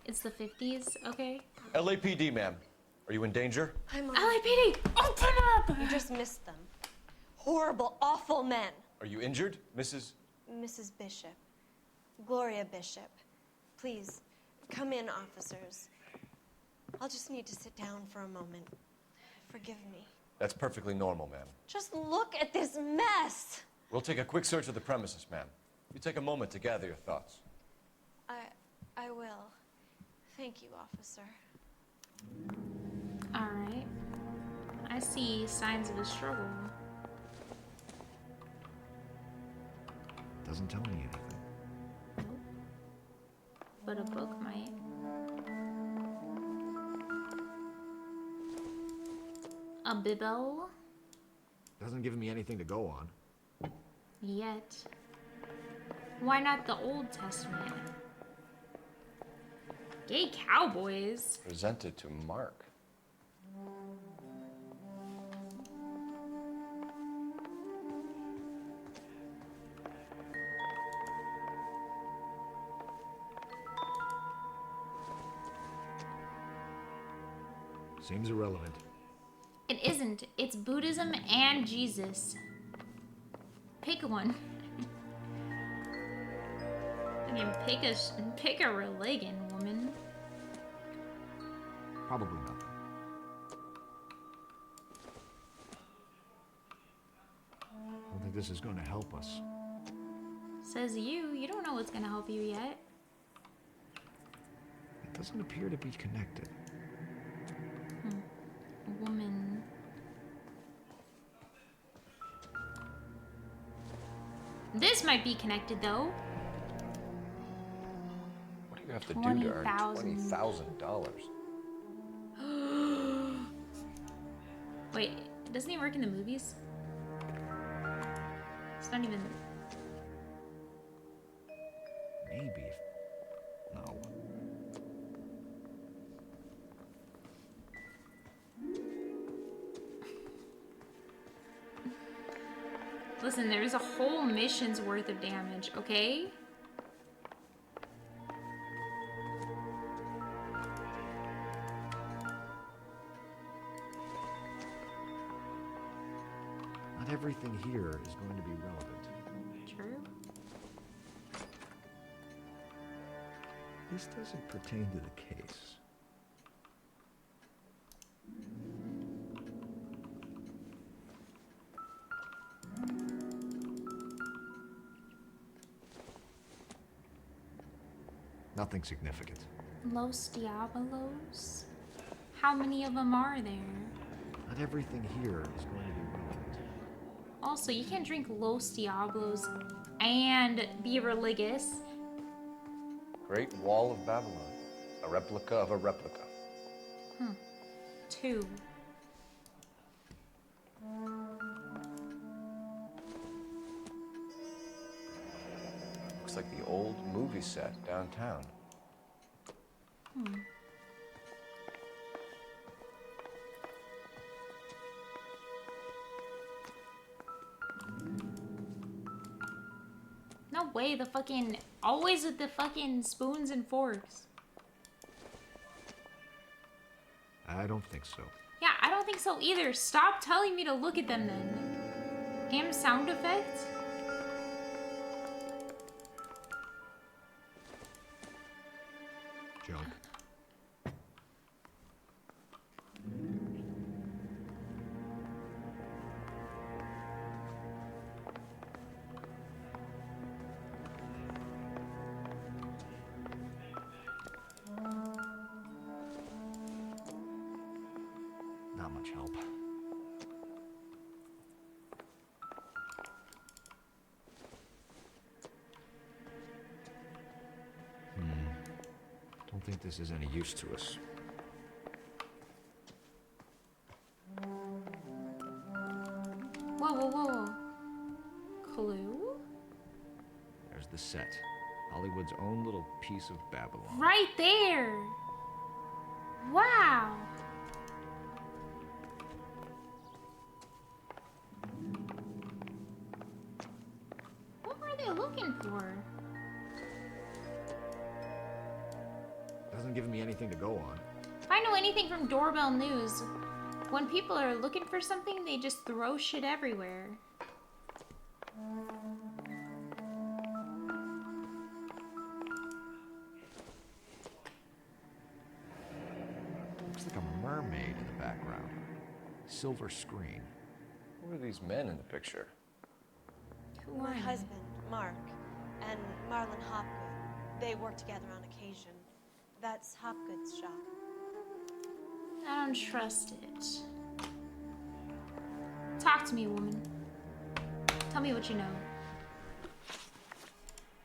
It's the 50s, okay. LAPD, ma'am. Are you in danger? I'm LAPD, open up! You just missed them. Horrible, awful men. Are you injured, Mrs.? Mrs. Bishop. Gloria Bishop. Please, come in, officers. I'll just need to sit down for a moment. Forgive me. That's perfectly normal, ma'am. Just look at this mess. We'll take a quick search of the premises, ma'am. You take a moment to gather your thoughts. I will. Thank you, officer. All right. I see signs of a struggle. Doesn't tell me anything. But a book might. A Bible? Doesn't give me anything to go on. Yet. Why not the Old Testament? Gay cowboys. Presented to Mark. Seems irrelevant. It isn't. It's Buddhism and Jesus. Pick one. I mean, pick a religion, woman. Probably nothing. I don't think this is going to help us. Says you. You don't know what's gonna help you yet. It doesn't appear to be connected. Woman. This might be connected though. What do you have to do to earn $20,000? Wait, doesn't he work in the movies? It's not even. Maybe. No. Listen, there's a whole mission's worth of damage, okay? Not everything here is going to be relevant. True. This doesn't pertain to the case. Nothing significant. Los Diabolos? How many of them are there? Not everything here is going to be relevant. Also, you can't drink Los Diablos and be religious. Great Wall of Babylon. A replica of a replica. 2. Looks like the old movie set downtown. No way, the fucking... Always with the fucking spoons and forks. I don't think so. Yeah, I don't think so either. Stop telling me to look at them then. Damn sound effects. Junk. Not much help. Don't think this is any use to us. Whoa, whoa, whoa. Clue? There's the set. Hollywood's own little piece of Babylon. Right there. Wow. What were they looking for? Doesn't give me anything to go on. If I know anything from Doorbell News, when people are looking for something, they just throw shit everywhere. Looks like a mermaid in the background. Silver screen. Who are these men in the picture? My husband, Mark, and Marlon Hopgood. They work together on occasion. That's Hopgood's shop. I don't trust it. Talk to me, woman. Tell me what you know.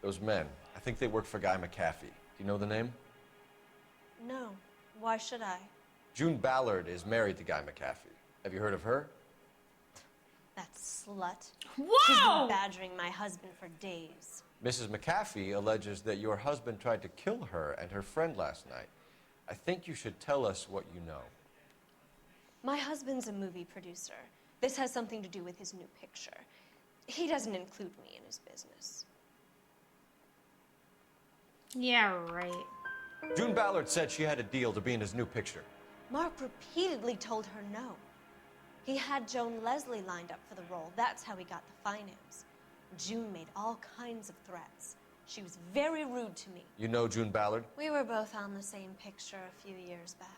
Those men. I think they work for Guy McAfee. Do you know the name? No. Why should I? June Ballard is married to Guy McAfee. Have you heard of her? That slut. Whoa! She's been badgering my husband for days. Mrs. McAfee alleges that your husband tried to kill her and her friend last night. I think you should tell us what you know. My husband's a movie producer. This has something to do with his new picture. He doesn't include me in his business. Yeah, right. June Ballard said she had a deal to be in his new picture. Mark repeatedly told her no. He had Joan Leslie lined up for the role. That's how he got the finance. June made all kinds of threats. She was very rude to me. You know June Ballard? We were both on the same picture a few years back.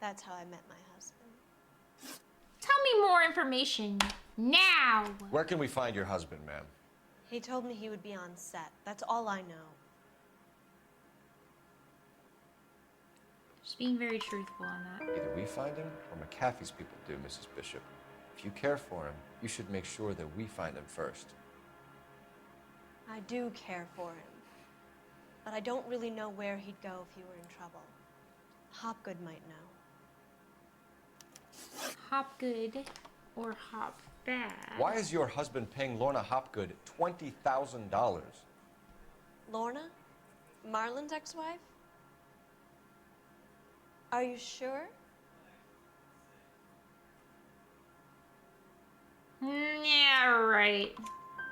That's how I met my husband. Tell me more information now. Where can we find your husband, ma'am? He told me he would be on set. That's all I know. Just being very truthful on that. Either we find him or McAfee's people do, Mrs. Bishop. If you care for him, you should make sure that we find him first. I do care for him, but I don't really know where he'd go if he were in trouble. Hopgood might know. Hopgood or Hop Bad? Why is your husband paying Lorna Hopgood $20,000? Lorna? Marlon's ex-wife? Are you sure? Yeah, right.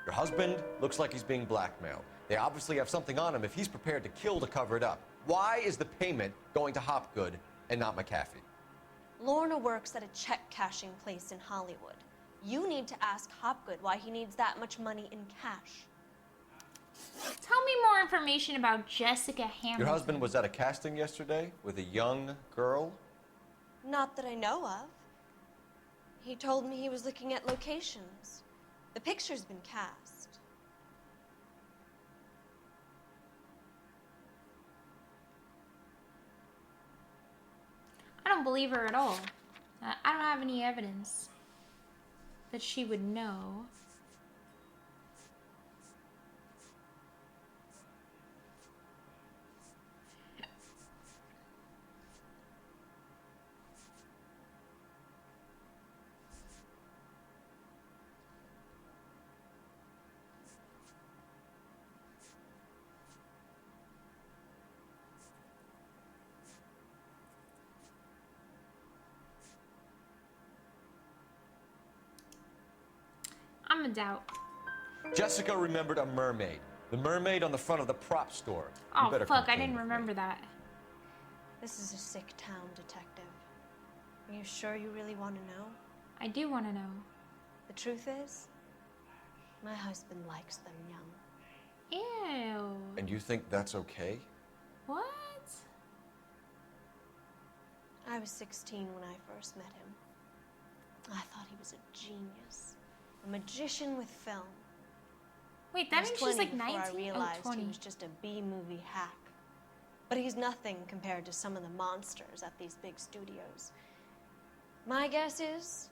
Your husband looks like he's being blackmailed. They obviously have something on him if he's prepared to kill to cover it up. Why is the payment going to Hopgood and not McAfee? Lorna works at a check-cashing place in Hollywood. You need to ask Hopgood why he needs that much money in cash. Tell me more information about Jessica Hamilton. Your husband was at a casting yesterday with a young girl? Not that I know of. He told me he was looking at locations. The picture's been cast. I don't believe her at all. I don't have any evidence that she would know. I'm a doubt. Jessica remembered a mermaid. The mermaid on the front of the prop store. You Oh, better fuck, come I clean didn't with me. remember that. This is a sick town, Detective. Are you sure you really want to know? I do want to know. The truth is, my husband likes them young. Ew. And you think that's okay? What? I was 16 when I first met him. I thought he was a genius. A magician with film. Wait, I that was means she's 20 like before 19? I realized oh, 20. he was just a B-movie hack. But he's nothing compared to some of the monsters at these big studios. My guess is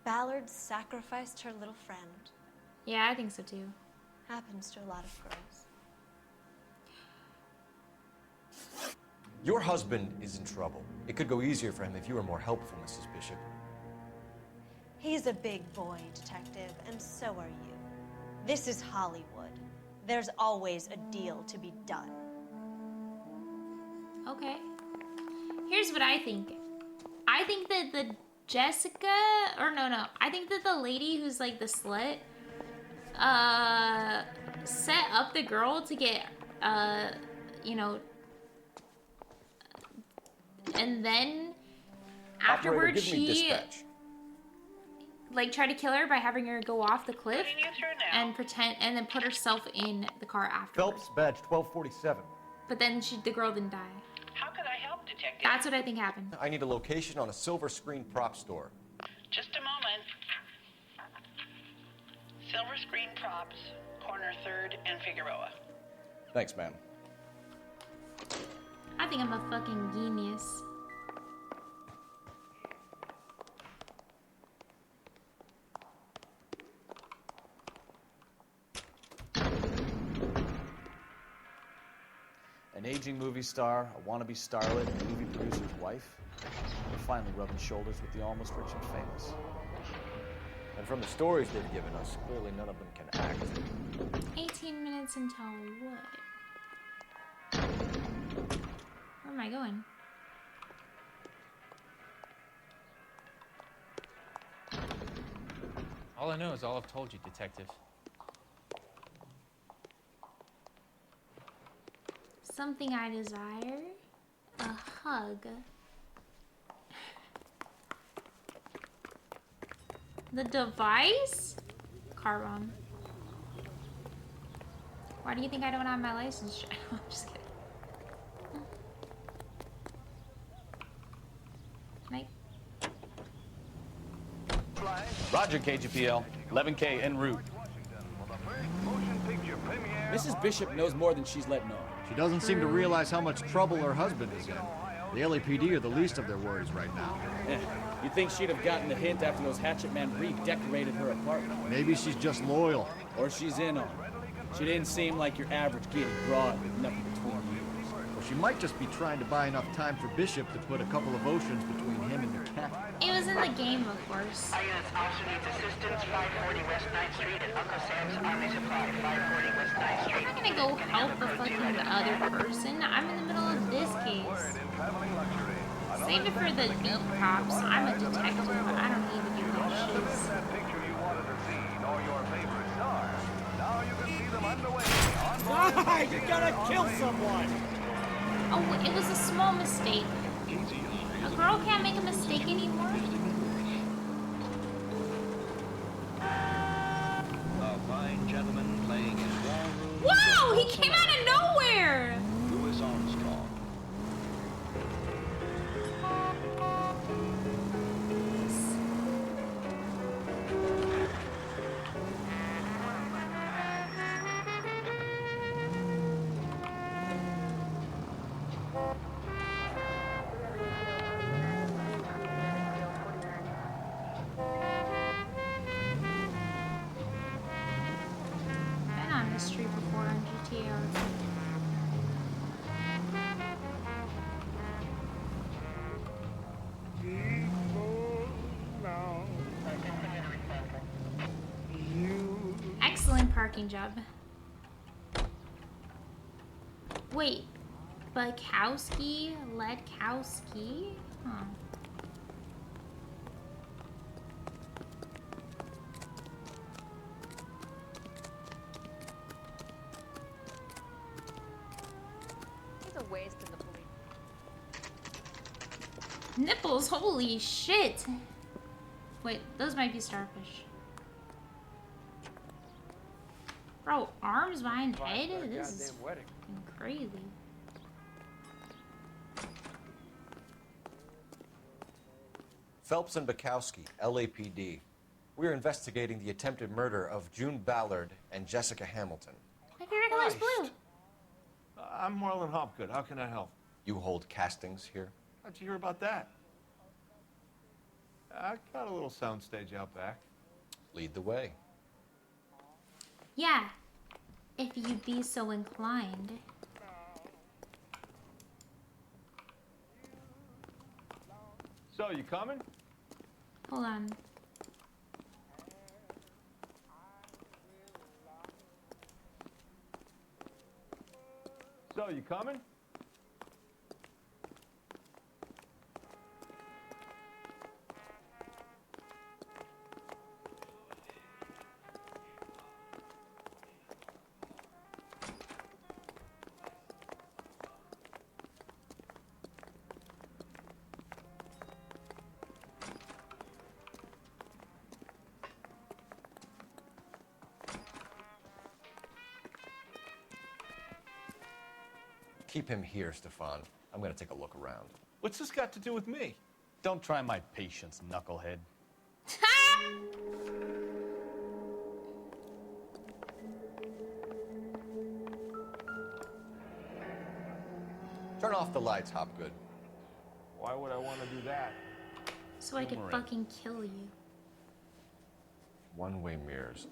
Ballard sacrificed her little friend. Yeah, I think so too. Happens to a lot of girls. Your husband is in trouble. It could go easier for him if you were more helpful, Mrs. Bishop. He's a big boy, Detective, and so are you. This is Hollywood. There's always a deal to be done. Okay. Here's what I think. I think that the Jessica, or no. I think that the lady who's like the slut, set up the girl to get, you know, and then afterwards Operator, give me she dispatch. like tried to kill her by having her go off the cliff and pretend and then put herself in the car afterwards. Phelps, badge 1247. But then the girl didn't die. How can I help, Detective? That's what I think happened. I need a location on a silver screen prop store. Just a moment. Silver Screen Props, corner 3rd and Figueroa. Thanks, ma'am. I think I'm a fucking genius. An agent aging movie star, a wannabe starlet, and a movie producer's wife. They're finally rubbing shoulders with the almost rich and famous. And from the stories they've given us, clearly none of them can act. 18 minutes until what? Where am I going? All I know is all I've told you, Detective. Something I desire? A hug. The device? Car bomb. Why do you think I don't have my license? I'm just kidding. Can I? Roger, KGPL. 11K en route. Mrs. Bishop knows more than she's letting on. She doesn't seem to realize how much trouble her husband is in. The LAPD are the least of their worries right now. You'd think she'd have gotten the hint after those hatchet men redecorated her apartment. Maybe she's just loyal. Or she's in on it. She didn't seem like your average giddy broad with nothing between years. Or she might just be trying to buy enough time for Bishop to put a couple of oceans between him and the cat. It was in the game, of course. Units also needs assistance, 540 West 9th Street and Uncle Sam's Army Supply, 540 West 9th Street. I'm not gonna go help the fucking other person. I'm in the middle of this case. Save it for the beat cops. I'm a detective. I don't need to do that shit. You gotta kill someone! Oh, it was a small mistake. A girl can't make a mistake anymore. A fine gentleman playing in ballroom. Wow, he came out of nowhere. Louis Armstrong. Been on this street before on GTA. Excellent parking job. Wait, Bukowski? Ledkowski? Huh. He's a waste in the police. Nipples, holy shit! Wait, those might be starfish. Bro, arms behind head? This is fucking crazy. Phelps and Bukowski, LAPD. We're investigating the attempted murder of June Ballard and Jessica Hamilton. My favorite color is blue. I'm Marlon Hopgood. How can I help? You hold castings here? How'd you hear about that? I got a little soundstage out back. Lead the way. Yeah, if you'd be so inclined. So, you coming? Hold on. So, you coming? Keep him here, Stefan. I'm gonna take a look around. What's this got to do with me? Don't try my patience, knucklehead. Turn off the lights, Hopgood. Why would I want to do that? So I could fucking kill you. One-way mirrors.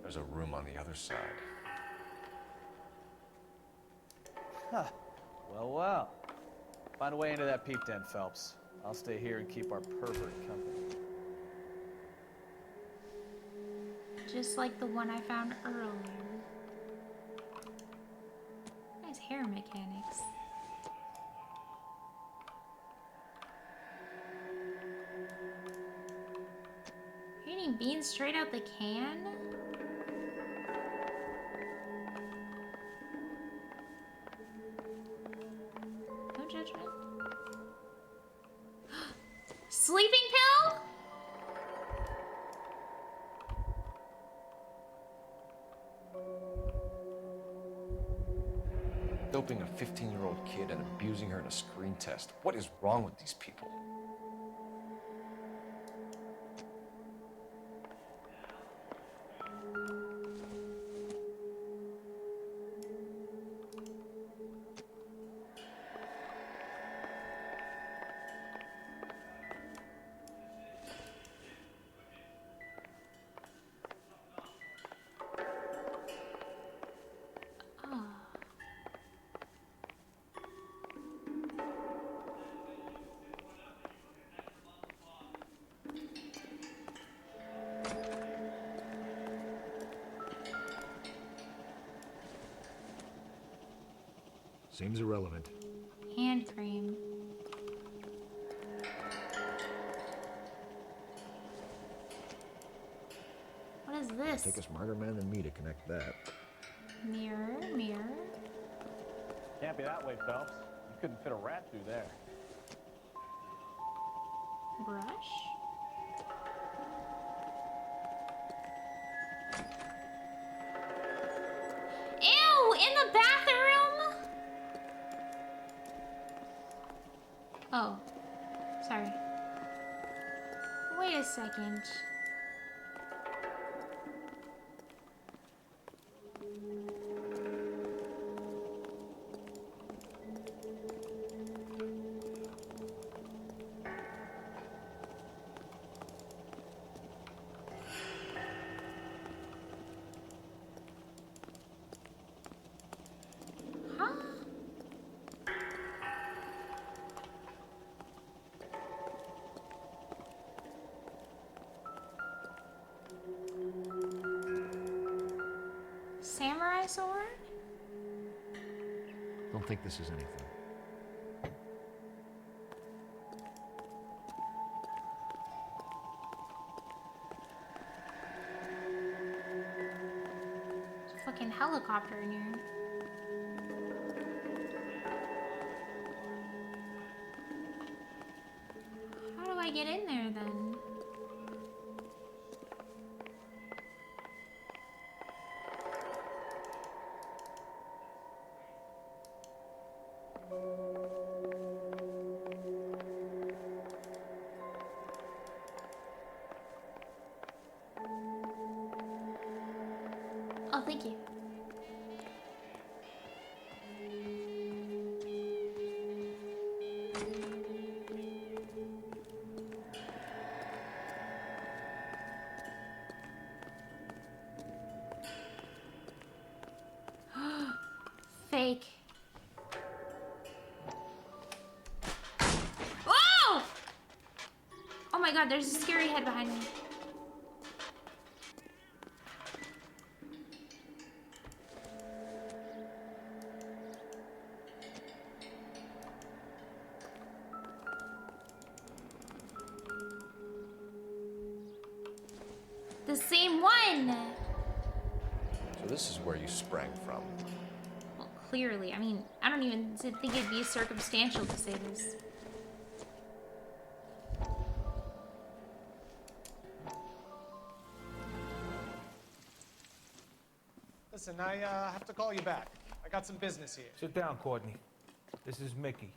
There's a room on the other side. Huh. Well, well. Find a way into that peep den, Phelps. I'll stay here and keep our pervert company. Just like the one I found earlier. Nice hair mechanics. You're eating beans straight out the can? No judgment. Sleeping pill? Doping a 15-year-old kid and abusing her in a screen test. What is wrong with these people? Seems irrelevant. Hand cream. What is this? Take a smarter man than me to connect that. Mirror, mirror. Can't be that way, Phelps. You couldn't fit a rat through there. Brush. Ew! In the bathroom? Oh. Sorry. Wait a second. Samurai sword? Don't think this is anything. There's a fucking helicopter in here. How do I get in there then? Oh, thank you. Fake. Oh! Oh my god, there's a scary head behind me. The same one! So this is where you sprang from. Well, clearly. I mean, I don't even think it'd be circumstantial to say this. Listen, I have to call you back. I got some business here. Sit down, Courtney. This is Mickey.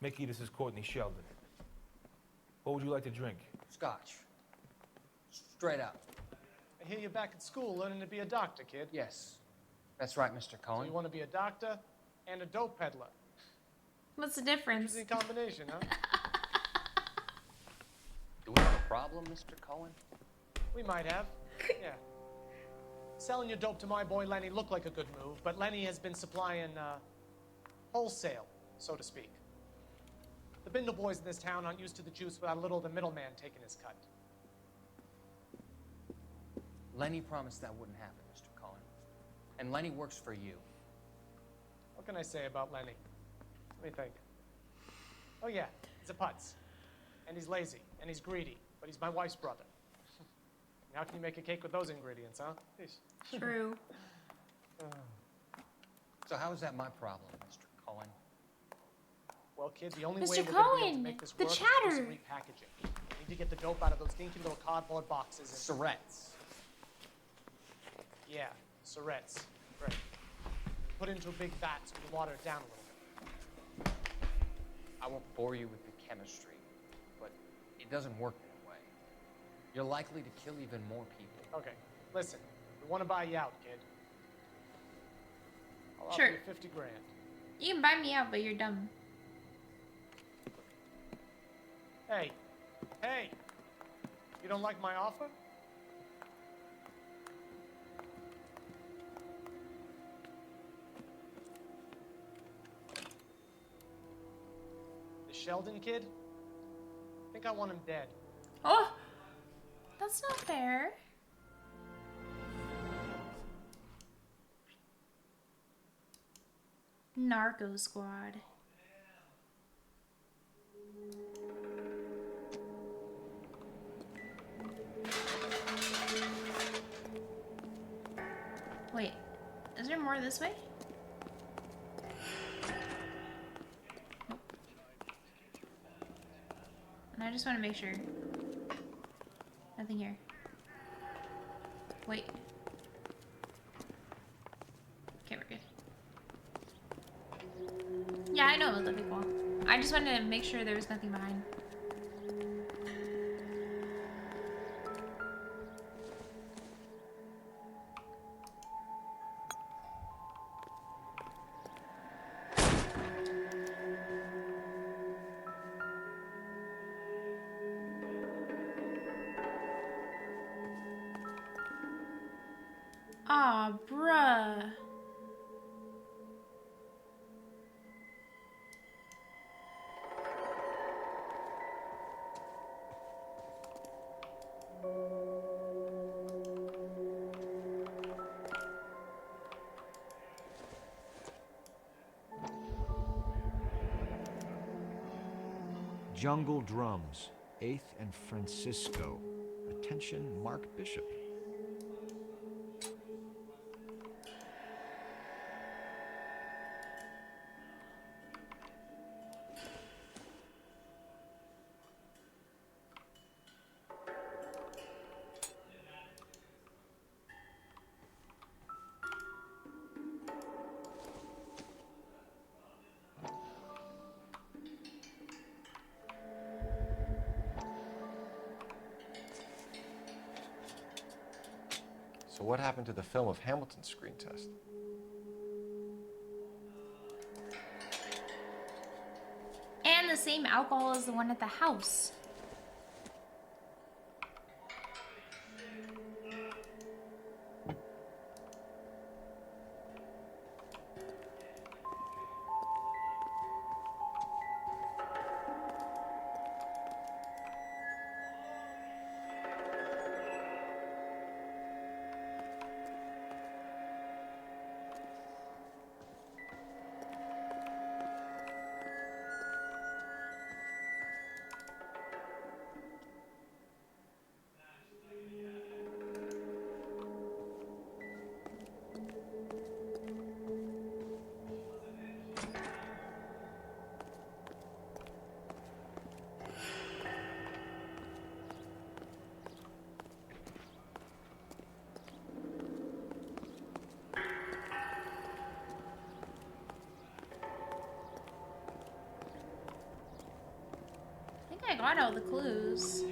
Mickey, this is Courtney Sheldon. What would you like to drink? Scotch. Straight up. I hear you're back at school learning to be a doctor, kid. Yes. That's right, Mr. So Cohen. you want to be a doctor and a dope peddler. What's the difference? Interesting combination, huh? Do we have a problem, Mr. Cohen? We might have. Yeah. Selling your dope to my boy Lenny looked like a good move, but Lenny has been supplying wholesale so to speak. The Bindle boys in this town aren't used to the juice without a little of the middleman taking his cut. Lenny promised that wouldn't happen, Mr. Cullen. And Lenny works for you. What can I say about Lenny? Let me think. Oh yeah, he's a putz. And he's lazy, and he's greedy, but he's my wife's brother. How can you make a cake with those ingredients, huh? Jeez. True. So how is that my problem, Mr. Cullen? Well, kid, the only Mr. way we're gonna be able to Cohen, make this the work is chatter. through some repackaging. We need to get the dope out of those dinky little cardboard boxes and... Surrettes. Yeah, Surrettes. Right. Put into a big vat so we can water it down a little bit. I won't bore you with the chemistry, but it doesn't work that way. You're likely to kill even more people. Okay, listen. We want to buy you out, kid. I'll Sure. offer you 50 grand. You can buy me out, but you're dumb. Hey, hey! You don't like my offer? The Sheldon kid? I think I want him dead. Oh! That's not fair. Narco Squad. Wait, is there more this way? Nope. And I just want to make sure. Nothing here. Wait. Okay, we're good. Yeah, I know it was big wall. I just wanted to make sure there was nothing behind. Aw, bruh. Jungle Drums, 8th and Francisco. Attention, Mark Bishop. So what happened to the film of Hamilton's screen test? And the same alcohol as the one at the house. I got all the clues.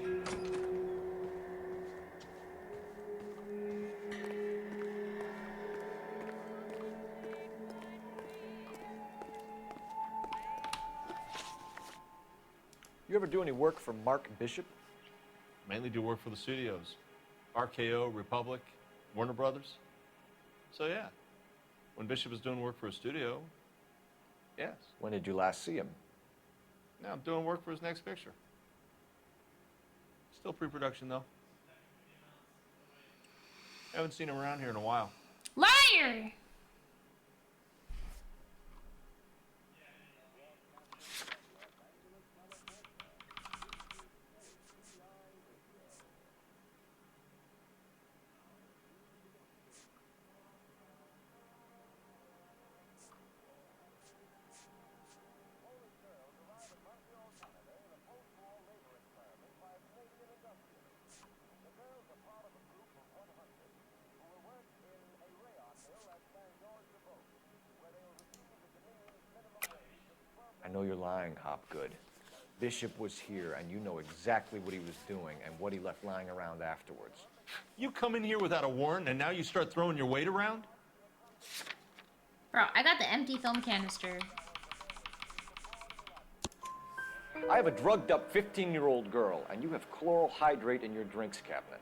You ever do any work for Mark Bishop? Mainly do work for the studios. RKO, Republic, Warner Brothers. So yeah, when Bishop is doing work for a studio, Yes. When did you last see him? Now I'm doing work for his next picture. Still pre-production, though. Haven't seen him around here in a while. Liar! I know you're lying, Hopgood. Bishop was here, and you know exactly what he was doing and what he left lying around afterwards. You come in here without a warrant, and now you start throwing your weight around? Bro, I got the empty film canister. I have a drugged-up 15-year-old girl, and you have chloral hydrate in your drinks cabinet.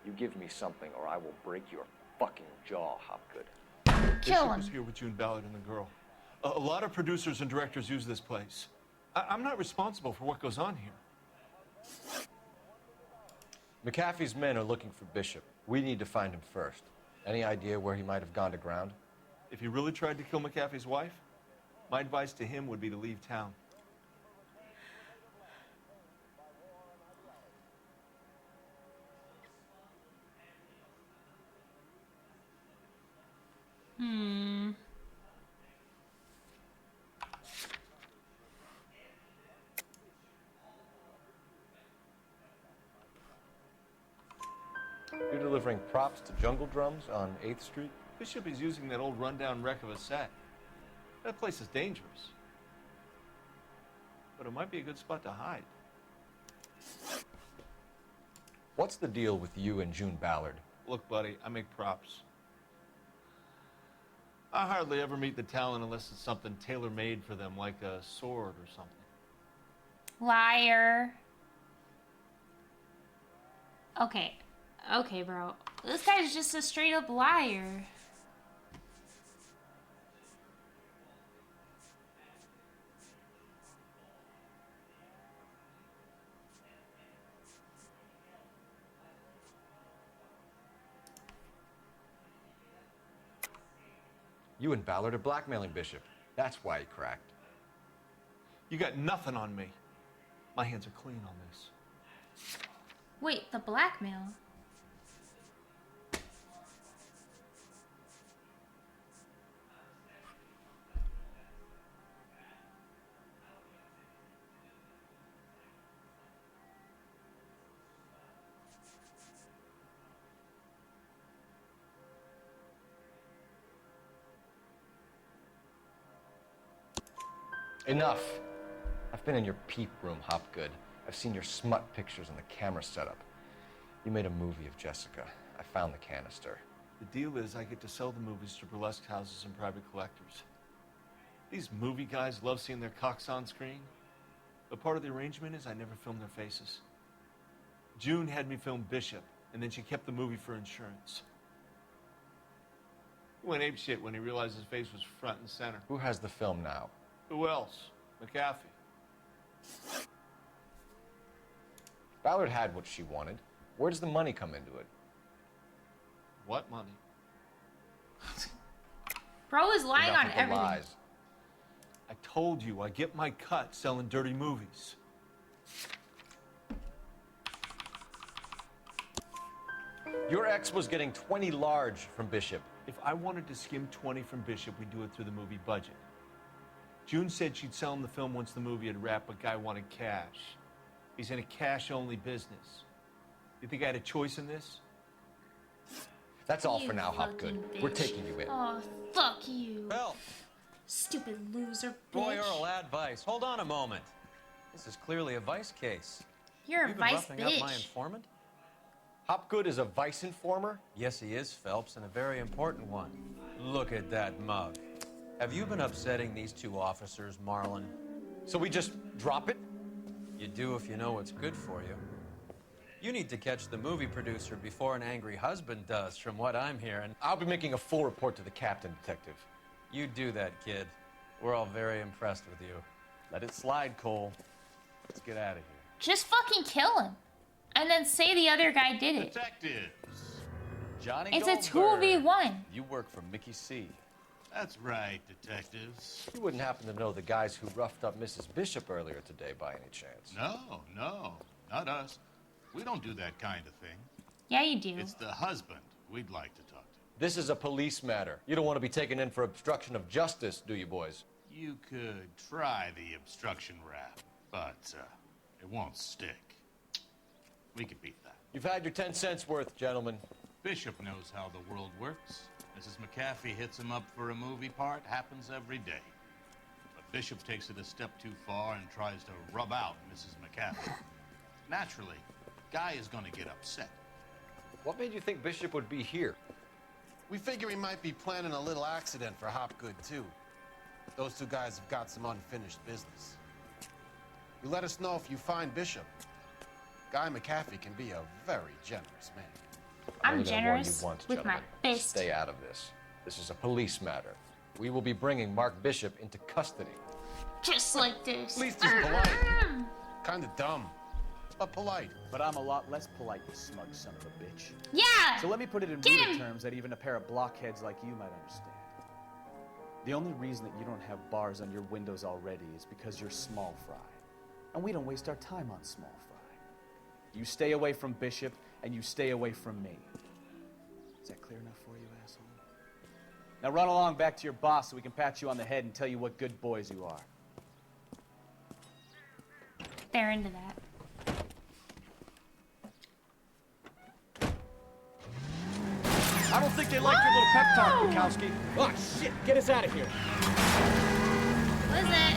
You give me something, or I will break your fucking jaw, Hopgood. Kill Bishop him. was here with June Ballard and the girl. A lot of producers and directors use this place. I'm not responsible for what goes on here. McAfee's men are looking for Bishop. We need to find him first. Any idea where he might have gone to ground? If he really tried to kill McAfee's wife, my advice to him would be to leave town. You're delivering props to Jungle Drums on 8th Street? Bishop is using that old rundown wreck of a set. That place is dangerous. But it might be a good spot to hide. What's the deal with you and June Ballard? Look, buddy, I make props. I hardly ever meet the talent unless it's something tailor-made for them, like a sword or something. Liar. Okay. Okay, bro. This guy's just a straight up liar. You and Ballard are blackmailing Bishop. That's why he cracked. You got nothing on me. My hands are clean on this. Wait, the blackmail? Enough. I've been in your peep room, Hopgood. I've seen your smut pictures and the camera setup. You made a movie of Jessica. I found the canister. The deal is I get to sell the movies to burlesque houses and private collectors. These movie guys love seeing their cocks on screen. But part of the arrangement is I never film their faces. June had me film Bishop, and then she kept the movie for insurance. He went apeshit when he realized his face was front and center. Who has the film now? Who else? McAfee. Ballard had what she wanted. Where does the money come into it? What money? Bro is lying Enough on of the everything. lies. I told you, I get my cut selling dirty movies. Your ex was getting 20 large from Bishop. If I wanted to skim 20 from Bishop, we'd do it through the movie budget. June said she'd sell him the film once the movie had wrapped, but Guy wanted cash. He's in a cash-only business. You think I had a choice in this? That's all You for now, fucking Hopgood. We're bitch. taking you in. Oh, fuck you. Phelps, Stupid loser, boy, bitch. oral advice. Hold on a moment. This is clearly a vice case. You're a You've been vice roughing up my bitch. informant? Hopgood is a vice informer? Yes, he is, Phelps, and a very important one. Look at that mug. Have you been upsetting these two officers, Marlon? So we just drop it? You do if you know what's good for you. You need to catch the movie producer before an angry husband does, from what I'm hearing. I'll be making a full report to the captain, Detective. You do that, kid. We're all very impressed with you. Let it slide, Cole. Let's get out of here. Just fucking kill him. And then say the other guy did it. Detectives. Johnny It's Goldberg. a 2v1. You work for Mickey C. That's right, detectives. You wouldn't happen to know the guys who roughed up Mrs. Bishop earlier today by any chance? No, not us. We don't do that kind of thing. Yeah, you do. It's the husband we'd like to talk to. This is a police matter. You don't want to be taken in for obstruction of justice, do you, boys? You could try the obstruction rap, but it won't stick. We could beat that. You've had your 10 cents worth, gentlemen. Bishop knows how the world works. Mrs. McAfee hits him up for a movie part. Happens every day. But Bishop takes it a step too far and tries to rub out Mrs. McAfee. Naturally, Guy is going to get upset. What made you think Bishop would be here? We figure he might be planning a little accident for Hopgood, too. Those two guys have got some unfinished business. You let us know if you find Bishop. Guy McAfee can be a very generous man. I'm generous with my fist. Stay out of this. This is a police matter. We will be bringing Mark Bishop into custody. Just like this. At least he's polite. Kind of dumb, but polite. But I'm a lot less polite, you smug son of a bitch. Yeah! So let me put it in ruder terms that even a pair of blockheads like you might understand. The only reason that you don't have bars on your windows already is because you're small fry. And we don't waste our time on small fry. You stay away from Bishop, and you stay away from me. Is that clear enough for you, asshole? Now run along back to your boss so we can pat you on the head and tell you what good boys you are. They're into that. I don't think they like your little pep talk, Bukowski. Oh, shit! Get us out of here! What is it?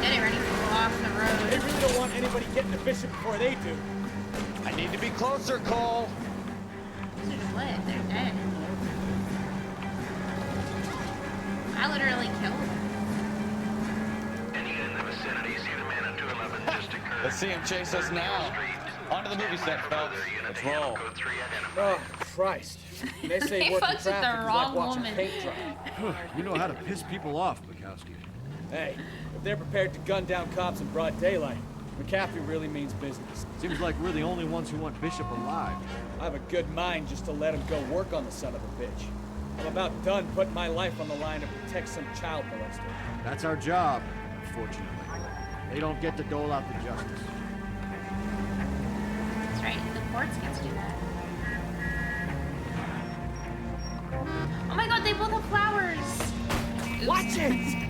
Get it ready to go off the road. They really don't want anybody getting to Bishop before they do. I need to be closer, Cole. These are just lit. They're dead. I literally killed them. Any in the vicinity, see the man on 211 just occurred. Let's see him chase us now. On to the movie set, Phelps. Let's roll. Oh, Christ. They say They working fucked with the traffic is wrong like watching woman. paint dry. You know how to piss people off, Bukowski. Hey, if they're prepared to gun down cops in broad daylight, McAfee really means business. Seems like we're the only ones who want Bishop alive. I have a good mind just to let him go work on the son of a bitch. I'm about done putting my life on the line to protect some child molester. That's our job, unfortunately. They don't get to dole out the justice. That's right. The courts get to do that. Oh my god, they both have flowers. Oops. Watch it!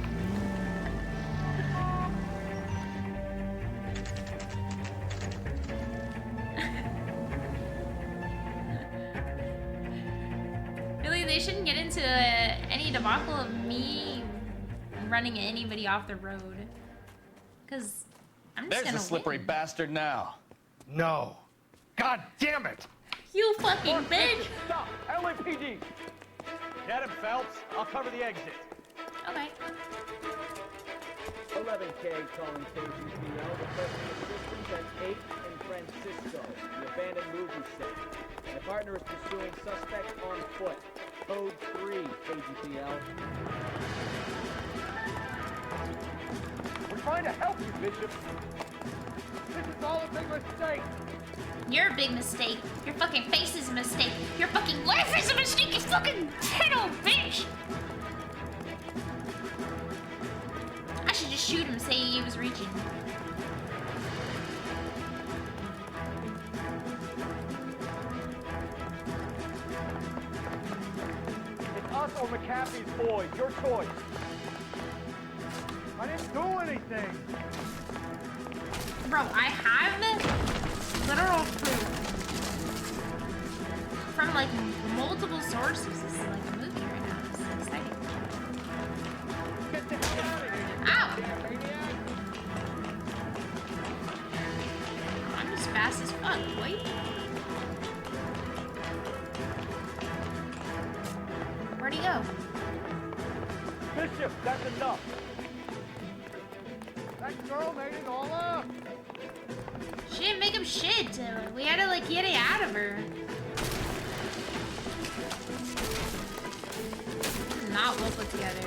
Really, they shouldn't get into any debacle of me running anybody off the road. Because I'm just There's gonna the slippery win. bastard now. No. God damn it! You fucking bitch! Stop! LAPD! Get him, Phelps. I'll cover the exit. Okay. 11K calling KGPL, requesting assistance at 8 in Francisco, the abandoned movie set. My partner is pursuing suspect on foot. Code 3, KGPL. We're trying to help you, Bishop. This is all a big mistake. You're a big mistake. Your fucking face is a mistake. Your fucking life is a mistake, you fucking pedo bitch! I should just shoot him, say he was reaching. It's us or McAfee's boys. Your choice. I didn't do anything. Bro, I have literal proof from like multiple sources. This is like a movie right now. This is exciting. Get the hell out of here. Ow! Maniac. I'm just fast as fuck, boy. Where'd he go? Bishop, that's enough. That girl made it all up. She didn't make him shit. We had to like get it out of her. not well put together.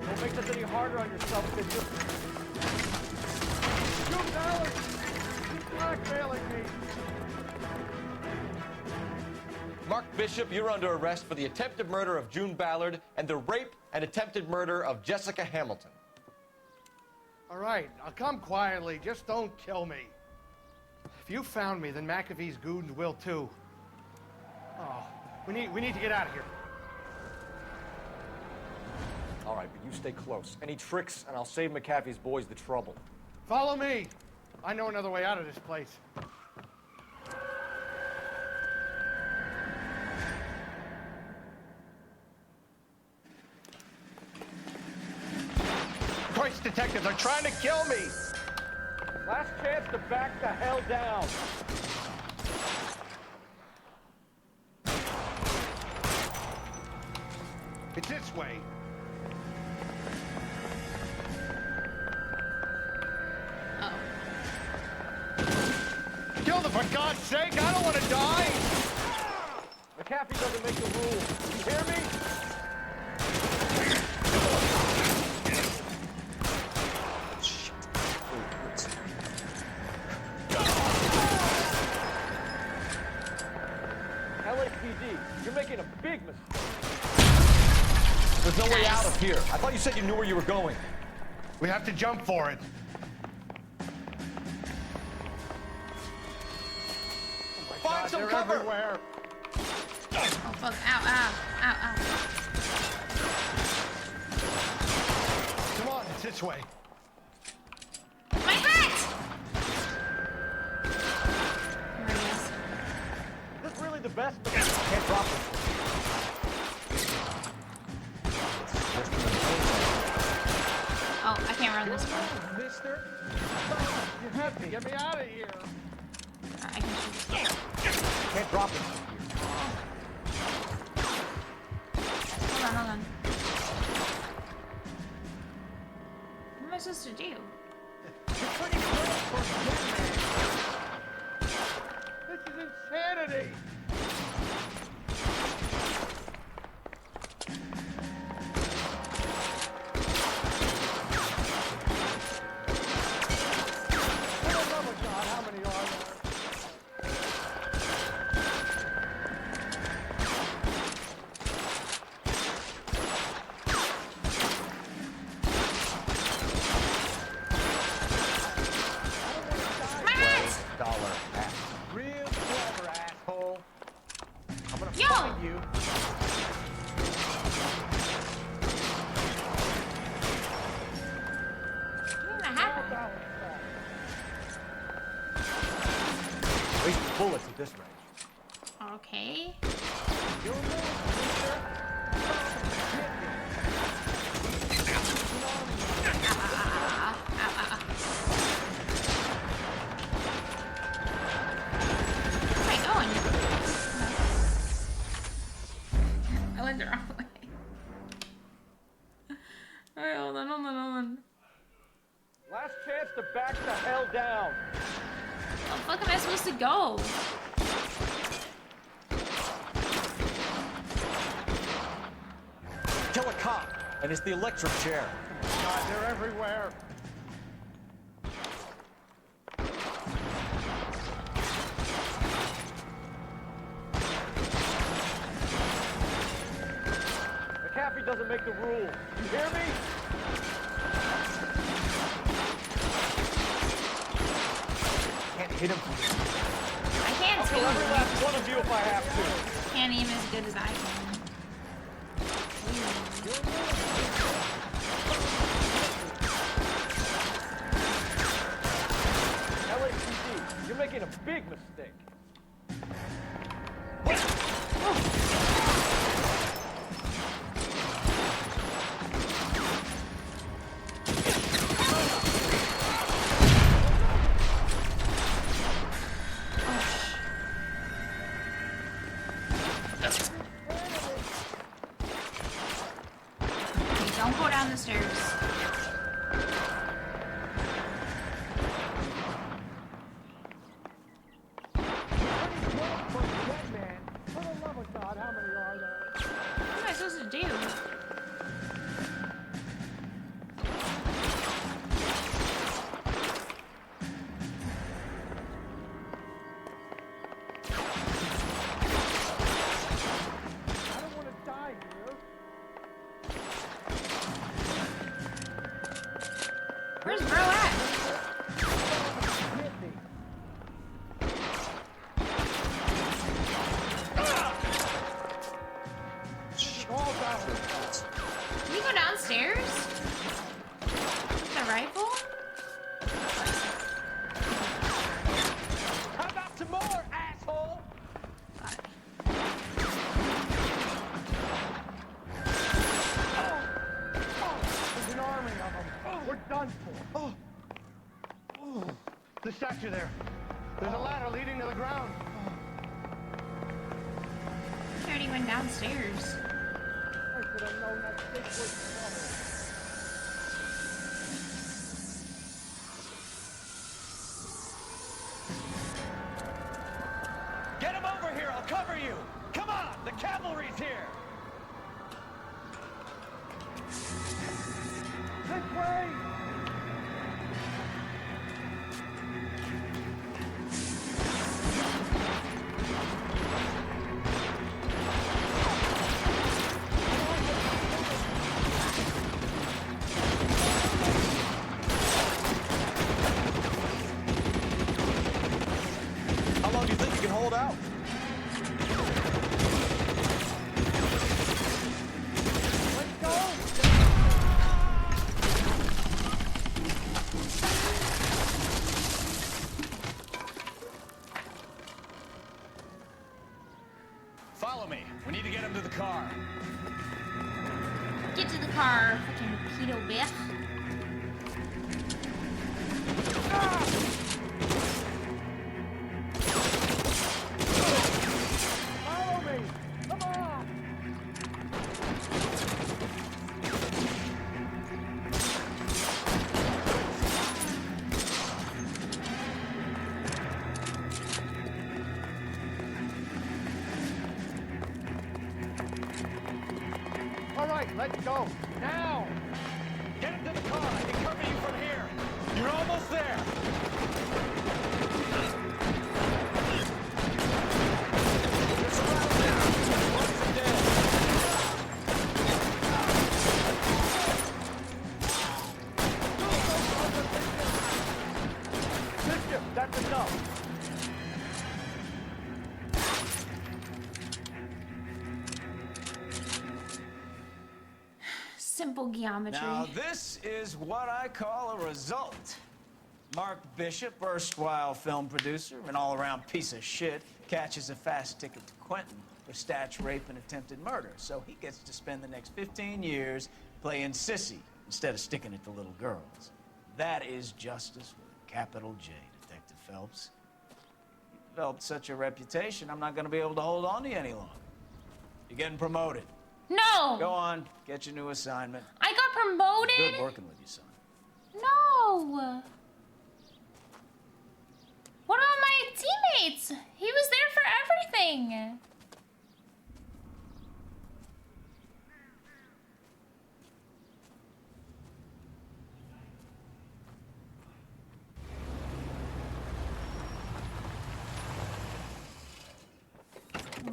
Don't make this any harder on yourself, Bishop. June Ballard! He's blackmailing me! Mark Bishop, you're under arrest for the attempted murder of June Ballard and the rape and attempted murder of Jessica Hamilton. All right, I'll come quietly. Just don't kill me. If you found me, then McAfee's goons will too. Oh, we need to get out of here. All right, but you stay close. Any tricks, and I'll save McAfee's boys the trouble. Follow me. I know another way out of this place. Christ, detectives, they're trying to kill me! Last chance to back the hell down. It's this way. Kill them, for God's sake! I don't want to die! McAfee doesn't make the rules. You hear me? LAPD, you're making a big mistake. There's no way out of here. I thought you said you knew where you were going. We have to jump for it. Find some cover! Everywhere. Oh, fuck. Ow, ow, ow, ow. Come on, it's this way. My hat! There he is. Is this really the best? Can't drop it. Oh, I can't run this far. Mister, you have to get me out of here. I can shoot. Can't drop it. Hold on. What am I supposed to do? This is insanity. Waste bullets at this range. Okay. Where am I going? I went the wrong way. Alright, hold on. Last chance to back the hell down. How the fuck am I supposed to go? Kill a cop, and it's the electric chair. God, they're everywhere. McAfee doesn't make the rules. You hear me? Can't hit him from here. I can I'll too. kill every last one of you if I have to. Can't aim as good as I can. LAPD, you're making a big mistake. Don't go down the stairs. Where's bro at? Can we go downstairs? The rifle? How about some more, asshole? There's an army of them. We're done for. The statue there. There's a ladder leading to the ground. I already went downstairs. I should have known that this was trouble. Get him over here, I'll cover you! Come on, the cavalry's here! This way! How long do you think you can hold out? Let's go! Follow me. We need to get him to the car. Get to the car, fucking pedo bitch. Follow me! Come on! All right, let's go. Now! Get him to the car. I can cover you from here. You're almost there. You're surrounded. Boys are dead. Bishop, that's enough. Simple geometry. Now, this is what I call a result. Mark Bishop, erstwhile film producer and all-around piece of shit, catches a fast ticket to Quentin for statch rape and attempted murder. So he gets to spend the next 15 years playing sissy instead of sticking it to little girls. That is justice with a capital J, Detective Phelps. You developed such a reputation, I'm not going to be able to hold on to you any longer. You're getting promoted. No! Go on, get your new assignment. I got promoted? Good working with you, son. No! What about my teammates? He was there for everything.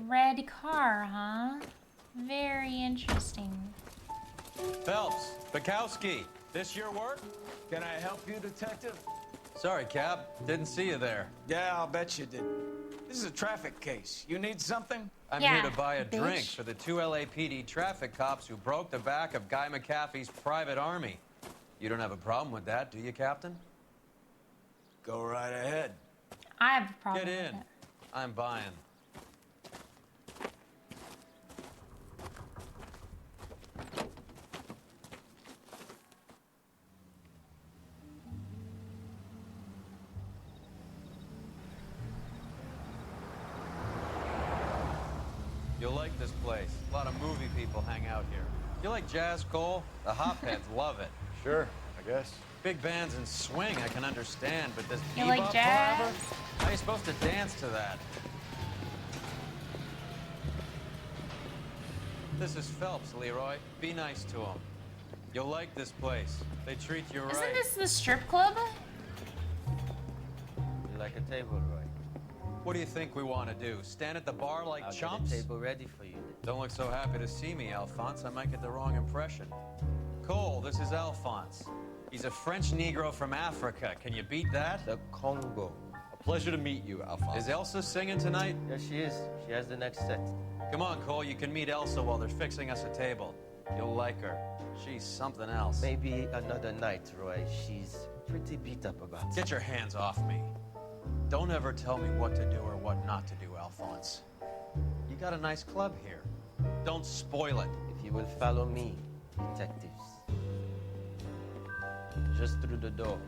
Red car, huh? Very interesting. Phelps, Bukowski, this your work? Can I help you, detective? Sorry, Cap. Didn't see you there. Yeah, I'll bet you did. This is a traffic case. You need something? I'm Yeah, here to buy a bitch. drink for the 2 LAPD traffic cops who broke the back of Guy McAfee's private army. You don't have a problem with that, do you, Captain? Go right ahead. I have a problem Get with in. it. I'm buying. You'll like this place. A lot of movie people hang out here. You like jazz, Cole? The hopheads love it. Sure, I guess. Big bands and swing, I can understand, but this You bebop like jazz? forever? How are you supposed to dance to that? This is Phelps, Leroy. Be nice to him. You'll like this place. They treat you right. Isn't this the strip club? You like a table, Roy? What do you think we want to do? Stand at the bar like I'll chumps? get a table ready for you. Don't look so happy to see me, Alphonse. I might get the wrong impression. Cole, this is Alphonse. He's a French Negro from Africa. Can you beat that? The Congo. A pleasure to meet you, Alphonse. Is Elsa singing tonight? Yes, she is. She has the next set. Come on, Cole. You can meet Elsa while they're fixing us a table. You'll like her. She's something else. Maybe another night, Roy. She's pretty beat up about it. Get your hands off me. Don't ever tell me what to do or what not to do, Alphonse. You got a nice club here. Don't spoil it. If you will follow me, detectives. Just through the door.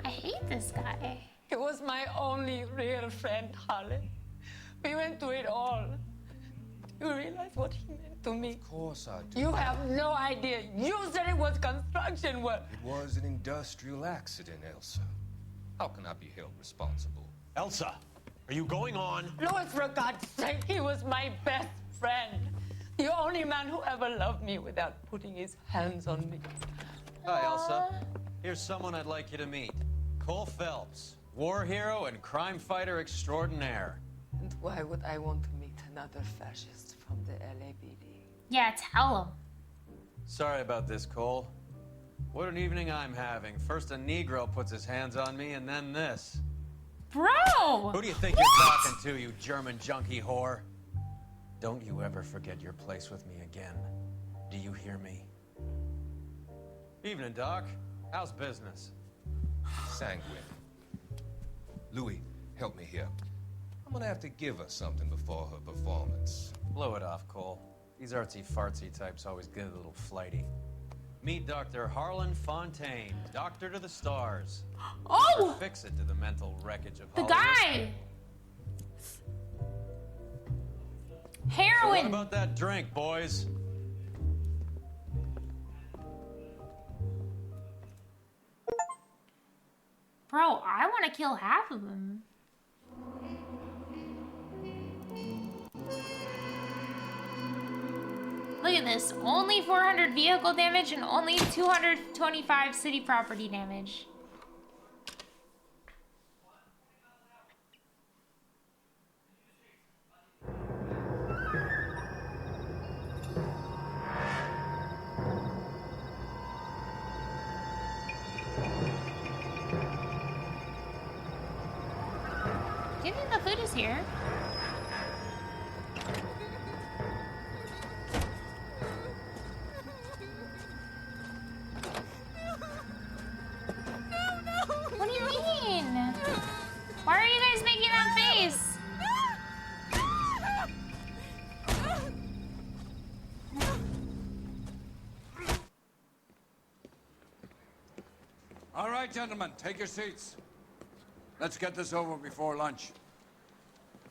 I hate this guy. He was my only real friend, Harley. We went through it all. Do you realize what he meant to me? Of course I do. You have no idea. You said it was construction work. It was an industrial accident, Elsa. How can I be held responsible? Elsa, are you going on? Louis, for God's sake, he was my best friend. The only man who ever loved me without putting his hands on me. Hi, Elsa. Here's someone I'd like you to meet. Cole Phelps, war hero and crime fighter extraordinaire. And why would I want to meet another fascist from the LAPD? Yeah, tell him. Sorry about this, Cole. What an evening I'm having. First a Negro puts his hands on me, and then this. Bro! Who do you think you're talking to, you German junkie whore? Don't you ever forget your place with me again. Do you hear me? Evening, Doc. How's business? Sanguine. Louis, help me here. I'm gonna have to give her something before her performance. Blow it off, Cole. These artsy-fartsy types always get a little flighty. Meet Dr. Harlan Fontaine, doctor to the stars. Oh! Never fix it to the mental wreckage of The Hollywood. guy! So Heroin! what about that drink, boys? Bro, I want to kill half of them. Look at this. Only 400 vehicle damage and only 225 city property damage. Do you think the food is here? What do you mean? Why are you guys making that face? All right, gentlemen, take your seats. Let's get this over before lunch.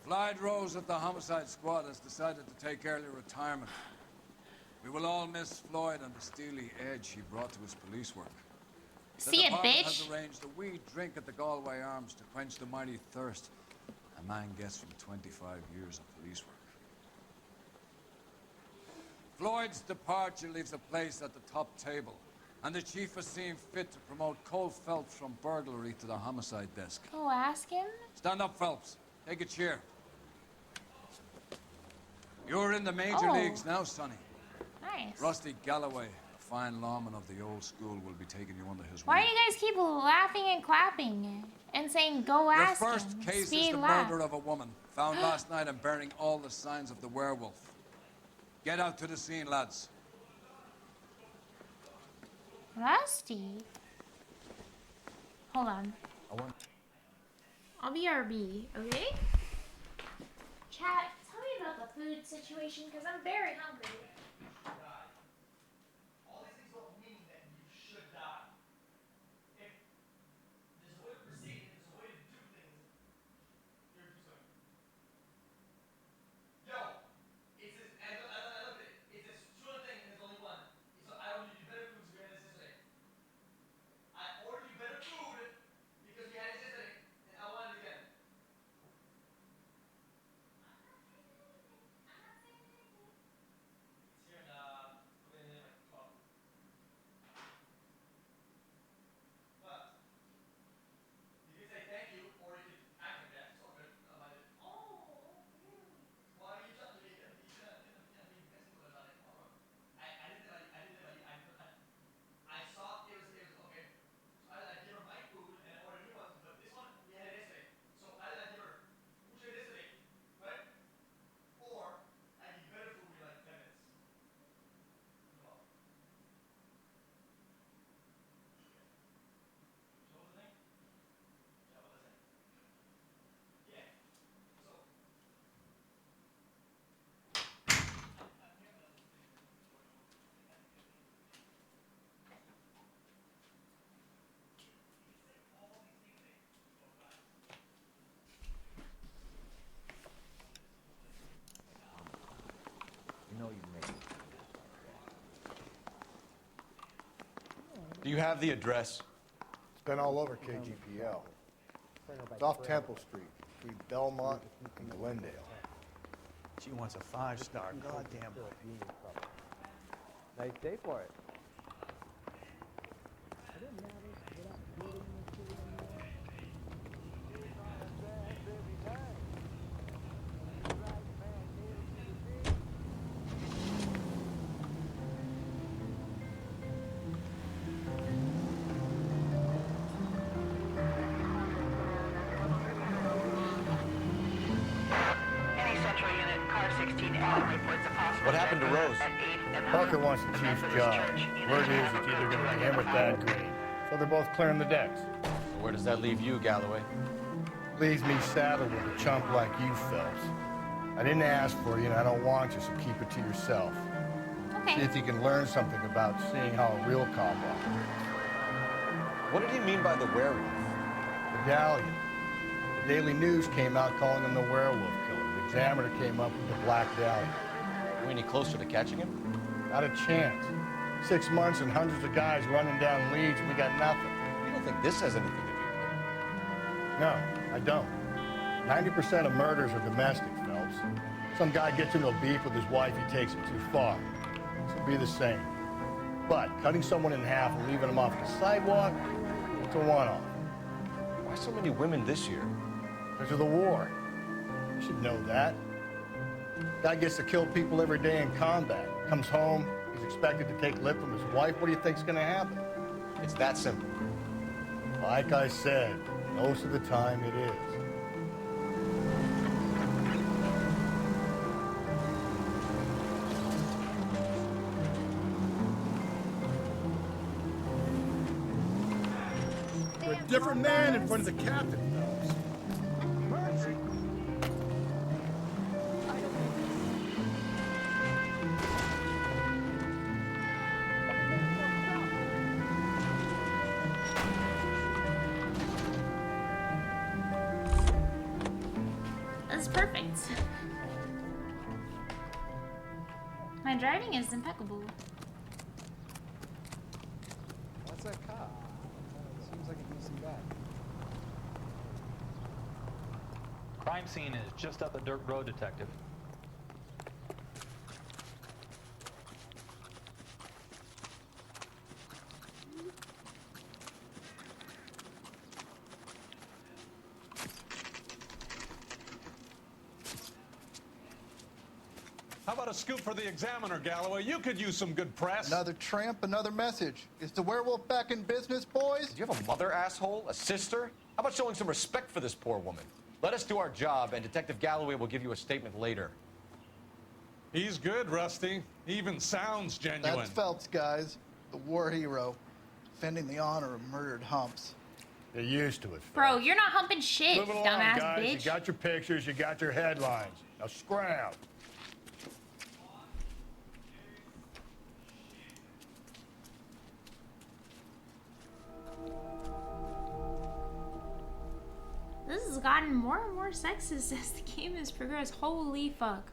Floyd Rose at the homicide squad has decided to take early retirement. We will all miss Floyd and the steely edge he brought to his police work. See it, The department bitch. has arranged a wee drink at the Galway Arms to quench the mighty thirst a man gets from 25 years of police work. Floyd's departure leaves a place at the top table, and the chief has seen fit to promote Cole Phelps from burglary to the homicide desk. Go ask him. Stand up, Phelps. Take a chair. You're in the major Oh. leagues now, Sonny. Nice. Rusty Galloway, a fine lawman of the old school, will be taking you under his Why wing. do you guys keep laughing and clapping and saying go Your ask first him? case Speed is the laugh. murder of a woman, found last night and bearing all the signs of the werewolf. Get out to the scene, lads. Rusty. Hold on. I'll be RB, okay? Chat, tell me about the food situation because I'm very hungry. Do you have the address? It's been all over KGPL. It's off Temple Street, between Belmont and Glendale. She wants a 5-star goddamn. Nice day for it. What happened to Rose? Parker wants the chief's job. Word is it's either going to be him or Thad Green. So they're both clearing the decks. Where does that leave you, Galloway? Leaves me saddled with a chump like you, Phelps. I didn't ask for you, and I don't want you, so keep it to yourself. Okay. See if you can learn something about seeing how a real cop operates. What did he mean by the werewolf? Medallion. The Daily News came out calling him the werewolf killer. The Examiner came up with the Black Dahlia. Are we any closer to catching him? Not a chance. 6 months and hundreds of guys running down leads, and we got nothing. You don't think this has anything to do with it? No, I don't. 90% of murders are domestic, Phelps. Some guy gets into a beef with his wife, he takes it too far. This will be the same. But cutting someone in half and leaving them off the sidewalk, it's a one-off. Why so many women this year? Because of the war. You should know that. Guy gets to kill people every day in combat. Comes home, he's expected to take lip from his wife. What do you think's gonna happen? It's that simple. Like I said, most of the time it is. You're a different man in front of the captain, Phelps. That's perfect. My driving is impeccable. What's that cop? Seems like a decent guy. Crime scene is just up the dirt road, Detective. How about a scoop for the Examiner, Galloway? You could use some good press. Another tramp, another message. Is the werewolf back in business, boys? Do you have a mother, asshole? A sister? How about showing some respect for this poor woman? Let us do our job, and Detective Galloway will give you a statement later. He's good, Rusty. He even sounds genuine. That's Phelps, guys. The war hero. Defending the honor of murdered humps. You're used to it. Bro, you're not humping shit, Move it along, dumbass guys. bitch. You got your pictures, you got your headlines. Now scram. This has gotten more and more sexist as the game has progressed. Holy fuck.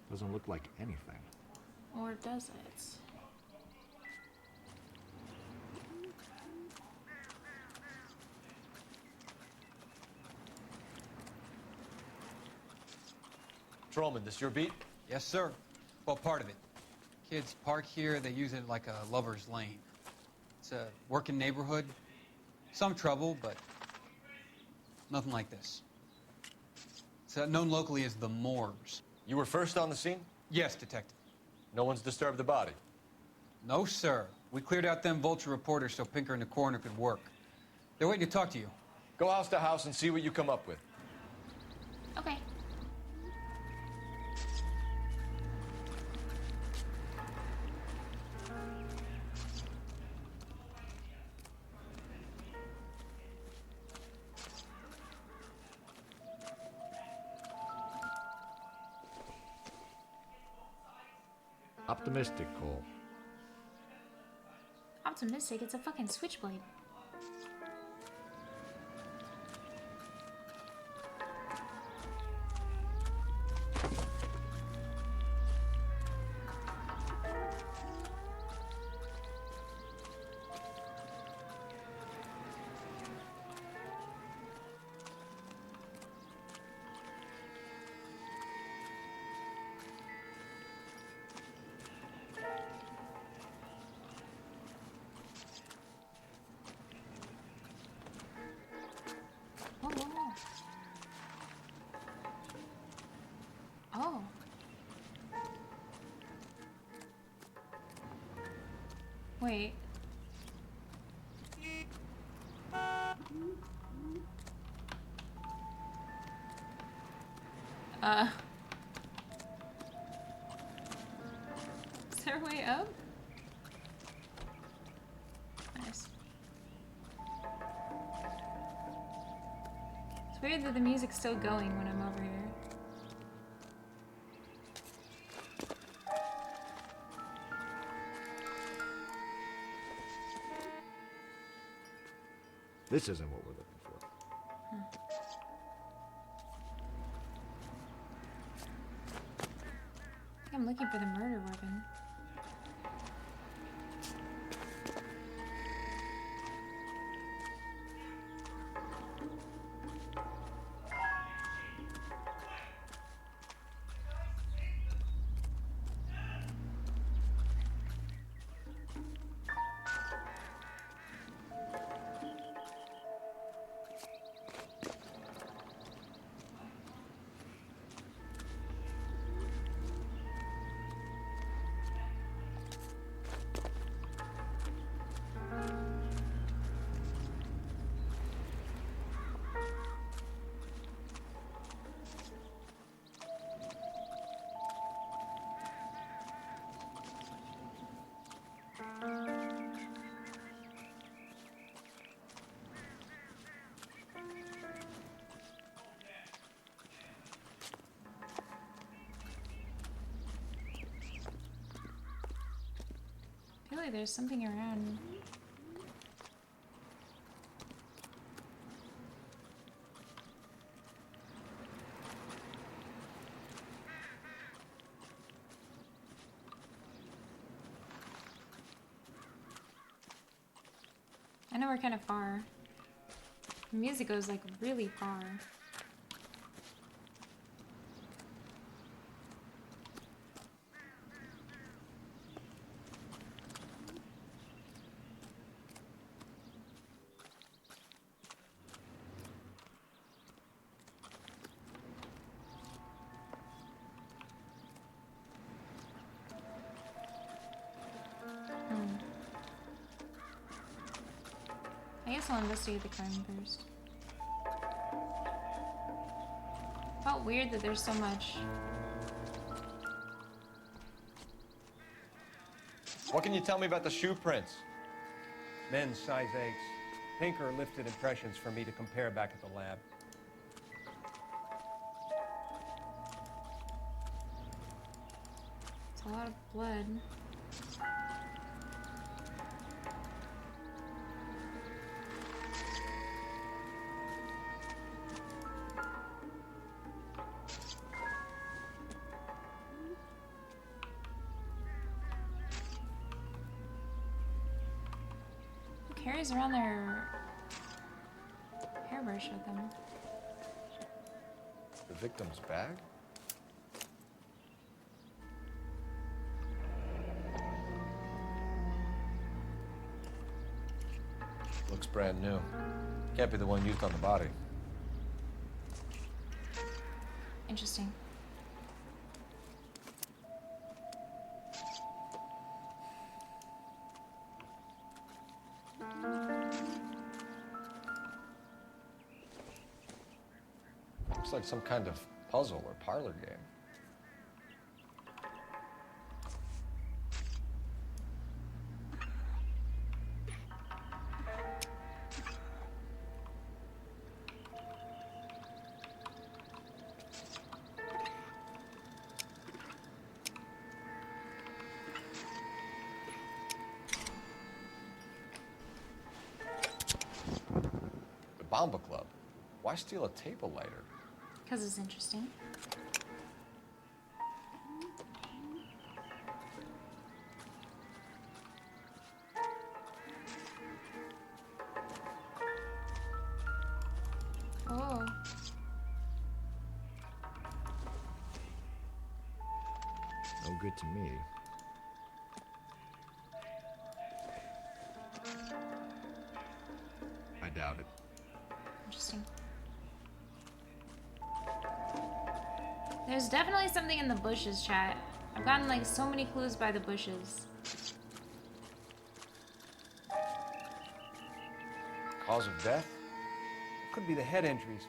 Doesn't look like anything. Or does it? Trollman, this your beat? Yes, sir. Well, part of it. Kids park here, they use it like a lover's lane. It's a working neighborhood. Some trouble, but nothing like this. It's known locally as the Moors. You were first on the scene? Yes, Detective. No one's disturbed the body? No, sir. We cleared out them vulture reporters so Pinker and the coroner could work. They're waiting to talk to you. Go house to house and see what you come up with. Okay. Optimistic, Cole. Optimistic? It's a fucking switchblade. Oh. Wait. Is there a way up? Nice. It's weird that the music's still going when I'm over here. This isn't what we're looking for. I think I'm looking for the murder weapon. I feel like there's something around. I know we're kind of far. The music goes like really far. I guess I'll investigate the crime first. Felt weird that there's so much. What can you tell me about the shoe prints? Men's size 8s. Pinker lifted impressions for me to compare back at the lab. It's a lot of blood. Carries around their hairbrush with them. The victim's bag? Looks brand new. Can't be the one used on the body. Interesting. Looks like some kind of puzzle or parlor game. Bomba Club? Why steal a table lighter? Because it's interesting. Oh. No good to me. I doubt it. Interesting. There's definitely something in the bushes, chat. I've gotten like so many clues by the bushes. Cause of death? Could be the head injuries.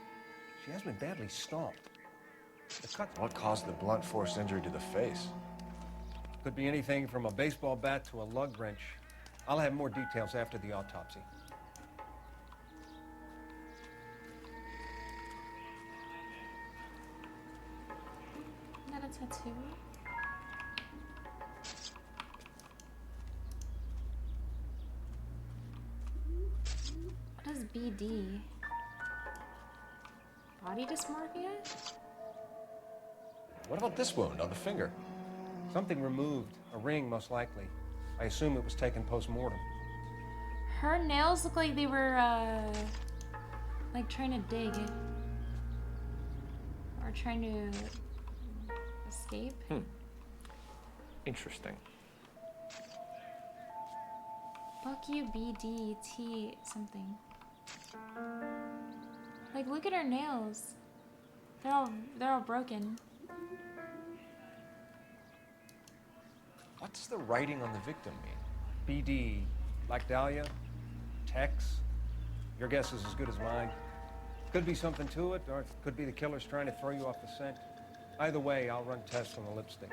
She has been badly stomped. The cut. What caused the blunt force injury to the face? Could be anything from a baseball bat to a lug wrench. I'll have more details after the autopsy. Is that a tattoo? What is BD? Body dysmorphia? What about this wound on the finger? Something removed. A ring, most likely. I assume it was taken post-mortem. Her nails look like they were, like trying to dig. Or trying to escape. Interesting. Fuck you, BDT something. Like, look at her nails. They're all broken. What does the writing on the victim mean? BD, like Dahlia, Tex. Your guess is as good as mine. Could be something to it, or it could be the killer's trying to throw you off the scent. Either way, I'll run tests on the lipstick.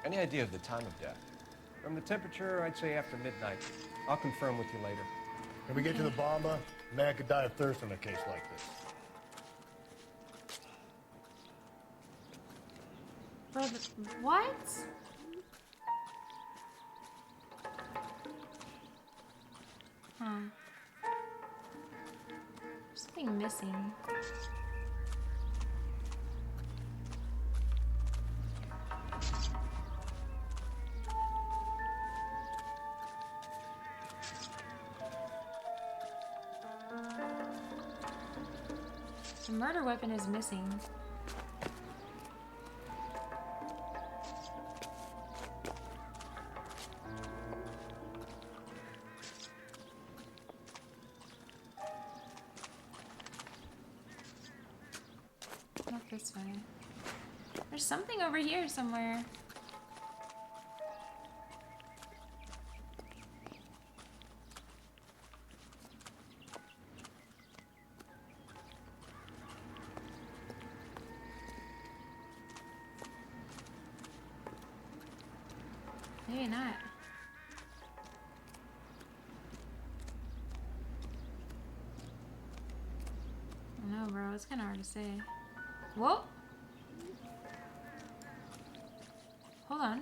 Any idea of the time of death? From the temperature, I'd say after midnight. I'll confirm with you later. When we get to the Bomba, a man could die of thirst in a case like this. Bro, what? Huh. There's something missing. The murder weapon is missing. Not this way. There's something over here somewhere. Maybe not. I don't know, bro. It's kind of hard to say. Whoa! Hold on.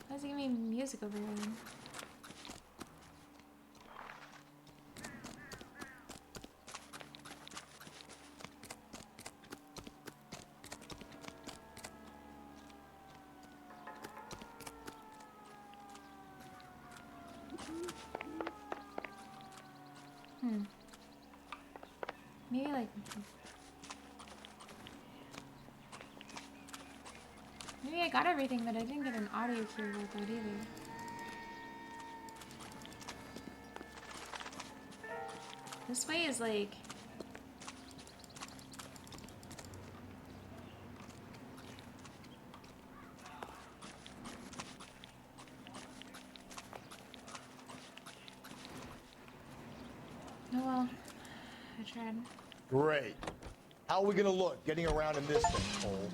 Why is it giving me music over here then? Maybe like... Maybe I got everything, but I didn't get an audio cue with that either. This way is like... Oh well, I tried. Great. How are we gonna look getting around in this thing, Cole?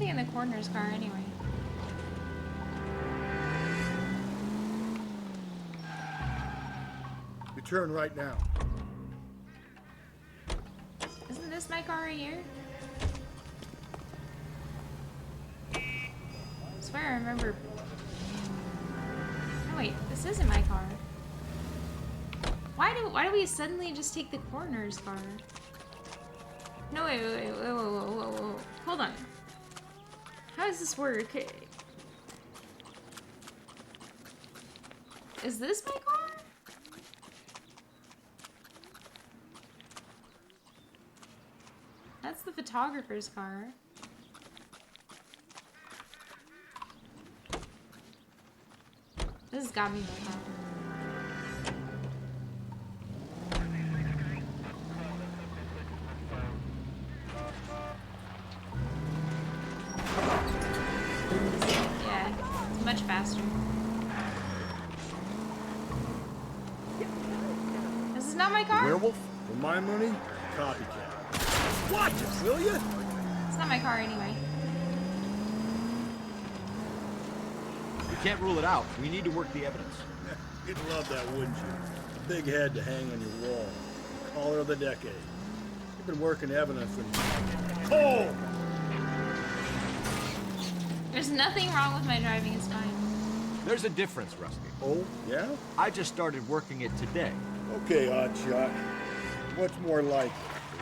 taking the coroner's car anyway. You turn right now. Isn't this my car right here? I swear I remember. Oh wait, this isn't my car. Why do we suddenly just take the coroner's car? No, wait, whoa. Hold on. How does this work? Is this my car? That's the photographer's car. This has got me my car. Yeah, it's much faster. This is not my car? Werewolf? For my money? Copycat. Watch it, will ya? It's not my car anyway. We can't rule it out. We need to work the evidence. You'd love that, wouldn't you? A big head to hang on your wall. Caller of the decade. You've been working evidence and... Cold! There's nothing wrong with my driving, it's fine. There's a difference, Rusty. Oh, yeah? I just started working it today. Okay, Oddshot. What's more likely?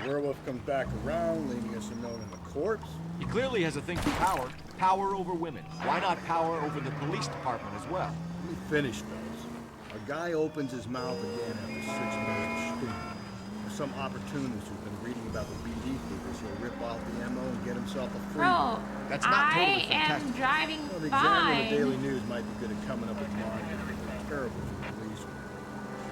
The werewolf comes back around, leaving us a note in the corpse? He clearly has a thing for power. Power over women. Why not power over the police department as well? Let me finish, fellas. A guy opens his mouth again after 6 minutes shooting. There's some opportunist who's been reading about the BD figures. He'll rip off the ammo and get himself a free. Bro, That's not totally I am fantastic. driving Well, the examiner of fine. the Daily News might be good at coming up with marketing, but they're terrible for the police.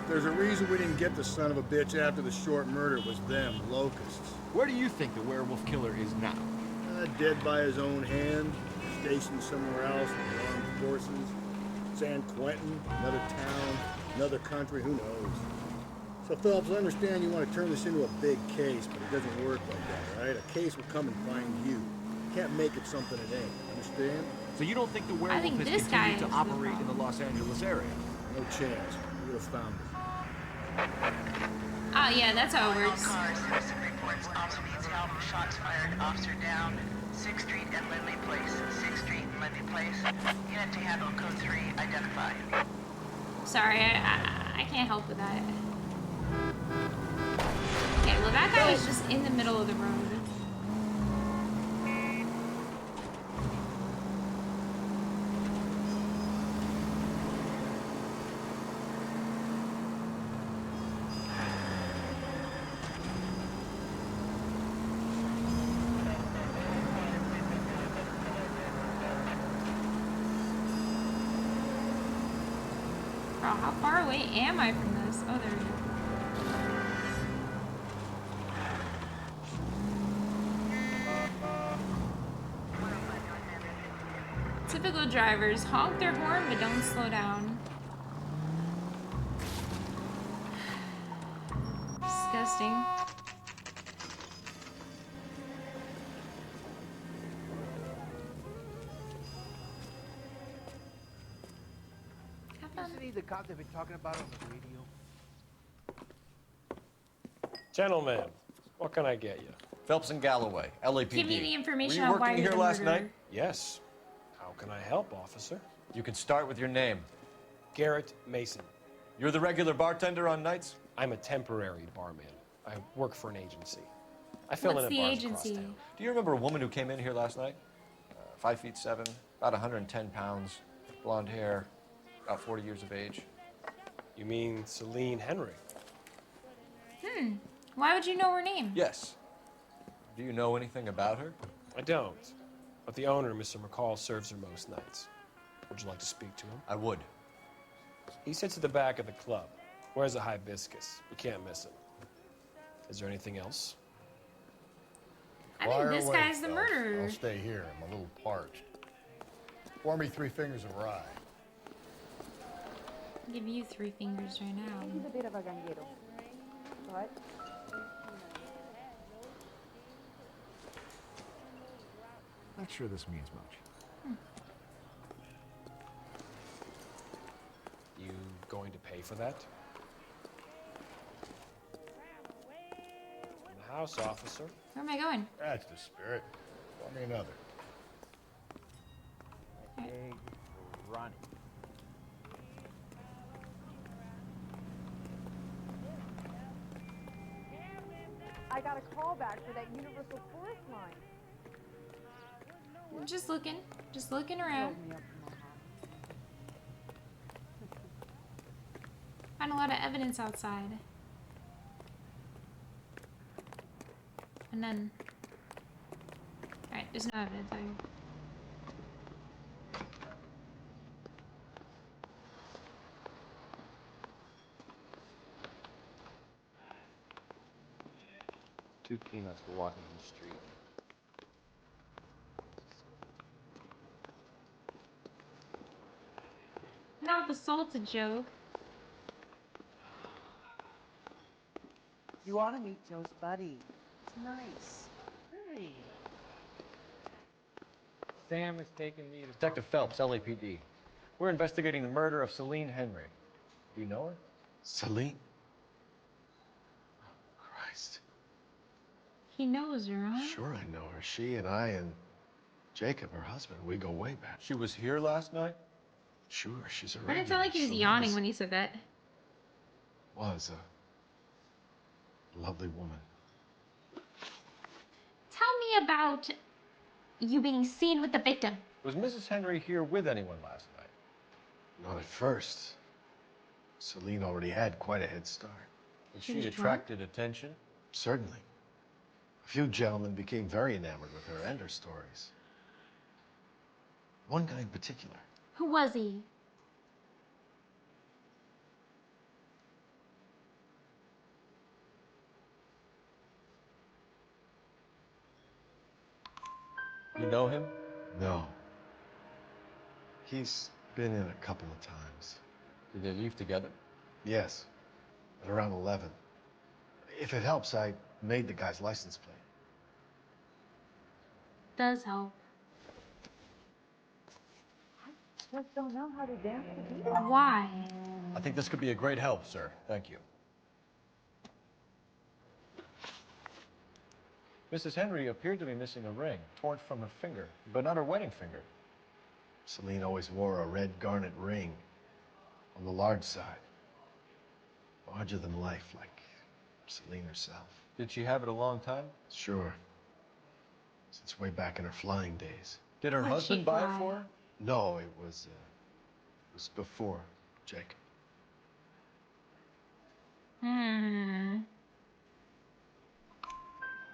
There's a reason we didn't get the son of a bitch after the short murder. It was them, locusts. Where do you think the werewolf killer is now? Dead by his own hand, stationed somewhere else with the armed forces. San Quentin, another town, another country, who knows? So, Phillips, I understand you want to turn this into a big case, but it doesn't work like that, right? A case will come and find you. You can't make it something it ain't, understand? So you don't think the I werewolf think has this guy continued to is operate in the Los Angeles area? No chance. We would have found it. Oh yeah, that's how it works. Cars, citizen reports officer needs help. Shots fired. Officer down. 6th Street and Lindley Place. 6th Street and Lindley Place. Unit to handle code 3 identified. Sorry, I can't help with that. Okay, well that guy was just in the middle of the road. Bro, how far away am I from this? Oh, there we go. Typical drivers honk their horn but don't slow down. Disgusting. Isn't he the cop they've been talking about on the radio? Gentlemen, what can I get you? Phelps and Galloway, LAPD. Give me the information Were you on why working you're here the last murderer. night? Yes. How can I help, officer? You can start with your name. Garrett Mason. You're the regular bartender on nights? I'm a temporary barman. I work for an agency. I fill What's in the at bars agency? across town. Do you remember a woman who came in here last night? 5'7", about 110 pounds, blonde hair, about 40 years of age. You mean Celine Henry? Why would you know her name? Yes. Do you know anything about her? I don't. But the owner, Mr. McCall, serves her most nights. Would you like to speak to him? I would. He sits at the back of the club. Wears a hibiscus. You can't miss him. Is there anything else? I think Fire this away, guy's the Phelps. murderer. I'll stay here. I'm a little parched. Pour me 3 fingers of rye. I'll give you 3 fingers right now. He's a bit of a ganguero. But Not sure this means much. You going to pay for that? In the house, officer. Where am I going? That's the spirit. Pour me another. Egg running. I got a call back for that Universal Forest line. Just looking around. Find a lot of evidence outside. And then, alright, there's no evidence out here. Two peanuts for walking the street. Not the salted joke. You ought to meet Joe's buddy. It's nice. Hey. Sam has taken me to... Detective Phelps, LAPD. We're investigating the murder of Celine Henry. Do you know her? Celine? Christ. He knows her, huh? Sure I know her. She and I and Jacob, her husband, we go way back. She was here last night? Sure, she's a Why regular. did it sound like he was Celine yawning when he said that? was a lovely woman. Tell me about you being seen with the victim. Was Mrs. Henry here with anyone last night? Not at first. Celine already had quite a head start. And she attracted attention? Certainly. A few gentlemen became very enamored with her and her stories. One guy in particular. Who was he? You know him? No. He's been in a couple of times. Did they leave together? Yes. At around 11. If it helps, I made the guy's license plate. Does help. I just don't know how to dance the beat. Why? I think this could be a great help, sir. Thank you. Mrs. Henry appeared to be missing a ring, torn from her finger, but not her wedding finger. Celine always wore a red garnet ring on the large side. Larger than life, like Celine herself. Did she have it a long time? Sure. Since way back in her flying days. Did her husband buy it for her? No, it was before Jacob.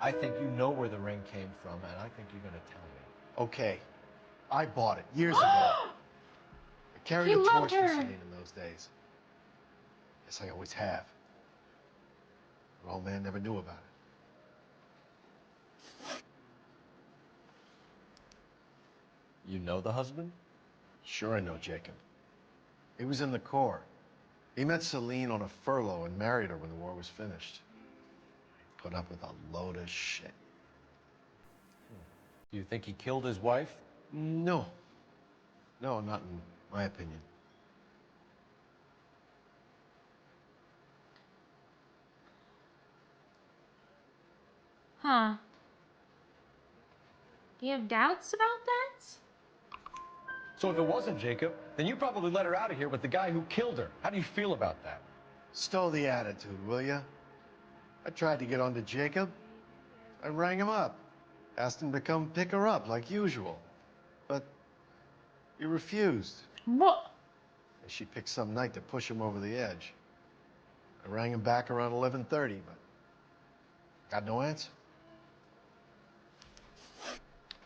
I think you know where the ring came from, and I think you're going to tell me. Okay. I bought it years ago. I carried a torch for Celine in those days. Yes, I always have. Her old man never knew about it. You know the husband? Sure I know Jacob. He was in the Corps. He met Celine on a furlough and married her when the war was finished. He put up with a load of shit. Do you think he killed his wife? No. No, not in my opinion. Huh. Do you have doubts about that? So if it wasn't Jacob, then you probably let her out of here with the guy who killed her. How do you feel about that? Stow the attitude, will ya? I tried to get on to Jacob. I rang him up. Asked him to come pick her up like usual. But he refused. What? She picked some night to push him over the edge. I rang him back around 11:30, but got no answer.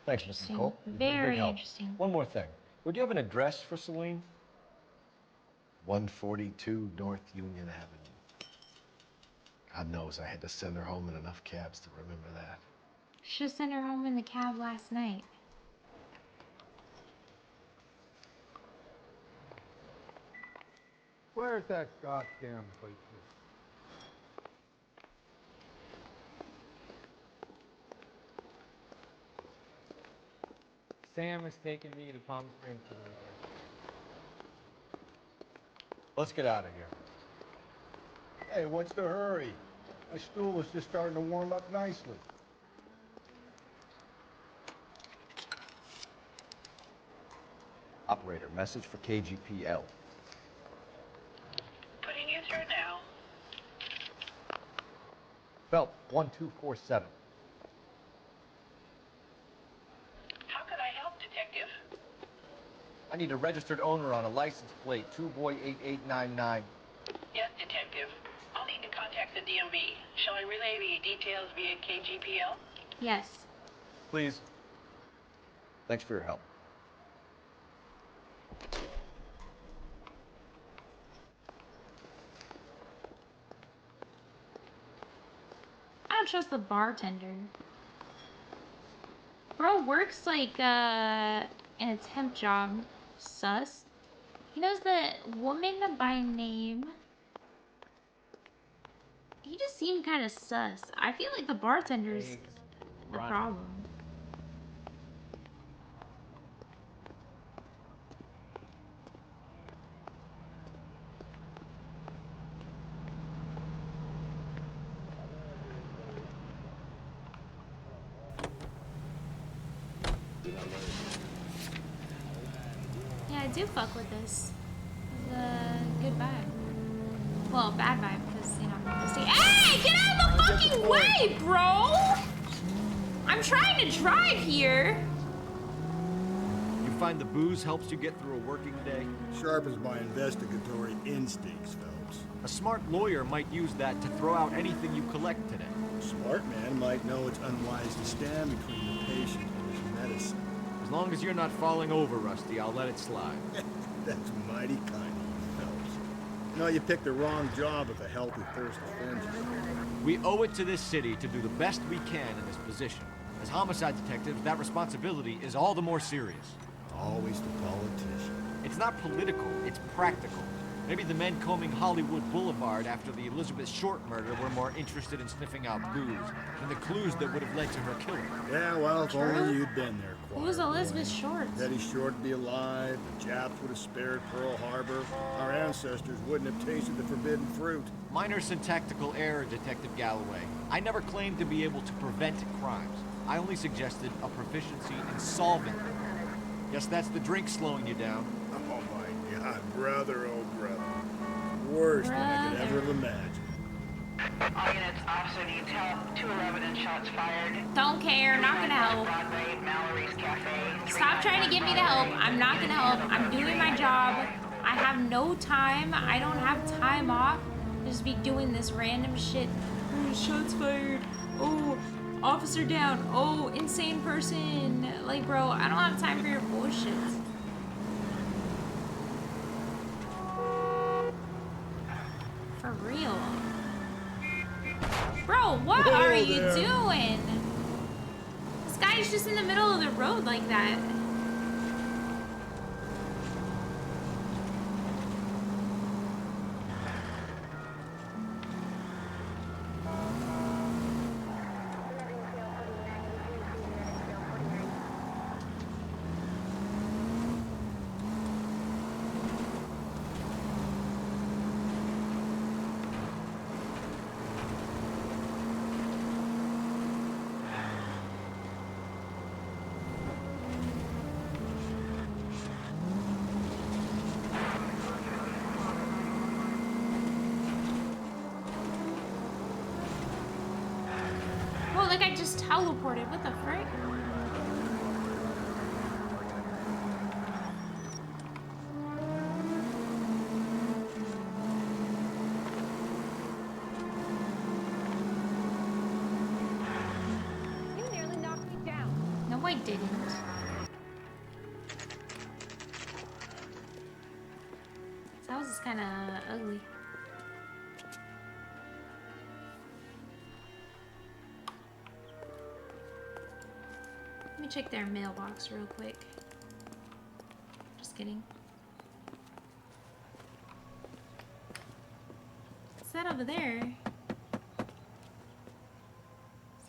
Thanks, Mr. Cole. You've been a big Very help. interesting. One more thing. Would you have an address for Celine? 142 North Union Avenue. God knows I had to send her home in enough cabs to remember that. Should have sent her home in the cab last night. Where's that goddamn place? Sam is taking me to Palm Springs for the weekend. Let's get out of here. Hey, what's the hurry? My stool is just starting to warm up nicely. Operator, message for KGPL. Putting you through now. Phelps, 1247. How can I help, Detective? I need a registered owner on a license plate, 2boy8899. Yes, Detective. I'll need to contact the DMV. Shall I relay the details via KGPL? Yes. Please. Thanks for your help. I don't trust the bartender. Bro works like in a temp job. Sus. He knows the woman by name. He just seemed kind of sus. I feel like the bartender's the problem. Yeah, I do fuck with this. It's a good vibe. Well, bad vibe because, you know, I'm gonna hey, get out of the fucking way, bro! I'm trying to drive here. You find the booze helps you get through a working day? Sharpens my investigatory instincts, Phelps. A smart lawyer might use that to throw out anything you collect today. A smart man might know it's unwise to stand between the patient and his medicine. As long as you're not falling over, Rusty, I'll let it slide. That's mighty kind of you, Phelps. You know, you picked the wrong job with a healthy thirst of vengeance. We owe it to this city to do the best we can in this position. As homicide detectives, that responsibility is all the more serious. Always the politician. It's not political, it's practical. Maybe the men combing Hollywood Boulevard after the Elizabeth Short murder were more interested in sniffing out booze than the clues that would have led to her killing. Yeah, well, if only you'd been there, Choir Who's Elizabeth boy. Short? Teddy Short would be alive, the Japs would have spared Pearl Harbor, our ancestors wouldn't have tasted the forbidden fruit. Minor syntactical error, Detective Galloway. I never claimed to be able to prevent crimes. I only suggested a proficiency in solving them. Guess that's the drink slowing you down. Oh my God, brother, oh brother. Worse than I could ever have imagined. All units, officer needs help. 211 and shots fired. Don't care, not gonna help. Broadway, Mallory's Cafe. Stop trying to get me to help. I'm not gonna help. I'm doing my job. I have no time. I don't have time off to just be doing this random shit. Oh, shots fired. Oh, officer down. Oh, insane person. Like, bro, I don't have time for your bullshit. For real. Bro, what are you doing? This guy's just in the middle of the road like that. Oh, like I just teleported. What the frick? You nearly knocked me down. No, I didn't. This house is kind of ugly. Let me check their mailbox real quick. Just kidding. What's that over there? Looks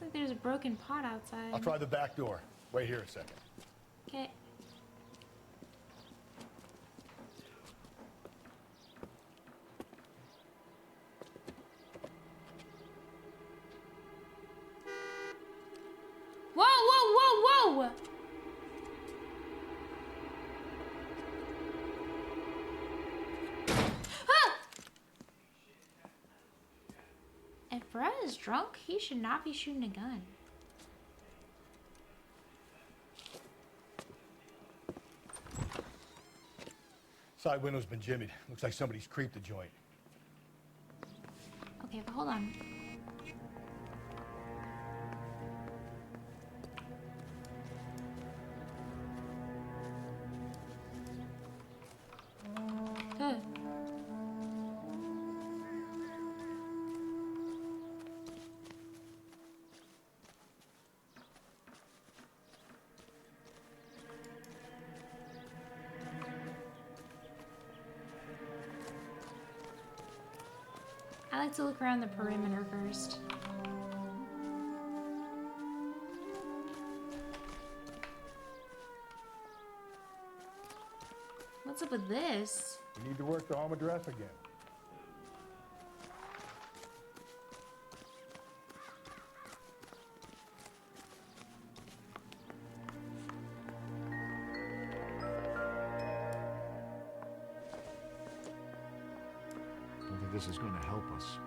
like there's a broken pot outside. I'll try the back door. Wait here a second. Okay. No! Ah! If Brett is drunk, he should not be shooting a gun. Side window's been jimmied. Looks like somebody's creeped the joint. Okay, but hold on. Huh. I like to look around the perimeter first. What's up with this? We need to work the home address again. I don't think this is going to help us.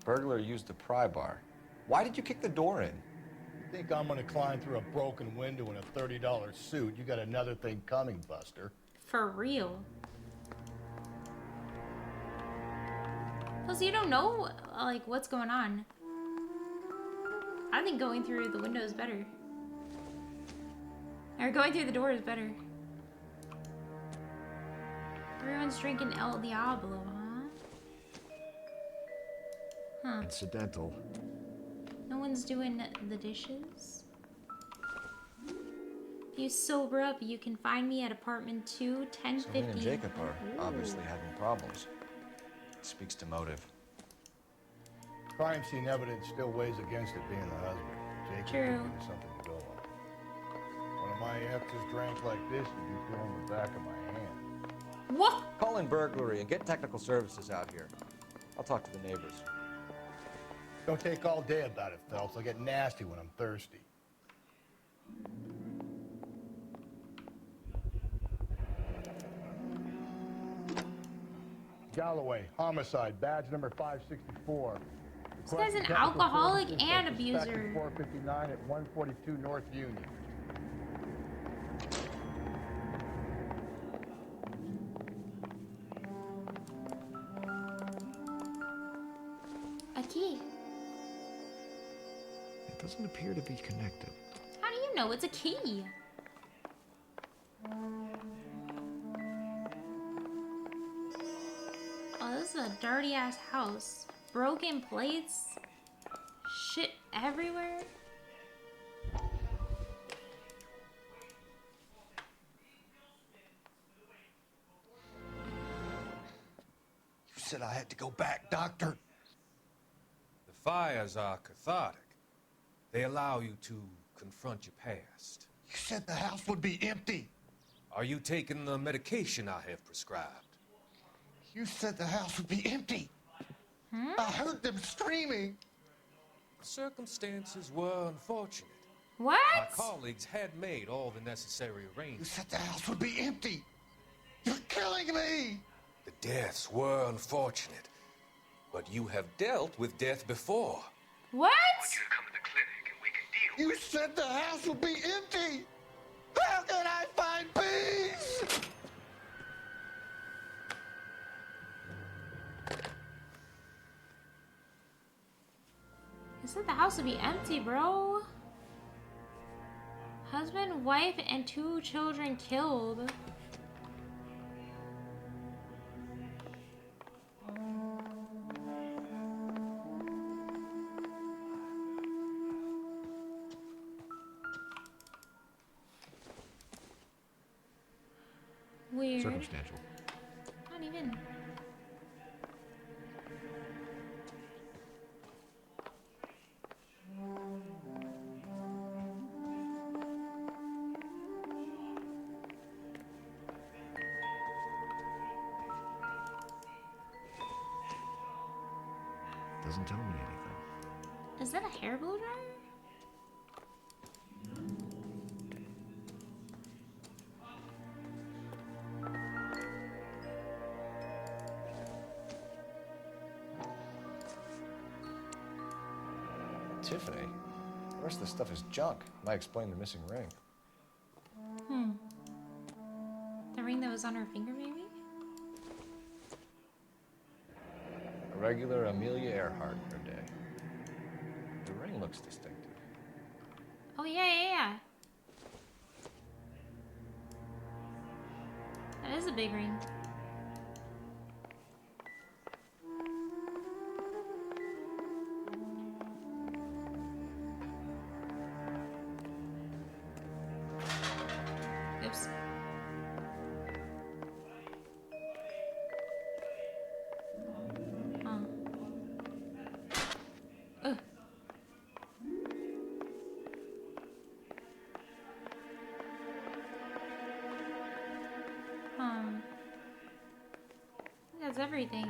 Burglar used the pry bar. Why did you kick the door in? You think I'm gonna climb through a broken window in a $30 suit? You got another thing coming, Buster. For real. Plus, you don't know, like, what's going on. I think going through the window is better. Or going through the door is better. Everyone's drinking El Diablo, huh? Huh. Incidental. No one's doing the dishes? If you sober up, you can find me at apartment 2, 1050. So he and Jacob are Ooh. obviously having problems. It speaks to motive. Crime scene evidence still weighs against it being the husband. Jacob True. could give me something to go on. One of my exes drank like this, you'd be feeling the back of my hand. What? Call in burglary and get technical services out here. I'll talk to the neighbors. Don't take all day about it, Phelps. I'll get nasty when I'm thirsty. Galloway, homicide, badge number 564. This guy's an alcoholic and abuser. 459 at 142 North Union. A key. It doesn't appear to be connected. How do you know it's a key? Oh, this is a dirty ass house. Broken plates. Shit everywhere. You said I had to go back, Doctor. The fires are cathartic. They allow you to confront your past. You said the house would be empty. Are you taking the medication I have prescribed? You said the house would be empty. Hmm? I heard them screaming. Circumstances were unfortunate. What? My colleagues had made all the necessary You arrangements. said the house would be empty. You're killing me. The deaths were unfortunate, but you have dealt with death before. What? Come to the clinic and we can deal. You said the house would be empty. How can I find peace? You said the house would be empty, bro. Husband, wife, and 2 children killed. Weird. Circumstantial. Not even. doesn't tell me anything. Is that a hair blow dryer? Tiffany? The rest of the stuff is junk. Might explain the missing ring. The ring that was on her finger, maybe? A regular Amelia Earhart in her day. The ring looks distinctive. Oh, yeah. That is a big ring. Oops. Ugh. That's everything.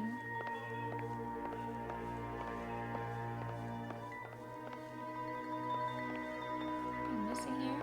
Anything missing here?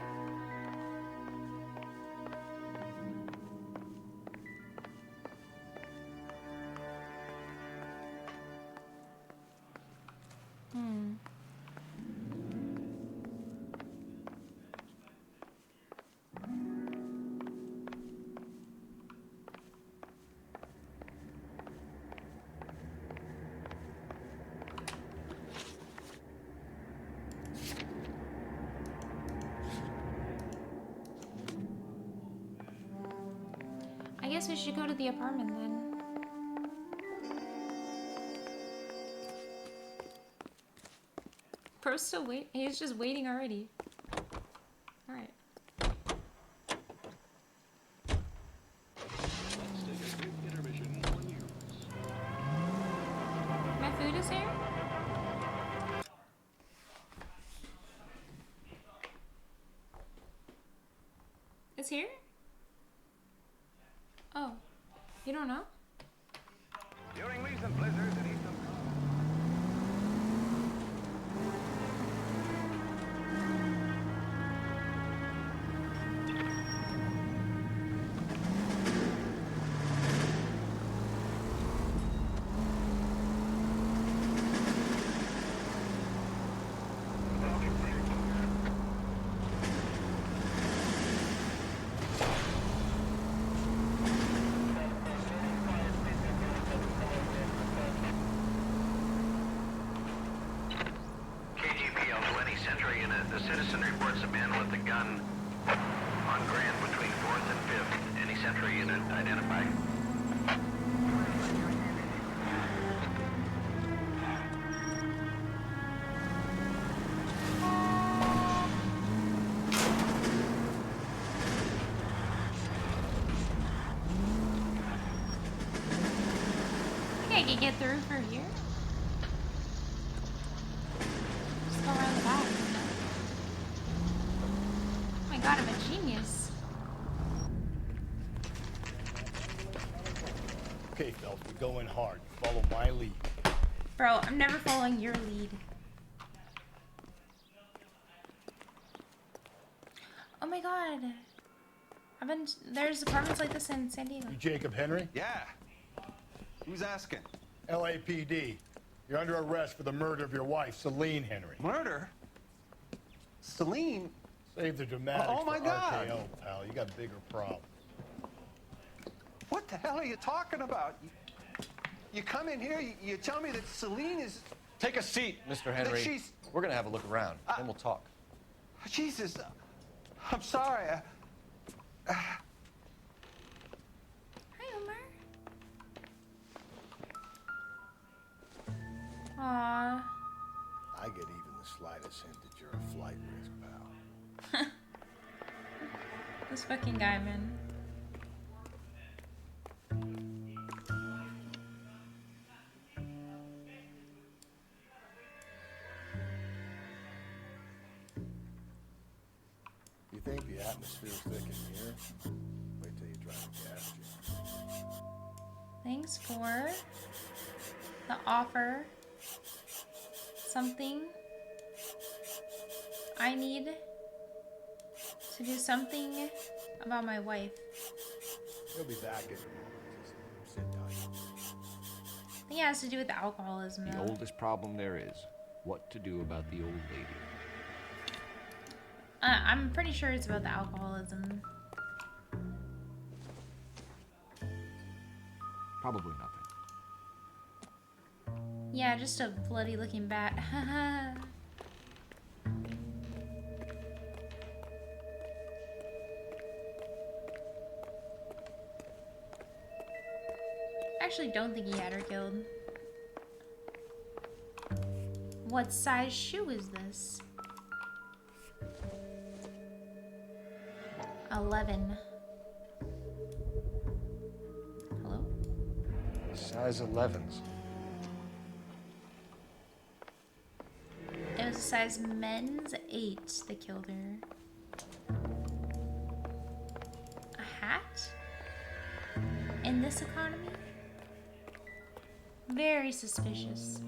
I guess we should go to the apartment then. Bro's still waiting. He's just waiting already. Alright. My food is here? It's here? Oh, you don't know? During recent blizzards in eastern... The citizen reports a man with a gun on Grand between 4th and 5th. Any Century unit identify? I think I can get through for here. Just go around the back. Oh my god, I'm a genius. Okay, Phelps, we go in hard. Follow my lead. Bro, I'm never following your lead. Oh my god. There's apartments like this in San Diego. You Jacob Henry? Yeah. Who's asking? LAPD. You're under arrest for the murder of your wife, Celine Henry. Murder? Celine? Save the dramatics Oh my for God. RKO, pal. You got bigger problems. What the hell are you talking about? You come in here, you tell me that Celine is... Take a seat, Mr. Henry. she's- We're gonna have a look around, then we'll talk. Jesus, I'm sorry. Hi, Omar. Aww. I get even the slightest hint that you're a flight risk, pal. This fucking guy, man. You think the atmosphere's thick in here? Wait till you try the gas chamber. Thanks for the offer. something. I need to do something about my wife. He'll be back in a moment. Just sit tight. I think it has to do with alcoholism, The though. oldest problem there is what to do about the old lady. I'm pretty sure it's about the alcoholism. Probably nothing. Yeah, just a bloody looking bat. Haha. I actually don't think he had her killed. What size shoe is this? 11. Hello? Size 11s. It was a size men's 8 that killed her. A hat? In this economy? Very suspicious.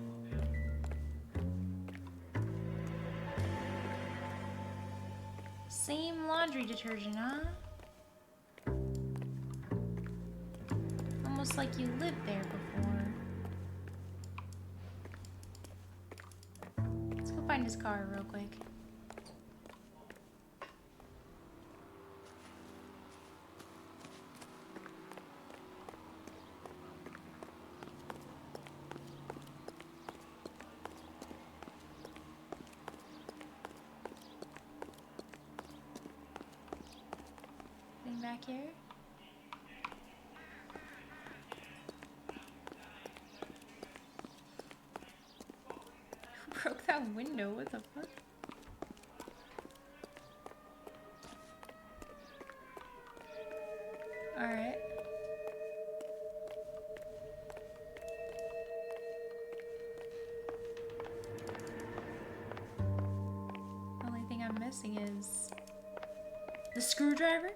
Same laundry detergent, huh? Almost like you lived there before. Let's go find his car real quick. Getting back here. Who broke that window? What the fuck? Alright. The only thing I'm missing is the screwdriver?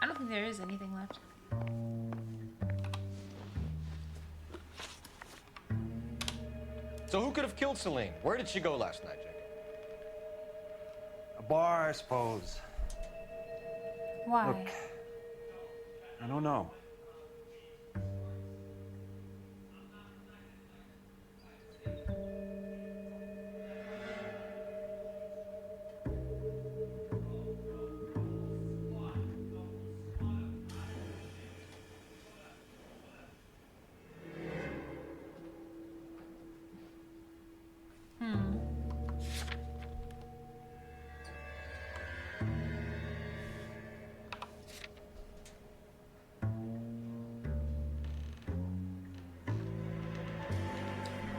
I don't think there is anything left. So who could have killed Celine? Where did she go last night, Jacob? A bar, I suppose. Why? Look, I don't know.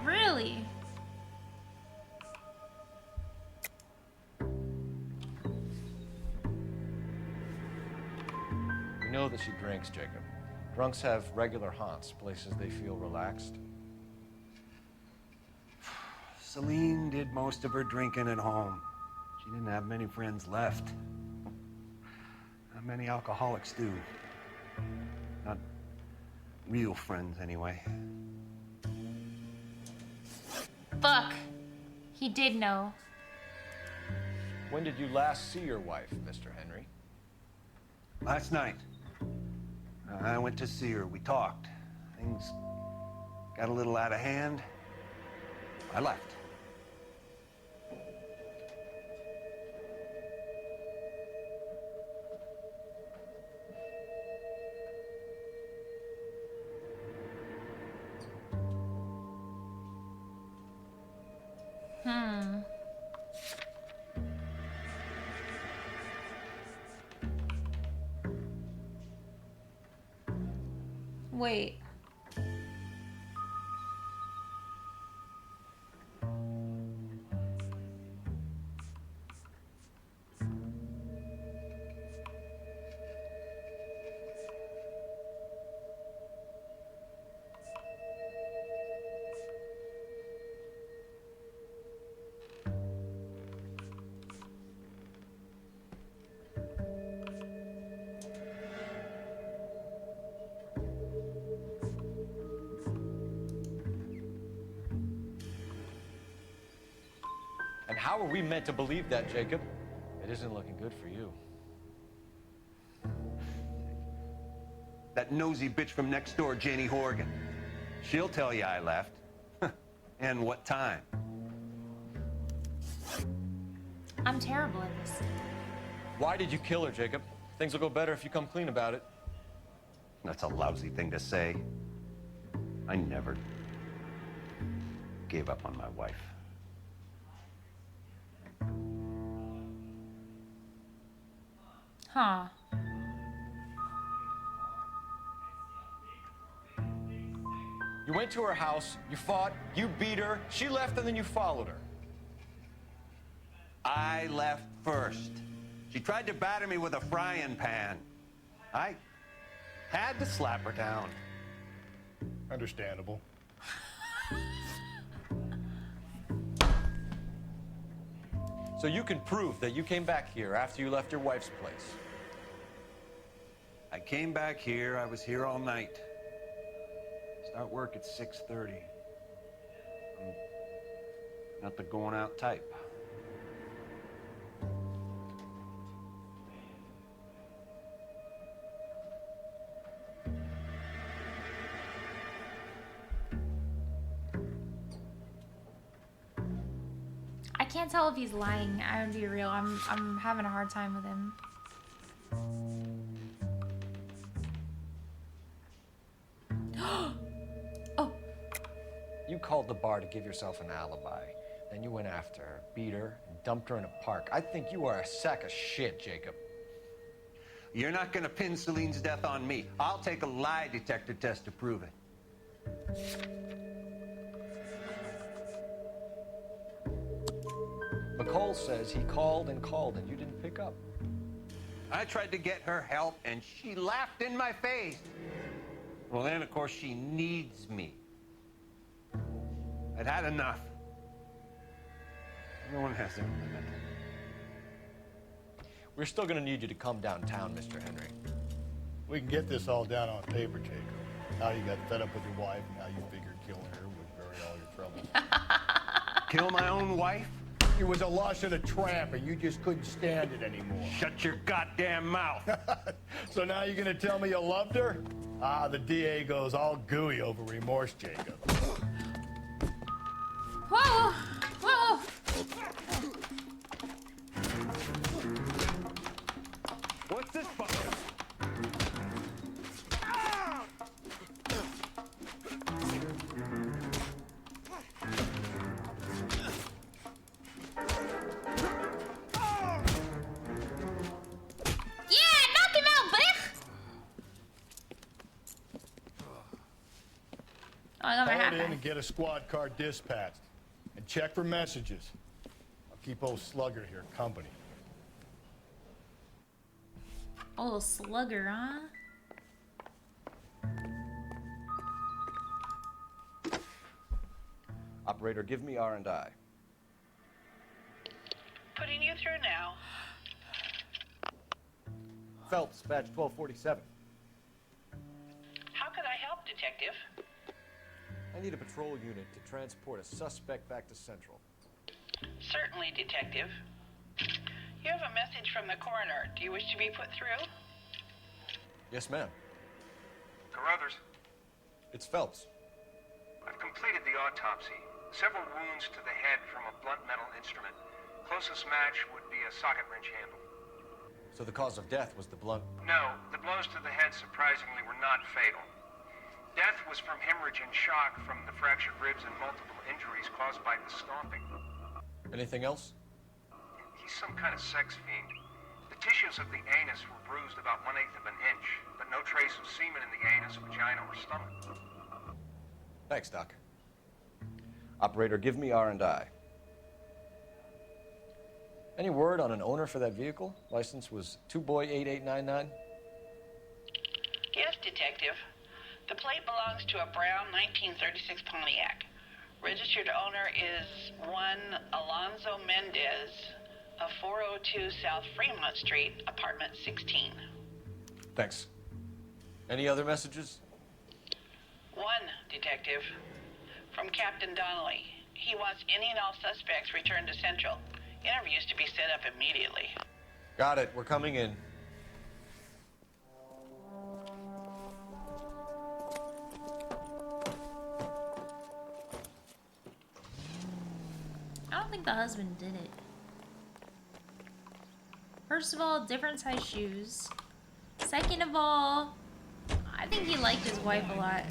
Really? We know that she drinks, Jacob. Drunks have regular haunts, places they feel relaxed. Celine did most of her drinking at home. She didn't have many friends left. Not many alcoholics do. Not real friends, anyway. Fuck. He did know. When did you last see your wife, Mr. Henry? Last night. I went to see her. We talked. Things got a little out of hand. I left. Wait. And how are we meant to believe that, Jacob? It isn't looking good for you. That nosy bitch from next door, Janie Horgan. She'll tell you I left. And what time. I'm terrible at this. Why did you kill her, Jacob? Things will go better if you come clean about it. That's a lousy thing to say. I never gave up on my wife. Huh. You went to her house, you fought, you beat her, she left, and then you followed her. I left first. She tried to batter me with a frying pan. I had to slap her down. Understandable. So you can prove that you came back here after you left your wife's place. I came back here. I was here all night. Start work at 6:30. I'm not the going out type. I can't tell if he's lying. I would be real. I'm having a hard time with him. Oh. You called the bar to give yourself an alibi. Then you went after her, beat her, and dumped her in a park. I think you are a sack of shit, Jacob. You're not gonna pin Celine's death on me. I'll take a lie detector test to prove it. McCall says he called and you didn't pick up. I tried to get her help, and she laughed in my face. Well, then, of course, she needs me. I'd had enough. No one has their limit. We're still gonna need you to come downtown, Mr. Henry. We can get this all down on paper, Jacob. Now you got fed up with your wife, now you figured killing her would bury all your troubles. Kill my own wife? It was a loss and a tramp, and you just couldn't stand it anymore. Shut your goddamn mouth. So now you're gonna tell me you loved her? Ah, the DA goes all gooey over remorse, Jacob. Whoa! Whoa! What's this fucker? Oh, Call it in and get a squad car dispatched. And check for messages. I'll keep old Slugger here company. Oh, Slugger, huh? Operator, give me R&I. Putting you through now. Phelps, badge 1247. How could I help, Detective? I need a patrol unit to transport a suspect back to Central. Certainly, Detective. You have a message from the coroner. Do you wish to be put through? Yes, ma'am. Carruthers, It's Phelps. I've completed the autopsy. Several wounds to the head from a blunt metal instrument. Closest match would be a socket wrench handle. So the cause of death was the blunt. No, the blows to the head surprisingly were not fatal. Death was from hemorrhage and shock from the fractured ribs and multiple injuries caused by the stomping. Anything else? He's some kind of sex fiend. The tissues of the anus were bruised about 1/8 of an inch, but no trace of semen in the anus, vagina, or stomach. Thanks, Doc. Operator, give me R&I. Any word on an owner for that vehicle? License was 2boy8899. Yes, Detective. The plate belongs to a brown 1936 Pontiac. Registered owner is one Alonzo Mendez of 402 South Fremont Street, apartment 16. Thanks. Any other messages? One, Detective. From Captain Donnelly. He wants any and all suspects returned to Central. Interviews to be set up immediately. Got it. We're coming in. I don't think the husband did it. First of all, different size shoes. Second of all, I think he liked his wife a lot.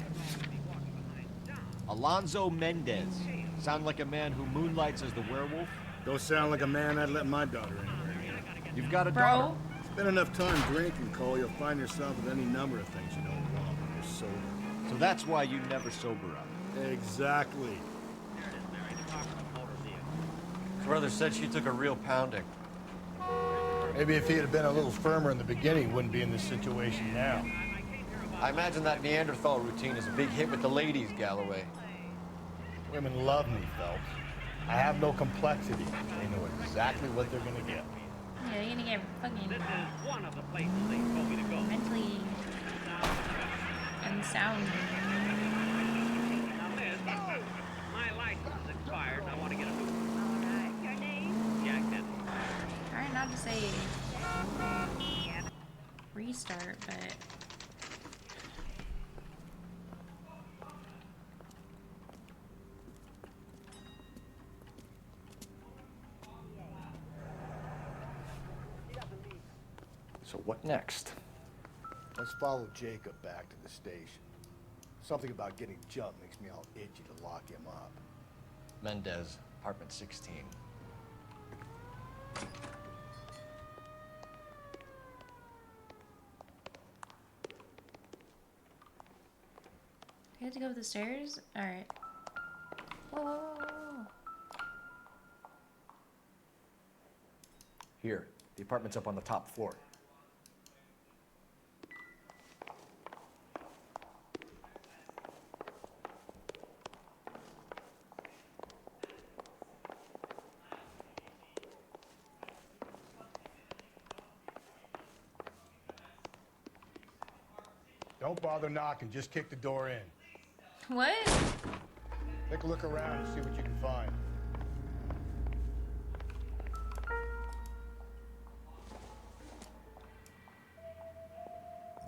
Alonzo Mendez. Sound like a man who moonlights as the werewolf? Don't sound like a man I'd let my daughter anywhere. You've got a Bro. daughter. Spend enough time drinking, Cole, you'll find yourself with any number of things you don't want when you're sober. So that's why you never sober up. Exactly. His brother said she took a real pounding. Maybe if he had been a little firmer in the beginning, he wouldn't be in this situation now. I imagine that Neanderthal routine is a big hit with the ladies, Galloway. Women love me, Phelps. I have no complexity. They know exactly what they're gonna get. Yeah, they're gonna get fucking This is one of the places they told me to go. mentally unsound. Now, miss, my license is expired and I want to get a new one. All right, your name? Jack Denton. Trying not to say restart, but So what next? Let's follow Jacob back to the station. Something about getting jumped makes me all itchy to lock him up. Mendez, apartment 16. you have to go up the stairs? Alright. Whoa, whoa, whoa, whoa. Here, the apartment's up on the top floor. Don't bother knocking, just kick the door in. What? Take a look around and see what you can find.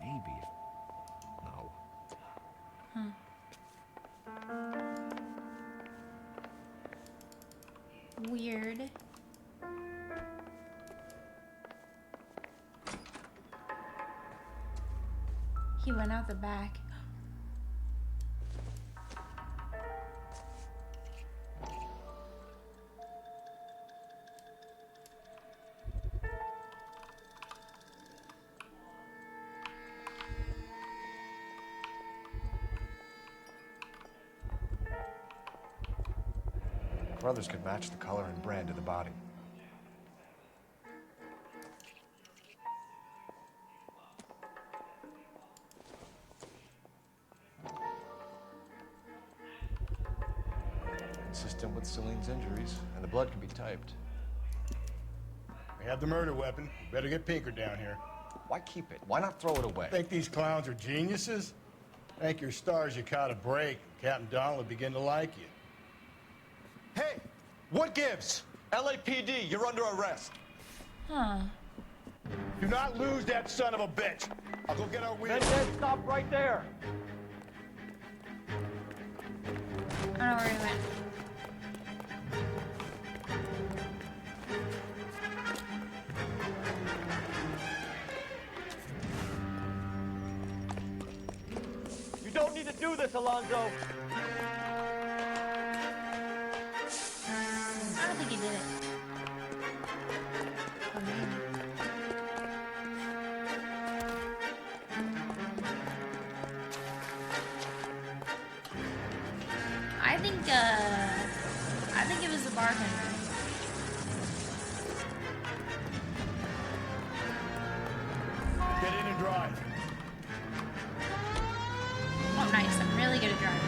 Maybe. No. Weird. He went out the back. Brothers could match the color and brand of the body. Consistent with Celine's injuries, and the blood can be typed. We have the murder weapon. Better get Pinker down here. Why keep it? Why not throw it away? Think these clowns are geniuses? Thank your stars you caught a break. Captain Donald will begin to like you. Hey! What gives? LAPD, you're under arrest. Huh. Do not lose that son of a bitch. I'll go get our wheels. Mendez, stop right there. I don't know where he went. You don't need to do this, Alonzo. I don't think he did it. Or maybe. I think it was the bartender. Get in and drive. Oh, nice. I'm really good at driving.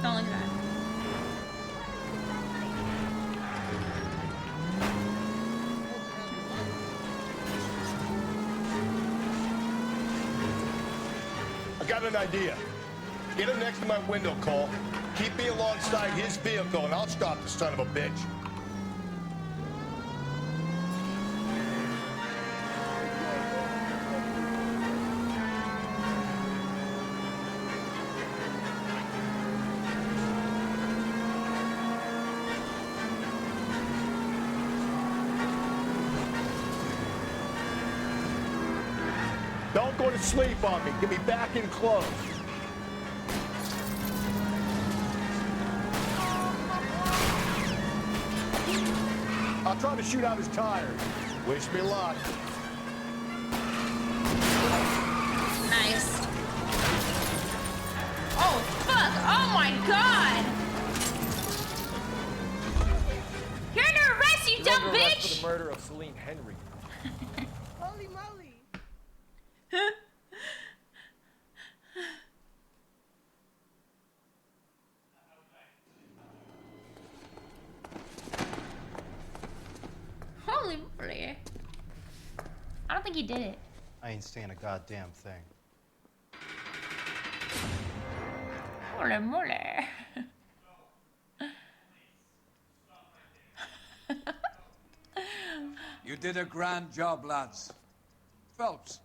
Don't look at that. got an idea. Get him next to my window, Cole. Keep me alongside his vehicle, and I'll stop the son of a bitch. Don't go to sleep on me. Get me back in close. I'll try to shoot out his tires. Wish me luck. Nice. Oh, fuck. Oh, my God. You're under arrest, you dumb You're under arrest bitch. for the murder of Celine Henry. Holy moly. Holy moly. I don't think he did it. I ain't saying a goddamn thing. Holy moly. You did a grand job, lads. Phelps,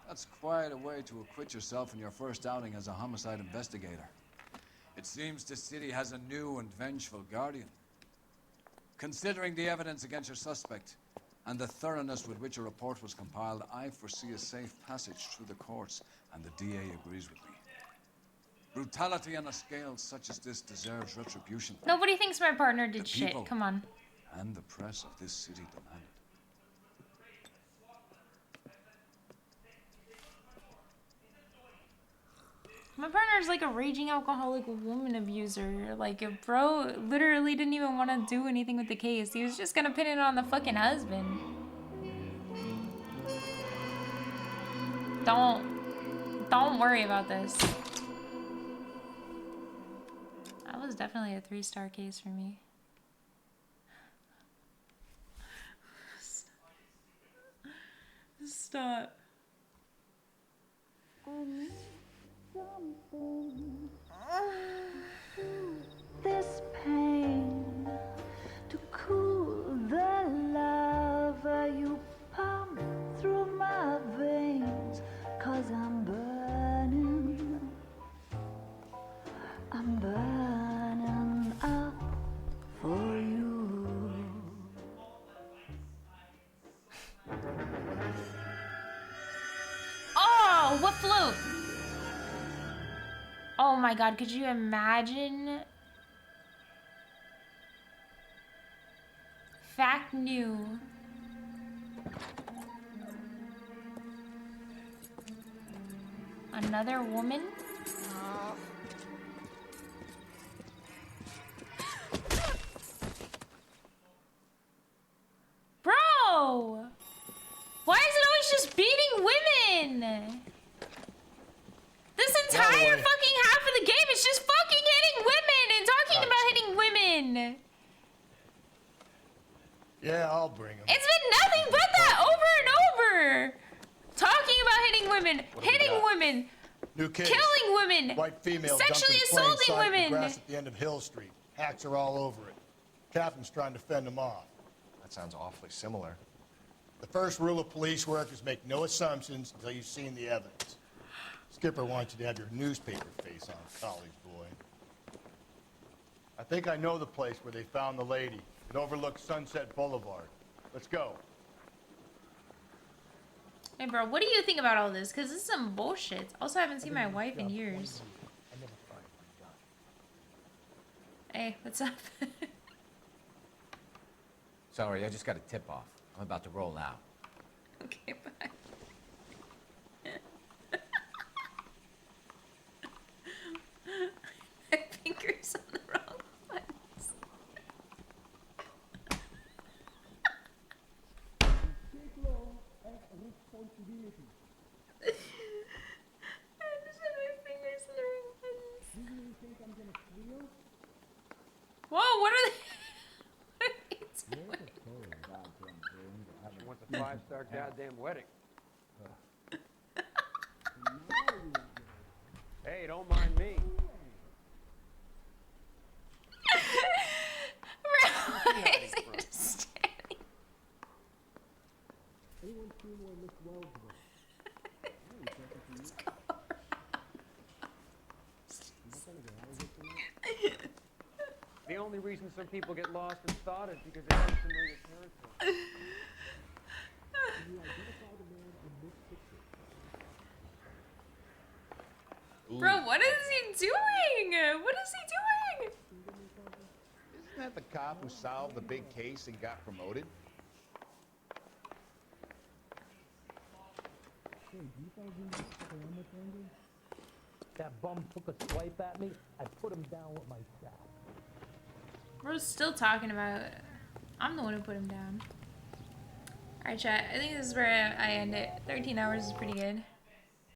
that's quite a way to acquit yourself in your first outing as a homicide investigator. It seems the city has a new and vengeful guardian. Considering the evidence against your suspect and the thoroughness with which a report was compiled, I foresee a safe passage through the courts, and the DA agrees with me. Brutality on a scale such as this deserves retribution. Nobody thinks my partner did shit. people Come on. And the press of this city demand it. My partner's like a raging alcoholic woman abuser. Like, bro literally didn't even want to do anything with the case. He was just gonna pin it on the fucking husband. Don't worry about this. That was definitely a 3-star case for me. Stop. This pain to cool the lava you pump through my veins, 'cause I'm burning up for you. Oh, what flute? Oh my God, could you imagine? Fact new. Another woman? Bro! Why is it always just beating women? This entire fucking half of the game is just fucking hitting women and talking about hitting women. Yeah, I'll bring him. It's been nothing but that over and over. Talking about hitting women, hitting women, New case. killing women, White female sexually dumped in plain assaulting sight in the women. grass at the end of Hill Street. Hacks are all over it. Captain's trying to fend them off. That sounds awfully similar. The first rule of police work is make no assumptions until you've seen the evidence. Skipper wants you to have your newspaper face on, college boy. I think I know the place where they found the lady. It overlooks Sunset Boulevard. Let's go. Hey, bro, what do you think about all this? Because this is some bullshit. Also, I haven't seen my wife in years. Hey, what's up? Sorry, I just got a tip-off. I'm about to roll out. Okay, bye. My finger's on the wrong ones. I just had my fingers in the wrong ones. Whoa, what are they? What are they doing? She wants a 5-star goddamn wedding. Hey, don't mind me. The only reason some people get lost in thought is because they're unfamiliar territory. Bro, what is he doing? What is he doing? Isn't that the cop who solved the big case and got promoted? That bum took a swipe at me. I put him down with my staff. We're still talking about it. I'm the one who put him down. Alright, chat. I think this is where I end it. 13 hours is pretty good.